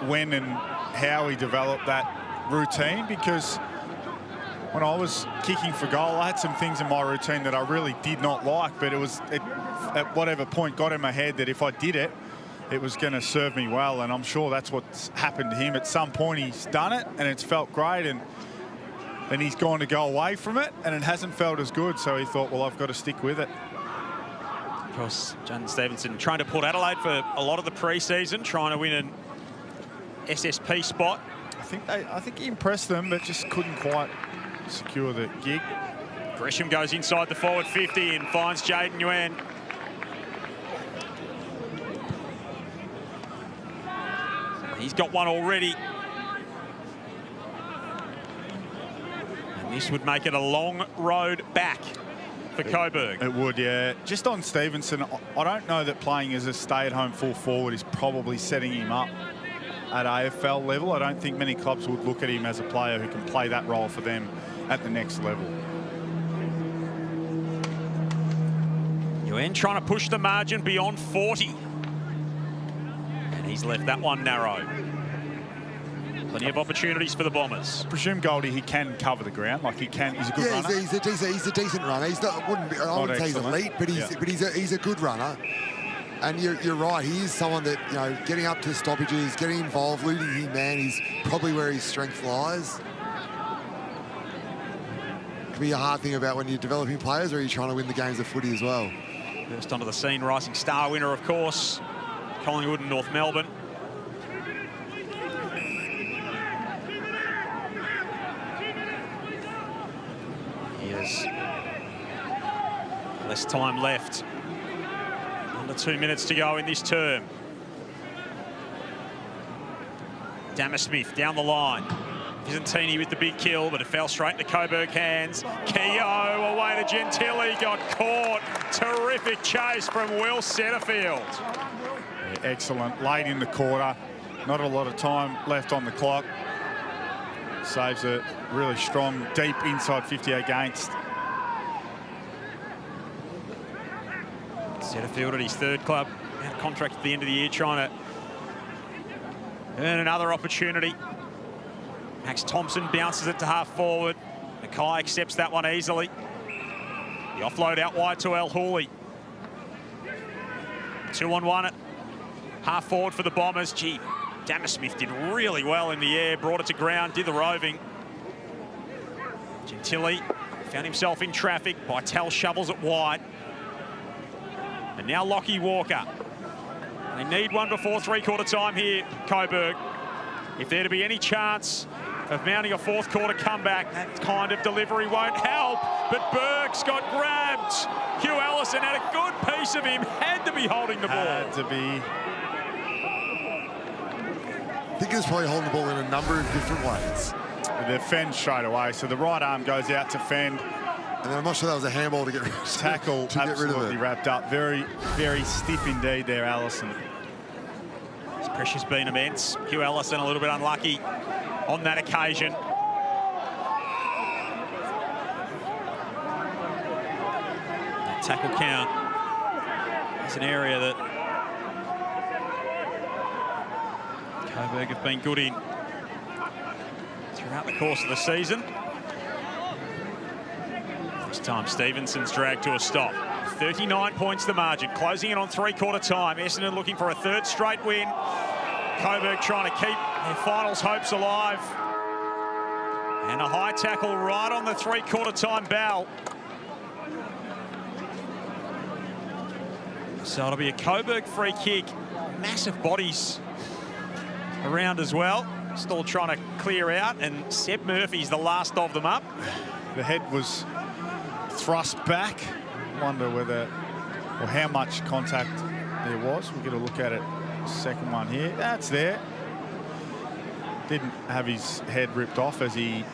[SPEAKER 2] when and how he developed that routine, because when I was kicking for goal, I had some things in my routine that I really did not like, but it at whatever point got in my head that if I did it, it was going to serve me well, and I'm sure that's what's happened to him. At some point he's done it and it's felt great, and then he's gone to go away from it and it hasn't felt as good, so he thought, well, I've got to stick with it.
[SPEAKER 1] Of course, Jaden Stevenson trying to Port Adelaide for a lot of the pre-season, trying to win an SSP spot.
[SPEAKER 2] I think he impressed them, but just couldn't quite secure the gig.
[SPEAKER 1] Gresham goes inside the forward 50 and finds Jaden Nguyen. He's got 1 already. And this would make it a long road back for Coburg.
[SPEAKER 2] It would, yeah. Just on Stevenson, I don't know that playing as a stay-at-home full forward is probably setting him up at AFL level. I don't think many clubs would look at him as a player who can play that role for them at the next level.
[SPEAKER 1] Yuen trying to push the margin beyond 40. And he's left that one narrow. Plenty of opportunities for the Bombers.
[SPEAKER 2] I presume Goldie, he can cover the ground. Like, he can. He's a good runner.
[SPEAKER 3] He's a decent runner. He's not, I wouldn't say he's elite, but he's a good runner. And you're right. He is someone that, you know, getting up to stoppages, getting involved, losing his man is probably where his strength lies. Can be a hard thing about when you're developing players, or you're trying to win the games of footy as well.
[SPEAKER 1] First onto the scene, Rising Star winner, of course, Collingwood and North Melbourne. Here's less time left. Under 2 minutes to go in this term. Dammersmith down the line. Visentini with the big kill, but it fell straight into Coburg hands. Keogh away to Gentili, got caught. Terrific chase from Will Setterfield.
[SPEAKER 2] Yeah, excellent. Late in the quarter. Not a lot of time left on the clock. Saves a really strong, deep inside 50 against.
[SPEAKER 1] Setterfield at his third club. Out of contract at the end of the year, trying to earn another opportunity. Max Thompson bounces it to half forward. Mackay accepts that one easily. The offload out wide to El Hooley. 2-on-1 at half forward for the Bombers. Gee, Dammersmith did really well in the air, brought it to ground, did the roving. Gentili found himself in traffic. Bytel shovels it wide. And now Lockie Walker. They need one before three-quarter time here, Coburg. If there to be any chance of mounting a fourth quarter comeback, that kind of delivery won't help. But Burke's got grabbed. Hugh Ellison had a good piece of him, had to be holding the ball.
[SPEAKER 2] Had to be.
[SPEAKER 3] I think he was probably holding the ball in a number of different ways.
[SPEAKER 2] They fend straight away, so the right arm goes out to fend.
[SPEAKER 3] And then I'm not sure that was a handball to get rid of.
[SPEAKER 2] Tackle absolutely wrapped up. Very, very stiff indeed there, Allison.
[SPEAKER 1] His pressure's been immense. Hugh Ellison a little bit unlucky on that occasion. That tackle count is an area that Coburg have been good in throughout the course of the season. This time Stevenson's dragged to a stop. 39 points the margin, closing in on three-quarter time. Essendon looking for a third straight win. Coburg trying to keep their finals hopes alive. And a high tackle right on the three-quarter time bell. So it'll be a Coburg free kick. Massive bodies around as well. Still trying to clear out, and Seb Murphy's the last of them up.
[SPEAKER 2] The head was thrust back. Wonder whether or how much contact there was. We'll get a look at it. Second one here. That's there. Didn't have his head ripped off, as he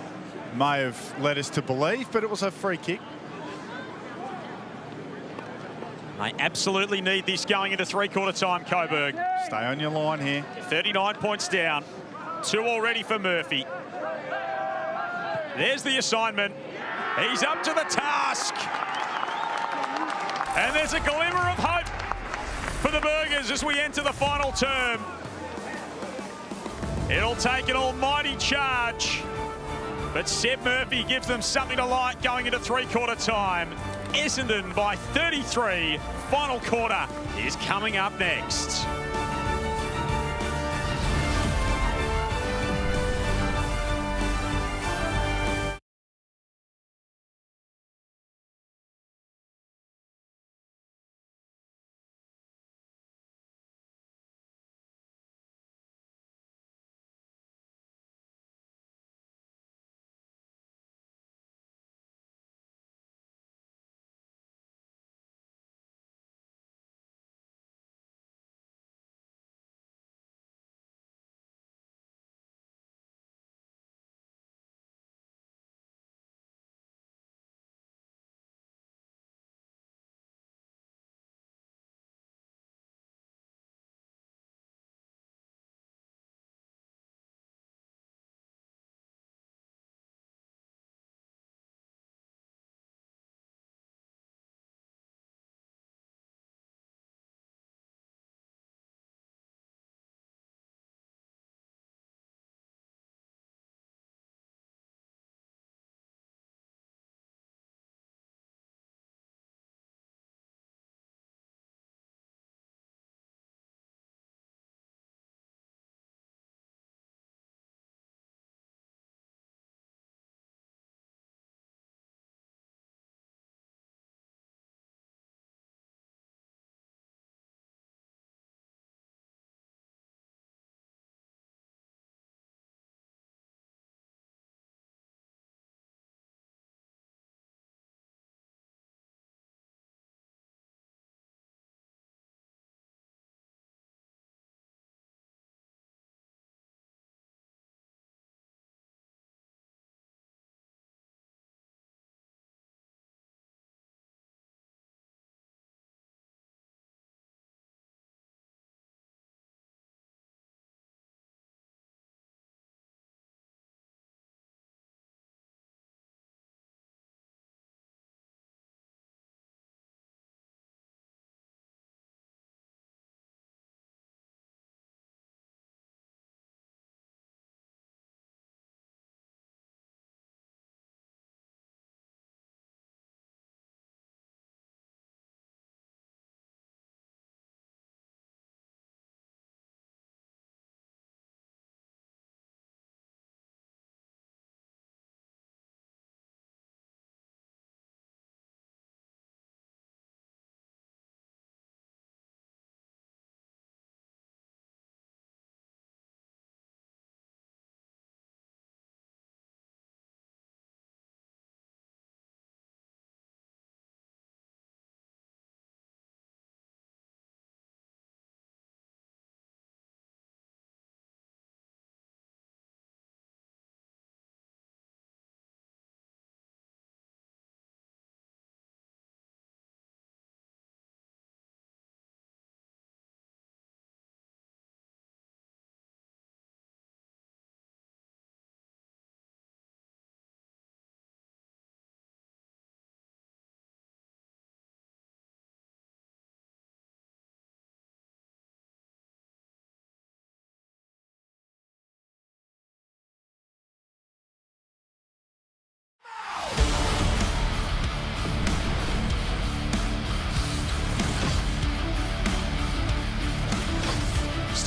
[SPEAKER 2] may have led us to believe, but it was a free kick.
[SPEAKER 1] They absolutely need this going into three-quarter time, Coburg.
[SPEAKER 2] Stay on your line here.
[SPEAKER 1] 39 points down. 2 already for Murphy. There's the assignment. He's up to the task. And there's a glimmer of hope for the Burgers as we enter the final term. It'll take an almighty charge, but Seb Murphy gives them something to like going into three-quarter time. Essendon by 33. Final quarter is coming up next.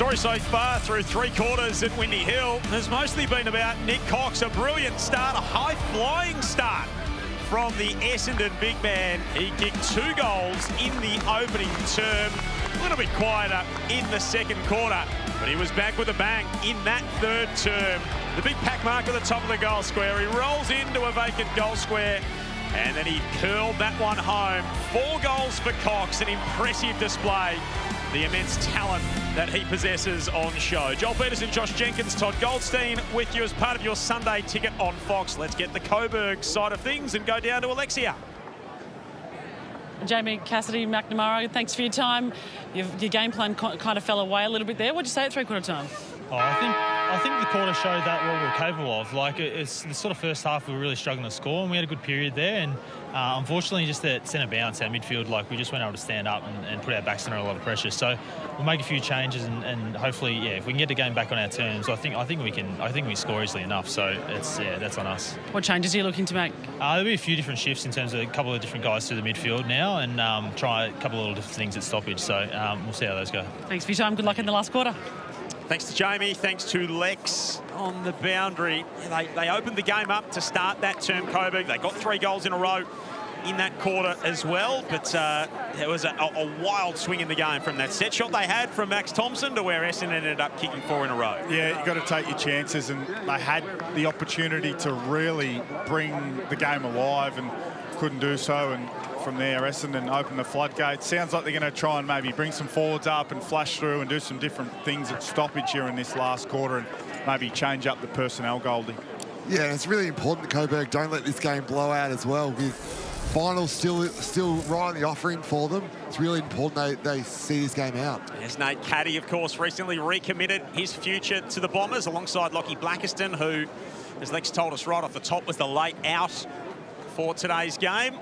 [SPEAKER 1] Story so far through 3 quarters at Windy Hill has mostly been about Nick Cox. A brilliant start, a high-flying start from the Essendon big man. He kicked 2 goals in the opening term. A little bit quieter in the second quarter, but he was back with a bang in that third term. The big pack mark at the top of the goal square. He rolls into a vacant goal square, and then he curled that one home. 4 goals for Cox, an impressive display. The immense talent that he possesses on show. Joel Peterson, Josh Jenkins, Todd Goldstein with you as part of your Sunday ticket on Fox. Let's get the Coburg side of things and go down to Alexia.
[SPEAKER 4] Jamie Cassidy, McNamara, thanks for your time. Your game plan kind of fell away a little bit there. What did you say at 3/4 time?
[SPEAKER 7] Oh, I think the quarter showed that what we were capable of. Like, it's the sort of first half we were really struggling to score, and we had a good period there. And unfortunately, just that centre bounce, our midfield, like, we just weren't able to stand up and put our backs under a lot of pressure. So we'll make a few changes, and hopefully, yeah, if we can get the game back on our terms, I think we score easily enough. So that's on us.
[SPEAKER 4] What changes are you looking to make?
[SPEAKER 7] There'll be a few different shifts in terms of a couple of different guys through the midfield now, and try a couple of little different things at stoppage. So we'll see how those go.
[SPEAKER 4] Thanks for your time. Good luck in the last quarter.
[SPEAKER 1] Thanks to Jamie, thanks to Lex on the boundary. They opened the game up to start that term, Coburg. They got 3 goals in a row in that quarter as well, but there was a wild swing in the game from that set shot they had from Max Thompson to where Essendon ended up kicking 4 in a row.
[SPEAKER 2] Yeah, you've got to take your chances, and they had the opportunity to really bring the game alive and couldn't do so. And from there, Essendon opened the floodgates. Sounds like they're going to try and maybe bring some forwards up and flash through and do some different things at stoppage here in this last quarter and maybe change up the personnel, Goldie.
[SPEAKER 3] Yeah, and it's really important that Coburg don't let this game blow out as well. With finals still right on the offering for them, it's really important they see this game out.
[SPEAKER 1] There's Nate Caddy, of course, recently recommitted his future to the Bombers alongside Lockie Blackiston, who, as Lex told us right off the top, was the late out for today's game.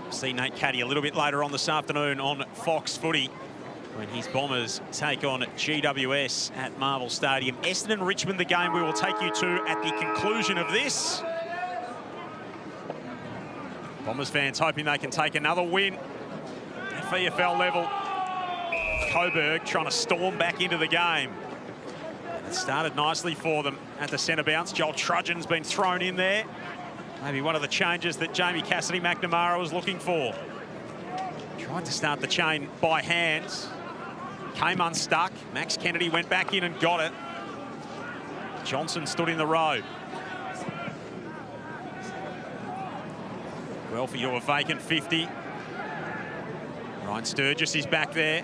[SPEAKER 1] See Nate Caddy a little bit later on this afternoon on Fox Footy when his Bombers take on GWS at Marvel Stadium. Essendon Richmond, the game we will take you to at the conclusion of this. Bombers fans hoping they can take another win at VFL level. Coburg trying to storm back into the game. It started nicely for them at the centre bounce. Joel Trudgeon's been thrown in there. Maybe one of the changes that Jamie Cassidy McNamara was looking for. Tried to start the chain by hand. Came unstuck. Max Kennedy went back in and got it. Johnson stood in the row. Well, for your vacant 50. Ryan Sturgis is back there.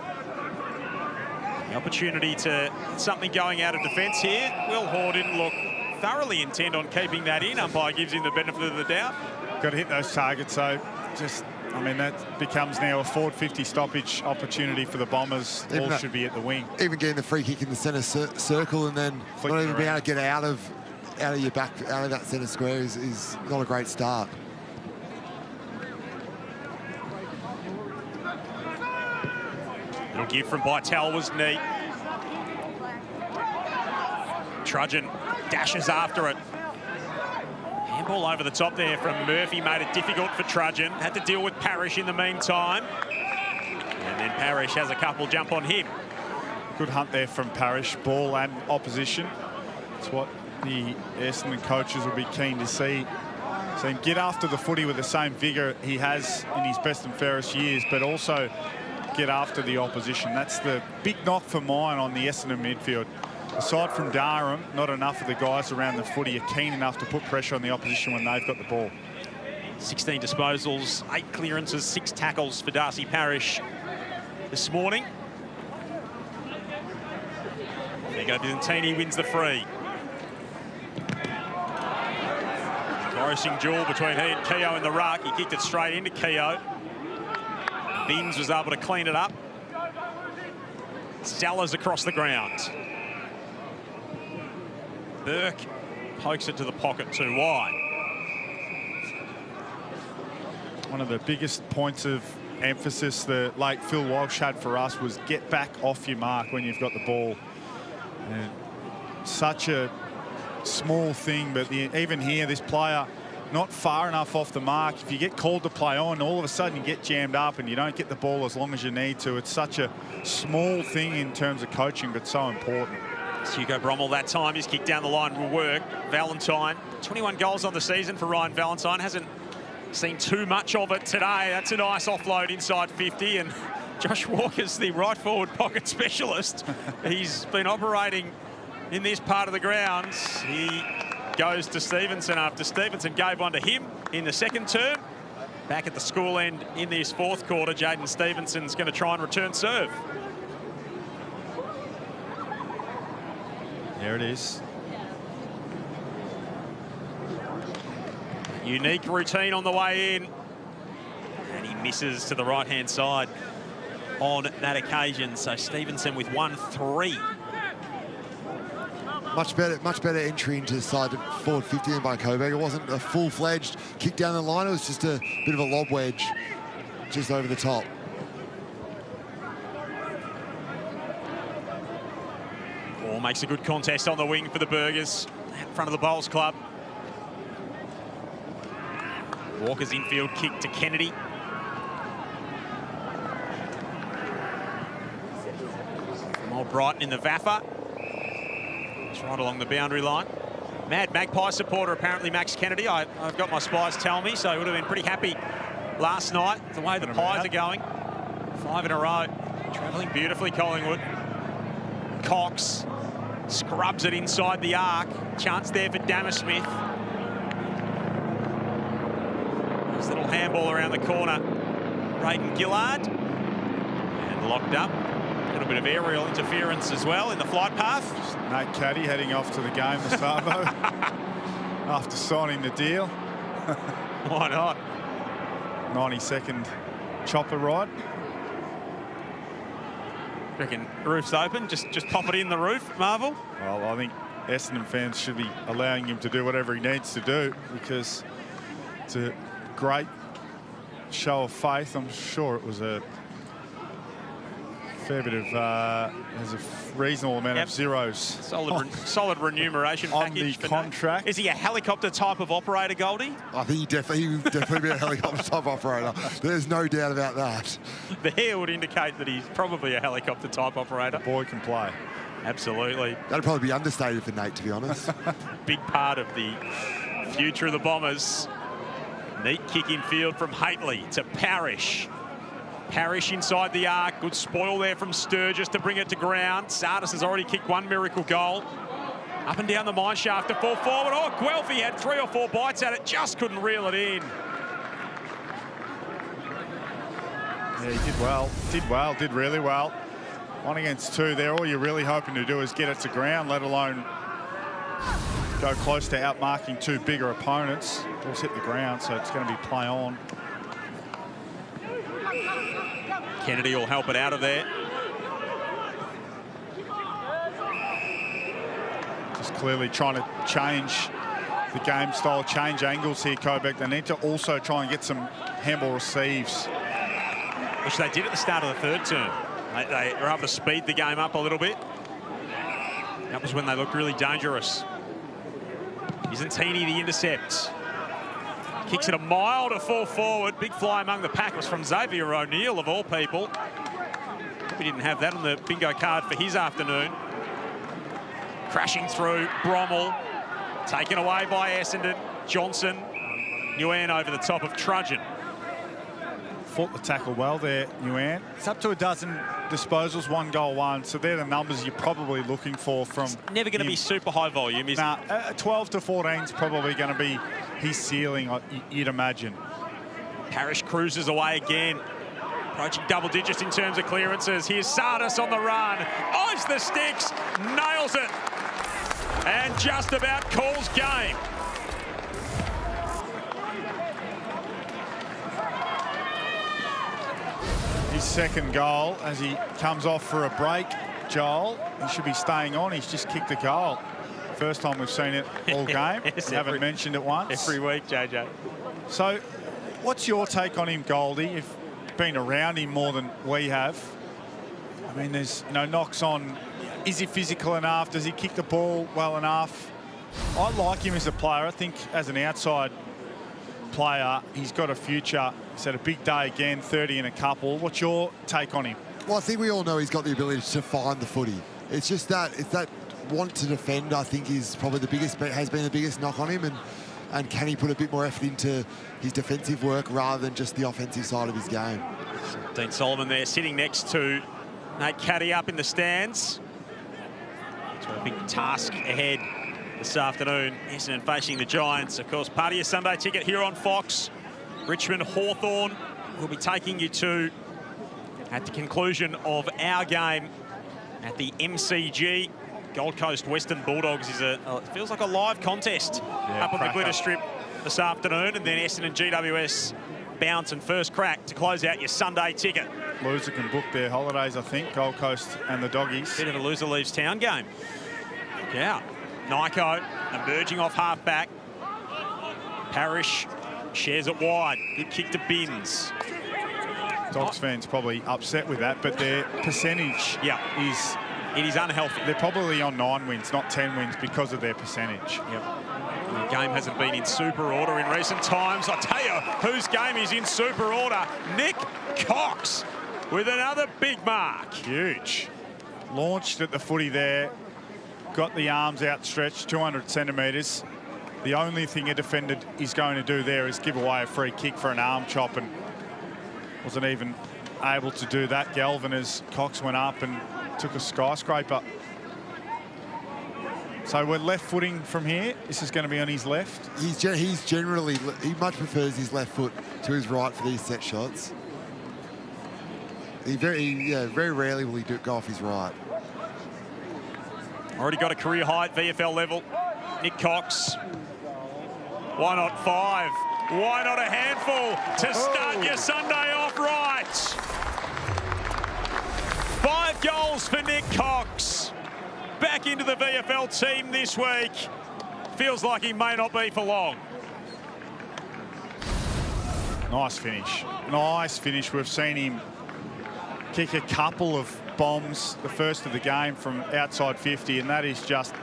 [SPEAKER 1] The opportunity to get something going out of defence here. Will Hore didn't look thoroughly intent on keeping that in. Umpire gives him the benefit of the doubt.
[SPEAKER 2] Got to hit those targets, so I mean, that becomes now a forward 50 stoppage opportunity for the Bombers. All should be at the wing.
[SPEAKER 3] Even getting the free kick in the centre circle and then not even being able to get out of your back, out of that centre square is not a great start.
[SPEAKER 1] Little give from Bytel was neat. Trudgeon dashes after it. Handball over the top there from Murphy made it difficult for Trudgeon. Had to deal with Parrish in the meantime. And then Parrish has a couple jump on him.
[SPEAKER 2] Good hunt there from Parrish, ball and opposition. It's what the Essendon coaches will be keen to see. So him get after the footy with the same vigour he has in his best and fairest years, but also get after the opposition. That's the big knock for mine on the Essendon midfield. Aside from Durham, not enough of the guys around the footy are keen enough to put pressure on the opposition when they've got the ball.
[SPEAKER 1] 16 disposals, 8 clearances, 6 tackles for Darcy Parrish this morning. There you go, Byzantini wins the free. Engrossing duel between he and Keogh in the ruck. He kicked it straight into Keogh. Binns was able to clean it up. Sellers across the ground. Burke pokes it to the pocket too wide.
[SPEAKER 2] One of the biggest points of emphasis the late Phil Walsh had for us was get back off your mark when you've got the ball. And such a small thing, but even here, this player not far enough off the mark. If you get called to play on, all of a sudden you get jammed up and you don't get the ball as long as you need to. It's such a small thing in terms of coaching, but so important.
[SPEAKER 1] It's Hugo Brommel that time. His kick down the line will work. Valentine, 21 goals on the season for Ryan Valentine. Hasn't seen too much of it today. That's a nice offload inside 50. And Josh Walker's the right forward pocket specialist. He's been operating in this part of the ground. He goes to Stevenson after Stevenson gave one to him in the second term. Back at the school end in this fourth quarter, Jaden Stevenson's going to try and return serve.
[SPEAKER 2] There it is.
[SPEAKER 1] Unique routine on the way in. And he misses to the right-hand side on that occasion. So Stevenson with 1-3.
[SPEAKER 3] Much better entry into the side of forward 50 by Coburg. It wasn't a full-fledged kick down the line. It was just a bit of a lob wedge just over the top.
[SPEAKER 1] Or makes a good contest on the wing for the Burgers in front of the Bowls Club. Walker's infield kick to Kennedy. From old Brighton in the Vaffa. It's right along the boundary line. Mad Magpie supporter, apparently, Max Kennedy. I've got my spies tell me, so he would have been pretty happy last night, the way the Pies are going. 5 in a row. Travelling beautifully, Collingwood. Cox scrubs it inside the arc. Chance there for Dammersmith. Nice little handball around the corner. Braden Gillard. And locked up. A little bit of aerial interference as well in the flight path.
[SPEAKER 2] Nate Caddy heading off to the game, Gustavo, after signing the deal.
[SPEAKER 1] Why not?
[SPEAKER 2] 90-second chopper ride.
[SPEAKER 1] Reckon roof's open, just pop it in the roof, Marvel?
[SPEAKER 2] Well, I think Essendon fans should be allowing him to do whatever he needs to do, because it's a great show of faith. I'm sure it was a fair bit of there's a reasonable amount of zeros.
[SPEAKER 1] Solid remuneration
[SPEAKER 2] on
[SPEAKER 1] package
[SPEAKER 2] the contract.
[SPEAKER 1] Is he a helicopter type of operator, Goldie?
[SPEAKER 3] I think he would definitely be a helicopter type operator. There's no doubt about that.
[SPEAKER 1] The hair would indicate that he's probably a helicopter type operator.
[SPEAKER 2] The boy can play.
[SPEAKER 1] Absolutely.
[SPEAKER 3] That'd probably be understated for Nate, to be honest.
[SPEAKER 1] Big part of the future of the Bombers. Neat kick in field from Haitley to Parrish. Parrish inside the arc. Good spoil there from Sturgis to bring it to ground. Sardis has already kicked one miracle goal. Up and down the mine shaft to fall forward. Oh, Guelphy had 3 or 4 bites at it, just couldn't reel it in.
[SPEAKER 2] Yeah, he did really well. 1 against 2 there. All you're really hoping to do is get it to ground, let alone go close to outmarking 2 bigger opponents. Ball's hit the ground, so it's going to be play on.
[SPEAKER 1] Kennedy will help it out of there.
[SPEAKER 2] Just clearly trying to change the game style, change angles here, Coburg. They need to also try and get some handball receives.
[SPEAKER 1] Which they did at the start of the third term. They were able to speed the game up a little bit. That was when they looked really dangerous. Isantini the intercept. Kicks it a mile to fall forward. Big fly among the pack was from Xavier O'Neill, of all people. We didn't have that on the bingo card for his afternoon. Crashing through, Brommel. Taken away by Essendon. Johnson. Nguyen over the top of Trudgeon.
[SPEAKER 2] Fought the tackle well there, Nguyen. It's up to a dozen disposals, 1 goal, 1. So they're the numbers you're probably looking for from
[SPEAKER 1] It's never going to be super high volume, is it?
[SPEAKER 2] 12 to 14 is probably going to be his ceiling, you'd imagine.
[SPEAKER 1] Parrish cruises away again. Approaching double digits in terms of clearances. Here's Sardis on the run. Eyes the sticks, nails it. And just about calls game.
[SPEAKER 2] His second goal as he comes off for a break, Joel. He should be staying on. He's just kicked a goal. First time we've seen it all game.
[SPEAKER 1] Yes,
[SPEAKER 2] haven't mentioned it once.
[SPEAKER 1] Every week, JJ.
[SPEAKER 2] So what's your take on him, Goldie? You've been around him more than we have. I mean, there's knocks on, is he physical enough? Does he kick the ball well enough? I like him as a player. I think as an outside player. He's got a future. He's had a big day again, 30 and a couple. What's your take on him?
[SPEAKER 3] Well, I think we all know he's got the ability to find the footy. It's just that want to defend, I think, is probably has been the biggest knock on him. And can he put a bit more effort into his defensive work rather than just the offensive side of his game?
[SPEAKER 1] Dean Solomon there sitting next to Nate Caddy up in the stands. It's got a big task ahead this afternoon. Essendon facing the Giants. Of course, part of your Sunday ticket here on Fox. Richmond Hawthorn will be taking you to at the conclusion of our game at the MCG. Gold Coast Western Bulldogs is it feels like a live contest up on the glitter strip this afternoon, and then Essendon GWS bounce and first crack to close out your Sunday ticket.
[SPEAKER 2] Loser can book their holidays, I think, Gold Coast and the Doggies.
[SPEAKER 1] Bit of a loser leaves town game. Yeah, Nyko emerging off half-back. Parrish shares it wide. Good kick to Binns.
[SPEAKER 2] Dogs fans probably upset with that, but their percentage is...
[SPEAKER 1] It is unhealthy.
[SPEAKER 2] They're probably on 9 wins, not 10 wins, because of their percentage.
[SPEAKER 1] Yep. The game hasn't been in super order in recent times. I tell you, whose game is in super order? Nick Cox with another big mark.
[SPEAKER 2] Huge. Launched at the footy there. Got the arms outstretched, 200 centimetres. The only thing a defender is going to do there is give away a free kick for an arm chop, and wasn't even able to do that. Galvin, as Cox went up and took a skyscraper. So we're left footing from here. This is going to be on his left.
[SPEAKER 3] He's generally, he much prefers his left foot to his right for these set shots. Very rarely will he go off his right.
[SPEAKER 1] Already got a career high at VFL level. Nick Cox. Why not 5? Why not a handful to start your Sunday off right? 5 goals for Nick Cox. Back into the VFL team this week. Feels like he may not be for long.
[SPEAKER 2] Nice finish. Nice finish. We've seen him kick a couple of bombs, the first of the game, from outside 50, and that is just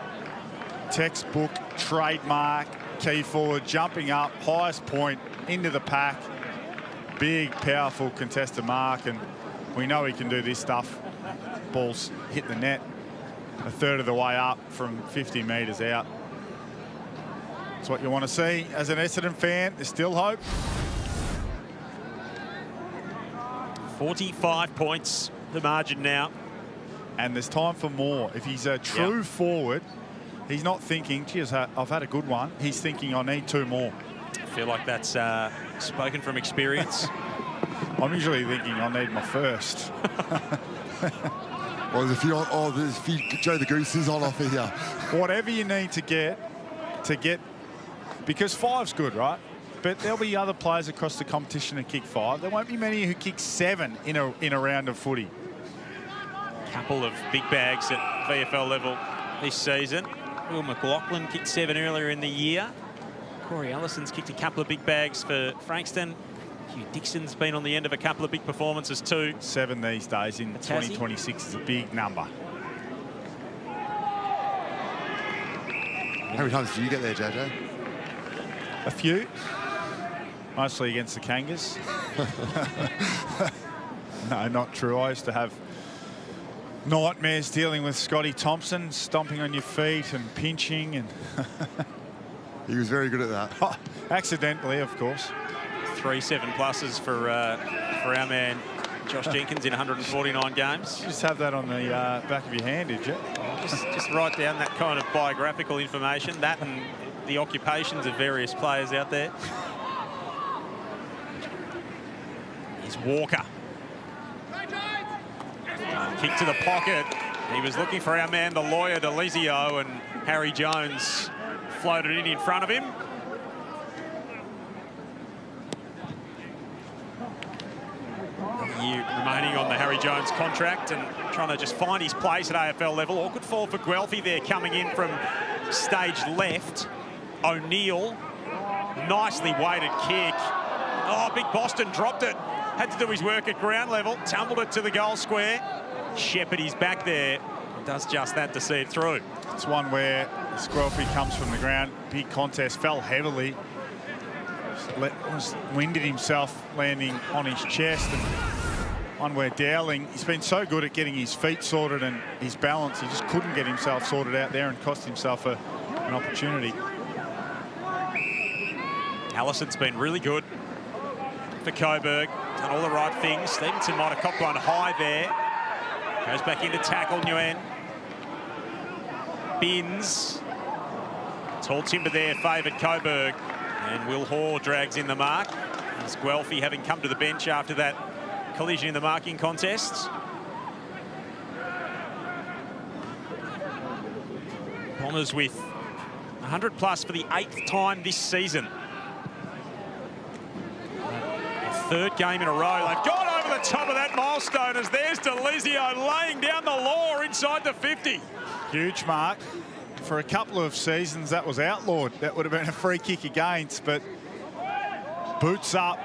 [SPEAKER 2] textbook, trademark, key forward, jumping up, highest point, into the pack. Big, powerful contested mark, and we know he can do this stuff. Balls hit the net a third of the way up from 50 metres out. That's what you want to see as an Essendon fan. There's still hope.
[SPEAKER 1] 45 points, the margin now.
[SPEAKER 2] And there's time for more. If he's a true forward, he's not thinking, geez, I've had a good one. He's thinking, I need 2 more.
[SPEAKER 1] I feel like that's spoken from experience.
[SPEAKER 2] I'm usually thinking, I need my first.
[SPEAKER 3] Or if you Joe the Goose is on offer here.
[SPEAKER 2] Whatever you need to get, because 5's good, right? But there'll be other players across the competition who kick 5. There won't be many who kick 7 in a round of footy.
[SPEAKER 1] Couple of big bags at VFL level this season. Will McLaughlin kicked 7 earlier in the year. Corey Ellison's kicked a couple of big bags for Frankston. Hugh Dixon's been on the end of a couple of big performances too.
[SPEAKER 2] 7 these days in 2026 is a big number.
[SPEAKER 3] How many times do you get there, JJ?
[SPEAKER 2] A few. Mostly against the Kangas. No, not true. I used to have nightmares dealing with Scotty Thompson, stomping on your feet and pinching. And
[SPEAKER 3] he was very good at that.
[SPEAKER 2] Oh, accidentally, of course.
[SPEAKER 1] 3 7+s for our man Josh Jenkins in 149 games.
[SPEAKER 2] You just have that on the back of your hand, did you?
[SPEAKER 1] Just write down that kind of biographical information, that and the occupations of various players out there. Here's Walker. Kick to the pocket. He was looking for our man, the lawyer, Delizio, and Harry Jones floated in front of him. A year remaining on the Harry Jones contract and trying to just find his place at AFL level. Awkward fall for Guelphy there, coming in from stage left. O'Neill, nicely weighted kick. Oh, Big Boston dropped it. Had to do his work at ground level, tumbled it to the goal square. Shepherd is back there, does just that to see it through.
[SPEAKER 2] It's one where Guelphy comes from the ground, big contest, fell heavily. winded himself landing on his chest, and one where Dowling, he's been so good at getting his feet sorted and his balance, he just couldn't get himself sorted out there and cost himself an opportunity.
[SPEAKER 1] Allison's been really good for Coburg, done all the right things. Stevenson might have copped one high there. Goes back into tackle, Nguyen. Binns. Tall timber there favoured Coburg. And Will Hoare drags in the mark. As Guelphy having come to the bench after that collision in the marking contest. Bombers with 100 plus for the 8th time this season. Third game in a row. They've gone over the top of that milestone as there's DeLizio laying down the law inside the 50.
[SPEAKER 2] Huge mark. For a couple of seasons, that was outlawed. That would have been a free kick against, but boots up.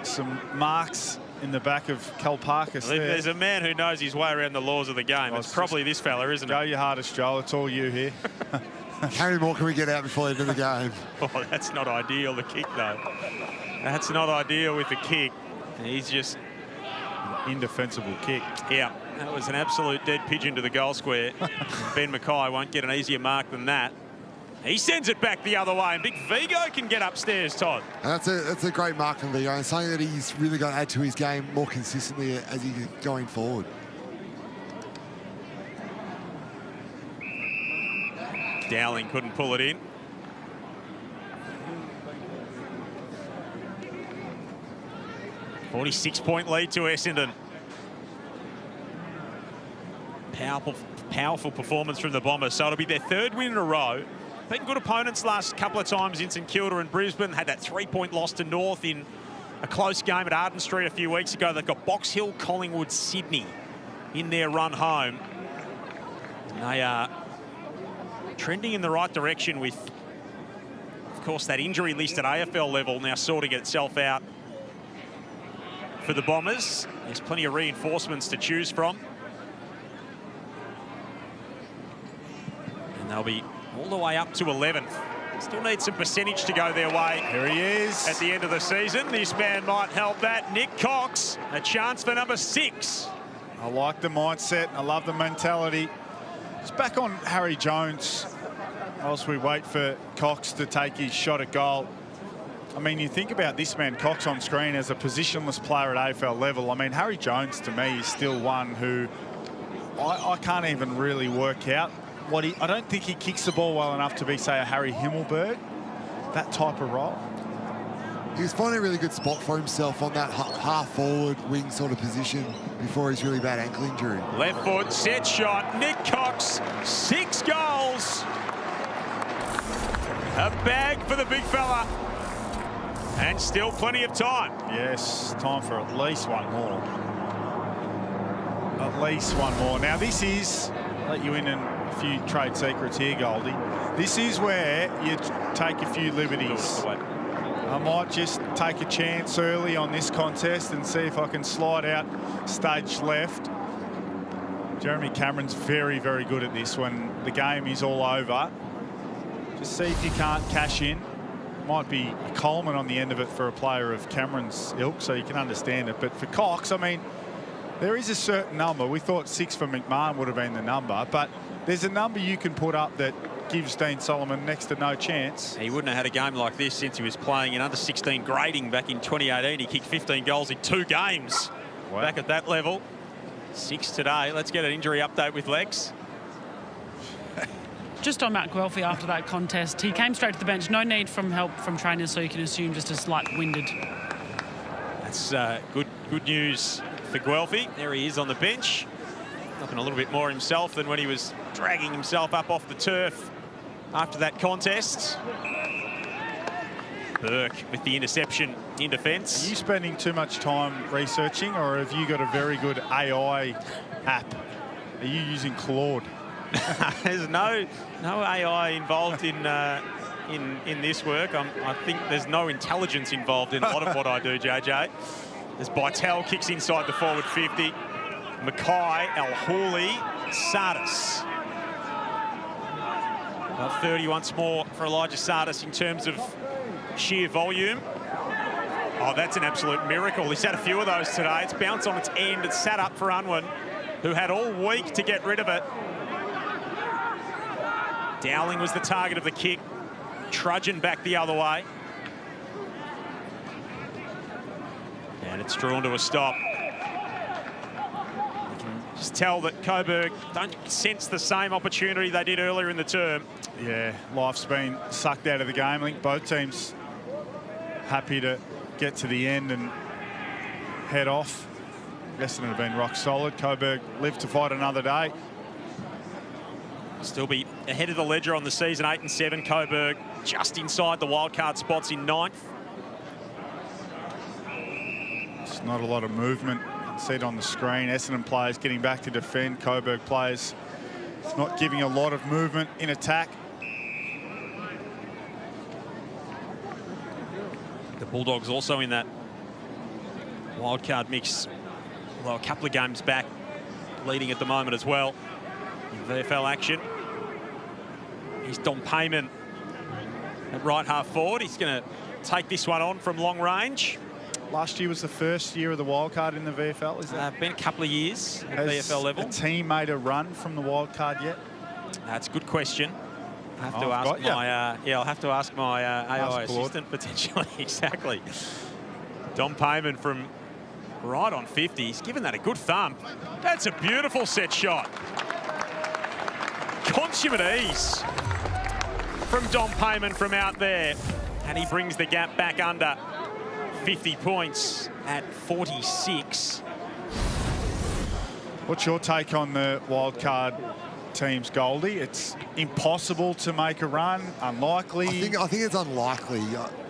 [SPEAKER 2] Some marks in the back of Kalparkis there.
[SPEAKER 1] There's a man who knows his way around the laws of the game. It's probably this fella, isn't it?
[SPEAKER 2] Go your hardest, Joel. It's all you here.
[SPEAKER 3] How many more can we get out before the end of the game?
[SPEAKER 1] Oh, that's not ideal, the kick, though. That's not ideal with the kick. He's just...
[SPEAKER 2] Indefensible kick.
[SPEAKER 1] Yeah, that was an absolute dead pigeon to the goal square. Ben Mackay won't get an easier mark than that. He sends it back the other way, and Big Vigo can get upstairs, Todd.
[SPEAKER 3] And that's a great mark from Vigo, and something that he's really got to add to his game more consistently as he's going forward.
[SPEAKER 1] Dowling couldn't pull it in. .46 lead to Essendon. Powerful performance from the Bombers. So it'll be their 3rd win in a row. Been good opponents last couple of times in St Kilda and Brisbane. Had that 3-point loss to North in a close game at Arden Street a few weeks ago. They've got Box Hill, Collingwood, Sydney in their run home. And they are trending in the right direction with, of course, that injury list at AFL level now sorting itself out for the Bombers. There's plenty of reinforcements to choose from. And they'll be all the way up to 11th. Still need some percentage to go their way.
[SPEAKER 2] Here he is.
[SPEAKER 1] At the end of the season. This man might help that. Nick Cox, a chance for number 6.
[SPEAKER 2] I like the mindset. I love the mentality. It's back on Harry Jones whilst we wait for Cox to take his shot at goal. I mean, you think about this man, Cox, on screen as a positionless player at AFL level. I mean, Harry Jones, to me, is still one who I can't even really work out what I don't think he kicks the ball well enough to be, say, a Harry Himmelberg, that type of role.
[SPEAKER 3] He was finding a really good spot for himself on that half-forward wing sort of position before his really bad ankle injury.
[SPEAKER 1] Left foot, set shot, Nick Cox, 6 goals. A bag for the big fella. And still plenty of time.
[SPEAKER 2] Yes, time for at least one more. At least one more. Now, this is, let you in a few trade secrets here, Goldie. This is where you take a few liberties. I might just take a chance early on this contest and see if I can slide out stage left. Jeremy Cameron's very, very good at this when the game is all over. Just see if you can't cash in. Might be a Coleman on the end of it for a player of Cameron's ilk, so you can understand it. But for Cox, I mean, there is a certain number. We thought 6 for McMahon would have been the number, but there's a number you can put up that gives Dean Solomon next to no chance.
[SPEAKER 1] He wouldn't have had a game like this since he was playing in under-16 grading back in 2018. He kicked 15 goals in 2 games. Wow. Back at that level. 6 today. Let's get an injury update with Lex.
[SPEAKER 4] Just on Matt Guelphy after that contest, he came straight to the bench. No need from help from trainers, so you can assume just a slight winded.
[SPEAKER 1] That's good news for Guelphy. There he is on the bench. Looking a little bit more himself than when he was dragging himself up off the turf after that contest. Burke with the interception in defence.
[SPEAKER 2] Are you spending too much time researching, or have you got a very good AI app? Are you using Claude?
[SPEAKER 1] There's no AI involved in this work. I think there's no intelligence involved in a lot of what I do, JJ. As Bytel kicks inside the forward 50. Mackay, El-Houli, Sardis. About 30 once more for Elijah Sardis in terms of sheer volume. Oh, that's an absolute miracle. He's had a few of those today. It's bounced on its end. It's sat up for Unwin, who had all week to get rid of it. Dowling was the target of the kick, trudging back the other way. And it's drawn to a stop. You can just tell that Coburg don't sense the same opportunity they did earlier in the term.
[SPEAKER 2] Yeah, life's been sucked out of the game. I think both teams happy to get to the end and head off. Essendon have been rock solid. Coburg live to fight another day.
[SPEAKER 1] Still be ahead of the ledger on the season, 8 and 7. Coburg just inside the wildcard spots in 9th.
[SPEAKER 2] It's not a lot of movement. See it on the screen. Essendon players getting back to defend. Coburg players not giving a lot of movement in attack.
[SPEAKER 1] The Bulldogs also in that wildcard mix, although a couple of games back, leading at the moment as well in VFL action. Here's Dom Payman at right half forward. He's going to take this one on from long range.
[SPEAKER 2] Last year was the first year of the wildcard in the VFL, is that?
[SPEAKER 1] Been a couple of years at VFL level.
[SPEAKER 2] Has the team made a run from the wildcard yet?
[SPEAKER 1] That's a good question. I'll have to ask my AI assistant potentially. Exactly. Dom Payman from right on 50. He's given that a good thump. That's a beautiful set shot. Consummate ease from Dom Payman from out there. And he brings the gap back under 50 points at 46.
[SPEAKER 2] What's your take on the wildcard teams, Goldie? It's impossible to make a run, unlikely.
[SPEAKER 3] I think it's unlikely.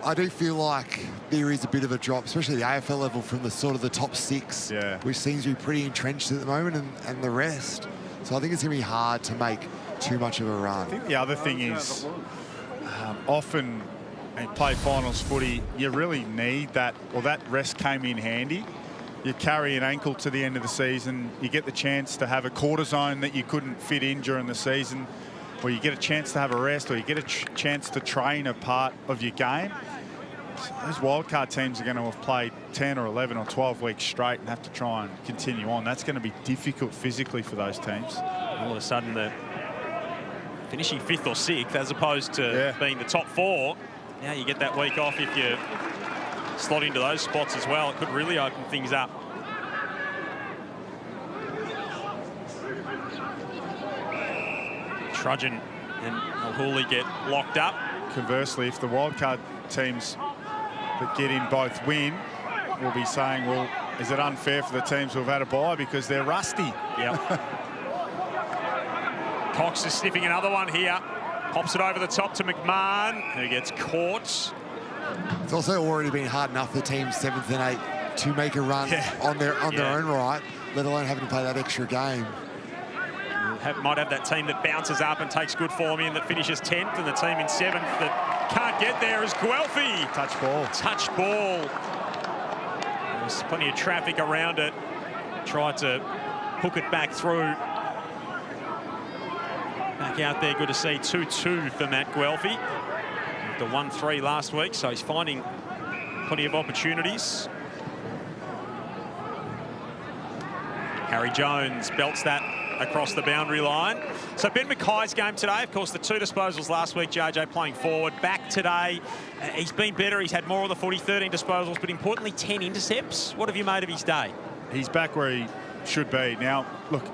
[SPEAKER 3] I do feel like there is a bit of a drop, especially the AFL level, from the sort of the top 6, which seems to be pretty entrenched at the moment, and the rest. So I think it's going to be hard to make too much of a run.
[SPEAKER 2] I think the other thing is often in play finals footy, you really need that, or that rest came in handy. You carry an ankle to the end of the season, you get the chance to have a quarter zone that you couldn't fit in during the season, or you get a chance to have a rest, or you get a chance to train a part of your game. So those wildcard teams are going to have played 10 or 11 or 12 weeks straight and have to try and continue on. That's going to be difficult physically for those teams.
[SPEAKER 1] All of a sudden, they're finishing 5th or 6th as opposed to being the top 4. Now you get that week off if you slot into those spots as well. It could really open things up. Trudgen and Mulhooley get locked up.
[SPEAKER 2] Conversely, if the wildcard teams that get in both win, we'll be saying, well, is it unfair for the teams who have had a bye because they're rusty?
[SPEAKER 1] Yep. Cox is sniffing another one here. Pops it over the top to McMahon, who gets caught.
[SPEAKER 3] It's also already been hard enough for teams 7th and 8th to make a run on their own right, let alone having to play that extra game.
[SPEAKER 1] Might have that team that bounces up and takes good form in that finishes 10th, and the team in 7th that can't get there is Guelphy.
[SPEAKER 2] Touch ball.
[SPEAKER 1] Touch ball. There's plenty of traffic around it. Tried to hook it back through. Back out there, good to see 2-2 for Matt Guelphy. The 1-3 last week, so he's finding plenty of opportunities. Harry Jones belts that across the boundary line. So Ben Mackay's game today, of course, the 2 disposals last week, JJ playing forward. Back today, he's been better. He's had more of the footy, 13 disposals, but importantly, 10 intercepts. What have you made of his day?
[SPEAKER 2] He's back where he should be. Now, look,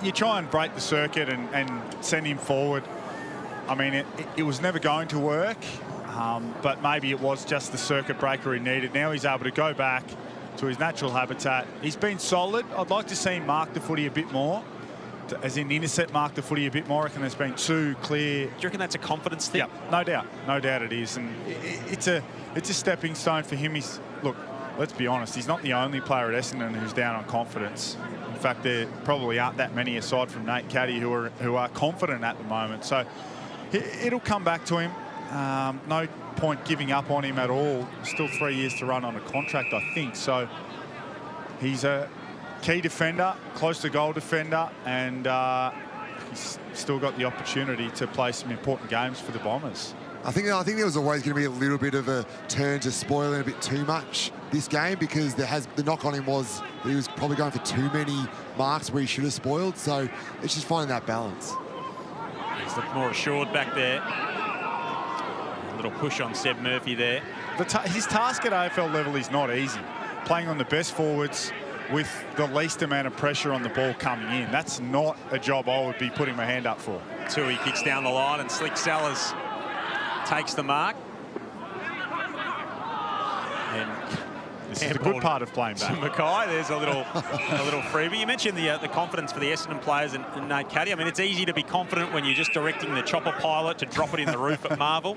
[SPEAKER 2] you try and break the circuit and send him forward. I mean, it was never going to work, but maybe it was just the circuit breaker he needed. Now he's able to go back to his natural habitat. He's been solid. I'd like to see him mark the footy a bit more, as in intercept mark the footy a bit more. I reckon there's been 2 clear.
[SPEAKER 1] Do you reckon that's a confidence thing?
[SPEAKER 2] Yeah, no doubt it is, and it's a stepping stone for him. Look, let's be honest, he's not the only player at Essendon who's down on confidence. In fact, there probably aren't that many aside from Nate Caddy who are confident at the moment. So it'll come back to him. No point giving up on him at all. Still 3 years to run on a contract, I think. So he's a key defender, close to goal defender, and he's still got the opportunity to play some important games for the Bombers.
[SPEAKER 3] I think there was always going to be a little bit of a turn to spoiling a bit too much this game, because the knock on him was that he was probably going for too many marks where he should have spoiled. So it's just finding that balance.
[SPEAKER 1] He's looked more assured back there. A little push on Seb Murphy there.
[SPEAKER 2] His task at AFL level is not easy. Playing on the best forwards with the least amount of pressure on the ball coming in. That's not a job I would be putting my hand up for.
[SPEAKER 1] Tui kicks down the line and Slick Sellers takes the mark. And
[SPEAKER 2] this is a good part of playing back.
[SPEAKER 1] Mackay, there's a little freebie. You mentioned the confidence for the Essendon players and Nate Caddy. I mean, it's easy to be confident when you're just directing the chopper pilot to drop it in the roof at Marvel.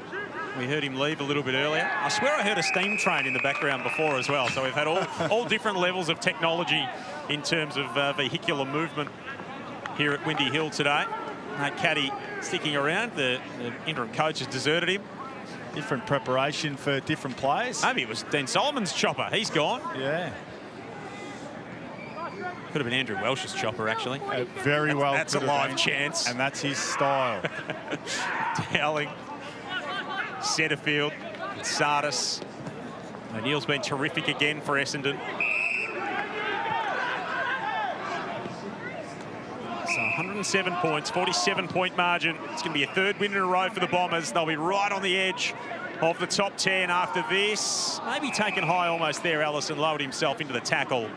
[SPEAKER 1] We heard him leave a little bit earlier. I swear I heard a steam train in the background before as well. So we've had all different levels of technology in terms of vehicular movement here at Windy Hill today. Nate Caddy sticking around. The interim coach has deserted him.
[SPEAKER 2] Different preparation for different players.
[SPEAKER 1] Maybe it was Dean Solomon's chopper. He's gone.
[SPEAKER 2] Yeah.
[SPEAKER 1] Could have been Andrew Welsh's chopper, actually.
[SPEAKER 2] Very well.
[SPEAKER 1] That's a live chance.
[SPEAKER 2] And that's his style.
[SPEAKER 1] Dowling. Setterfield. Sardis. O'Neill's been terrific again for Essendon. So 107 points, 47-point margin. It's going to be a third win in a row for the Bombers. They'll be right on the edge of the top 10 after this. Maybe taken high almost there. Allison lowered himself into the tackle.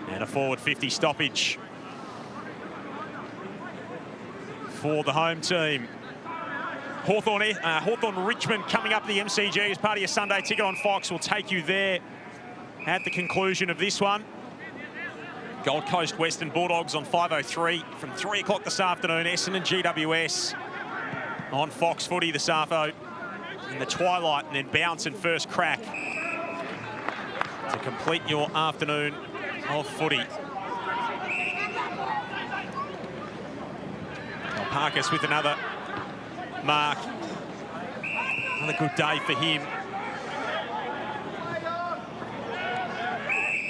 [SPEAKER 1] And a forward 50 stoppage for the home team. Hawthorn Richmond coming up the MCG as part of your Sunday ticket on Fox. Will take you there at the conclusion of this one. Gold Coast Western Bulldogs on 5:03 from 3 o'clock this afternoon. Essendon GWS on Fox Footy this afternoon in the twilight, and then bounce and first crack to complete your afternoon of footy. Parkus with another mark. Another good day for him.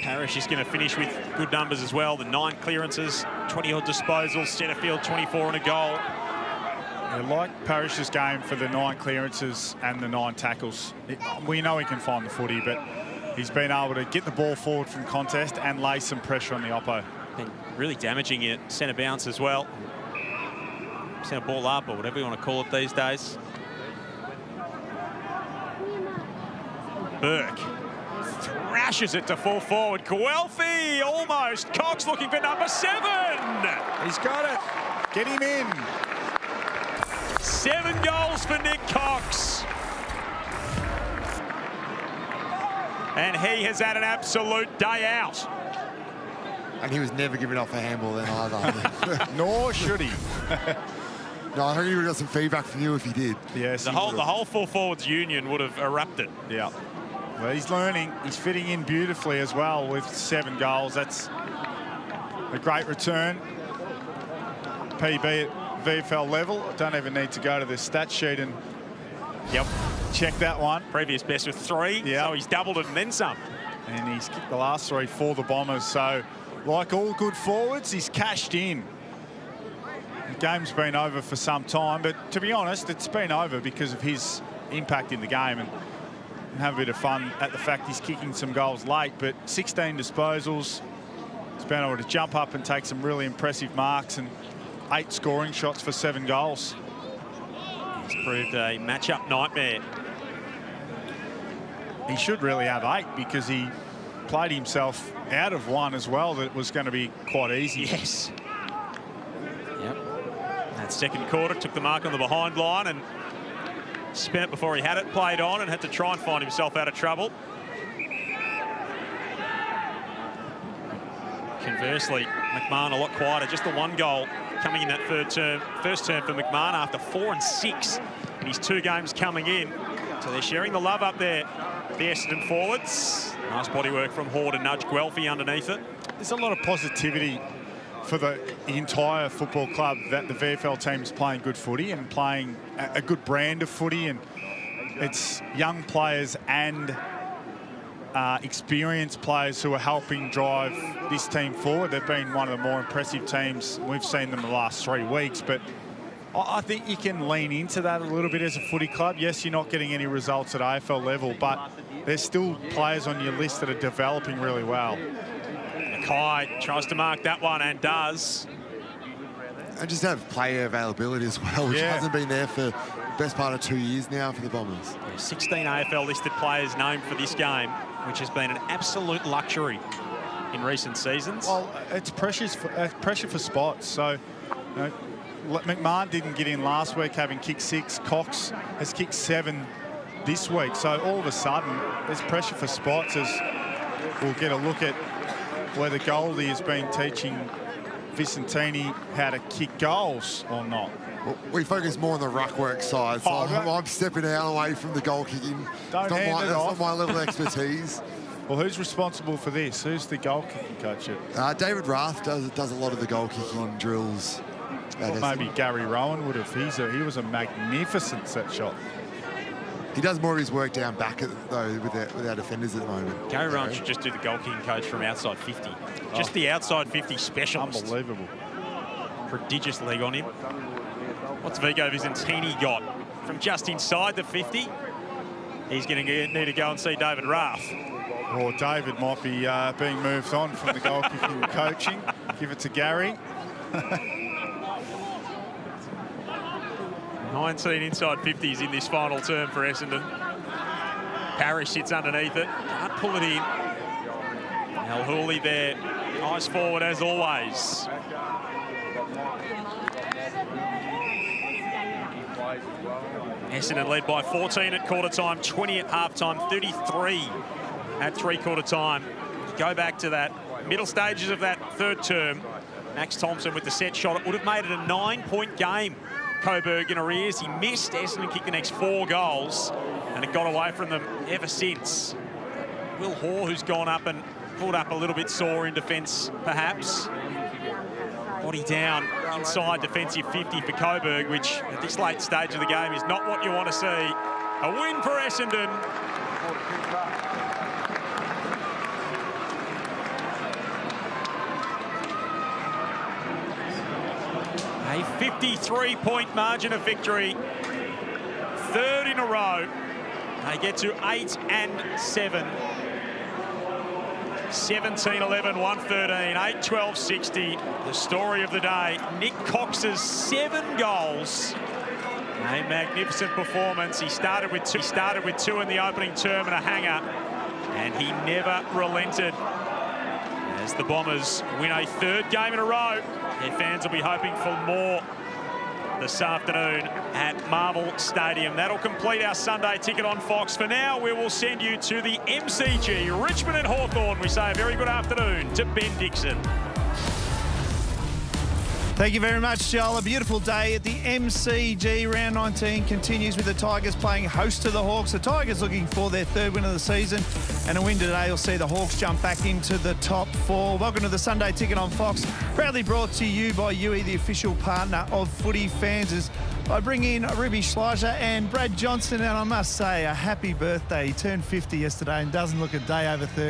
[SPEAKER 1] Parrish is going to finish with good numbers as well. The 9 clearances, 20-odd disposals, Setterfield 24 and a goal.
[SPEAKER 2] I like Parrish's game for the 9 clearances and the 9 tackles. We know he can find the footy, but he's been able to get the ball forward from contest and lay some pressure on the oppo.
[SPEAKER 1] Been really damaging it centre bounce as well. Centre ball up, or whatever you want to call it these days. Burke thrashes it to full forward. Guelphy almost. Cox looking for number 7.
[SPEAKER 2] He's got it. Get him in.
[SPEAKER 1] 7 goals for Nick Cox. And he has had an absolute day out.
[SPEAKER 3] And he was never giving off a handball then either.
[SPEAKER 2] Nor should he.
[SPEAKER 3] No, I think he would have got some feedback from you if he did.
[SPEAKER 2] Yes,
[SPEAKER 1] the whole full forwards union would have erupted.
[SPEAKER 2] Yeah. Well, he's learning. He's fitting in beautifully as well with 7 goals. That's a great return. PB at VFL level. Don't even need to go to the stat sheet and check that one.
[SPEAKER 1] Previous best with 3.
[SPEAKER 2] Yeah.
[SPEAKER 1] So he's doubled it and then some.
[SPEAKER 2] And he's kicked the last 3 for the Bombers. So, like all good forwards, he's cashed in. The game's been over for some time, but to be honest, it's been over because of his impact in the game, and have a bit of fun at the fact he's kicking some goals late, but 16 disposals. He's been able to jump up and take some really impressive marks, and 8 scoring shots for 7 goals.
[SPEAKER 1] He's proved a matchup nightmare.
[SPEAKER 2] He should really have 8 because he played himself out of one as well that was going to be quite easy.
[SPEAKER 1] Yes. Yep. That second quarter took the mark on the behind line and spent it before he had it, played on, and had to try and find himself out of trouble. Conversely, McMahon a lot quieter. Just the 1 goal coming in that first term for McMahon after 4 and 6 in his 2 games coming in. So they're sharing the love up there, the Essendon forwards. Nice body work from Horde and nudge Guelphy underneath it.
[SPEAKER 2] There's a lot of positivity for the entire football club that the VFL team's playing good footy and playing a good brand of footy, and it's young players and experienced players who are helping drive this team forward. They've been one of the more impressive teams. We've seen them the last 3 weeks, but I think you can lean into that a little bit as a footy club. Yes, you're not getting any results at AFL level, but there's still players on your list that are developing really well.
[SPEAKER 1] Mackay tries to mark that one and does.
[SPEAKER 3] And just have player availability as well, which hasn't been there for the best part of 2 years now for the Bombers.
[SPEAKER 1] 16 AFL listed players named for this game, which has been an absolute luxury in recent seasons.
[SPEAKER 2] Well, it's pressure for spots. So, you know, McMahon didn't get in last week, having kicked 6. Cox has kicked 7 this week. So all of a sudden, there's pressure for spots as we'll get a look at whether Goldie has been teaching Vicentini how to kick goals or not.
[SPEAKER 3] Well, we focus more on the ruck work side, so I'm stepping out away from the goal kicking.
[SPEAKER 2] Don't hand it off.
[SPEAKER 3] That's not my level of expertise.
[SPEAKER 2] Well, who's responsible for this? Who's the goal kicking coach?
[SPEAKER 3] David Rath does a lot of the goal kicking drills.
[SPEAKER 2] Well, maybe Gary Rowan would have. He was a magnificent set shot.
[SPEAKER 3] He does more of his work down back, though, with our defenders at the moment.
[SPEAKER 1] Gary Rowan should just do the goal kicking coach from outside 50. Just the outside 50 specialist.
[SPEAKER 2] Unbelievable.
[SPEAKER 1] Prodigious leg on him. What's Vigo Vicentini got from just inside the 50? He's going to need to go and see David Rath.
[SPEAKER 2] Or David might be being moved on from the goal kicking coaching. Give it to Gary.
[SPEAKER 1] 19 inside 50s in this final term for Essendon. Parrish sits underneath it. Can't pull it in. El Hooley there. Nice forward as always. Essendon led by 14 at quarter time, 20 at half time, 33 at three-quarter time. Go back to that middle stages of that third term. Max Thompson with the set shot. It would have made it a 9-point game. Coburg in arrears. He missed. Essendon kicked the next 4 goals, and it got away from them ever since. Will Hoare, who's gone up and pulled up a little bit sore in defence, perhaps. Body down inside defensive 50 for Coburg, which at this late stage of the game is not what you want to see. A win for Essendon. A 53-point margin of victory. 3rd in a row. They get to 8 and 7. 17-11, 113, 8-12-60. The story of the day, Nick Cox's 7 goals. A magnificent performance. He started with 2 in the opening term and a hanger, and he never relented. As the Bombers win a 3rd game in a row, their fans will be hoping for more this afternoon at Marvel Stadium. That'll complete our Sunday ticket on Fox. For now, we will send you to the MCG, Richmond and Hawthorn. We say a very good afternoon to Ben Dixon.
[SPEAKER 8] Thank you very much, Joel. A beautiful day at the MCG. Round 19 continues with the Tigers playing host to the Hawks. The Tigers looking for their 3rd win of the season, and a win today will see the Hawks jump back into the top 4. Welcome to the Sunday Ticket on Fox, proudly brought to you by UE, the official partner of footy fans. As I bring in Ruby Schleicher and Brad Johnson, and I must say a happy birthday. He turned 50 yesterday and doesn't look a day over 30.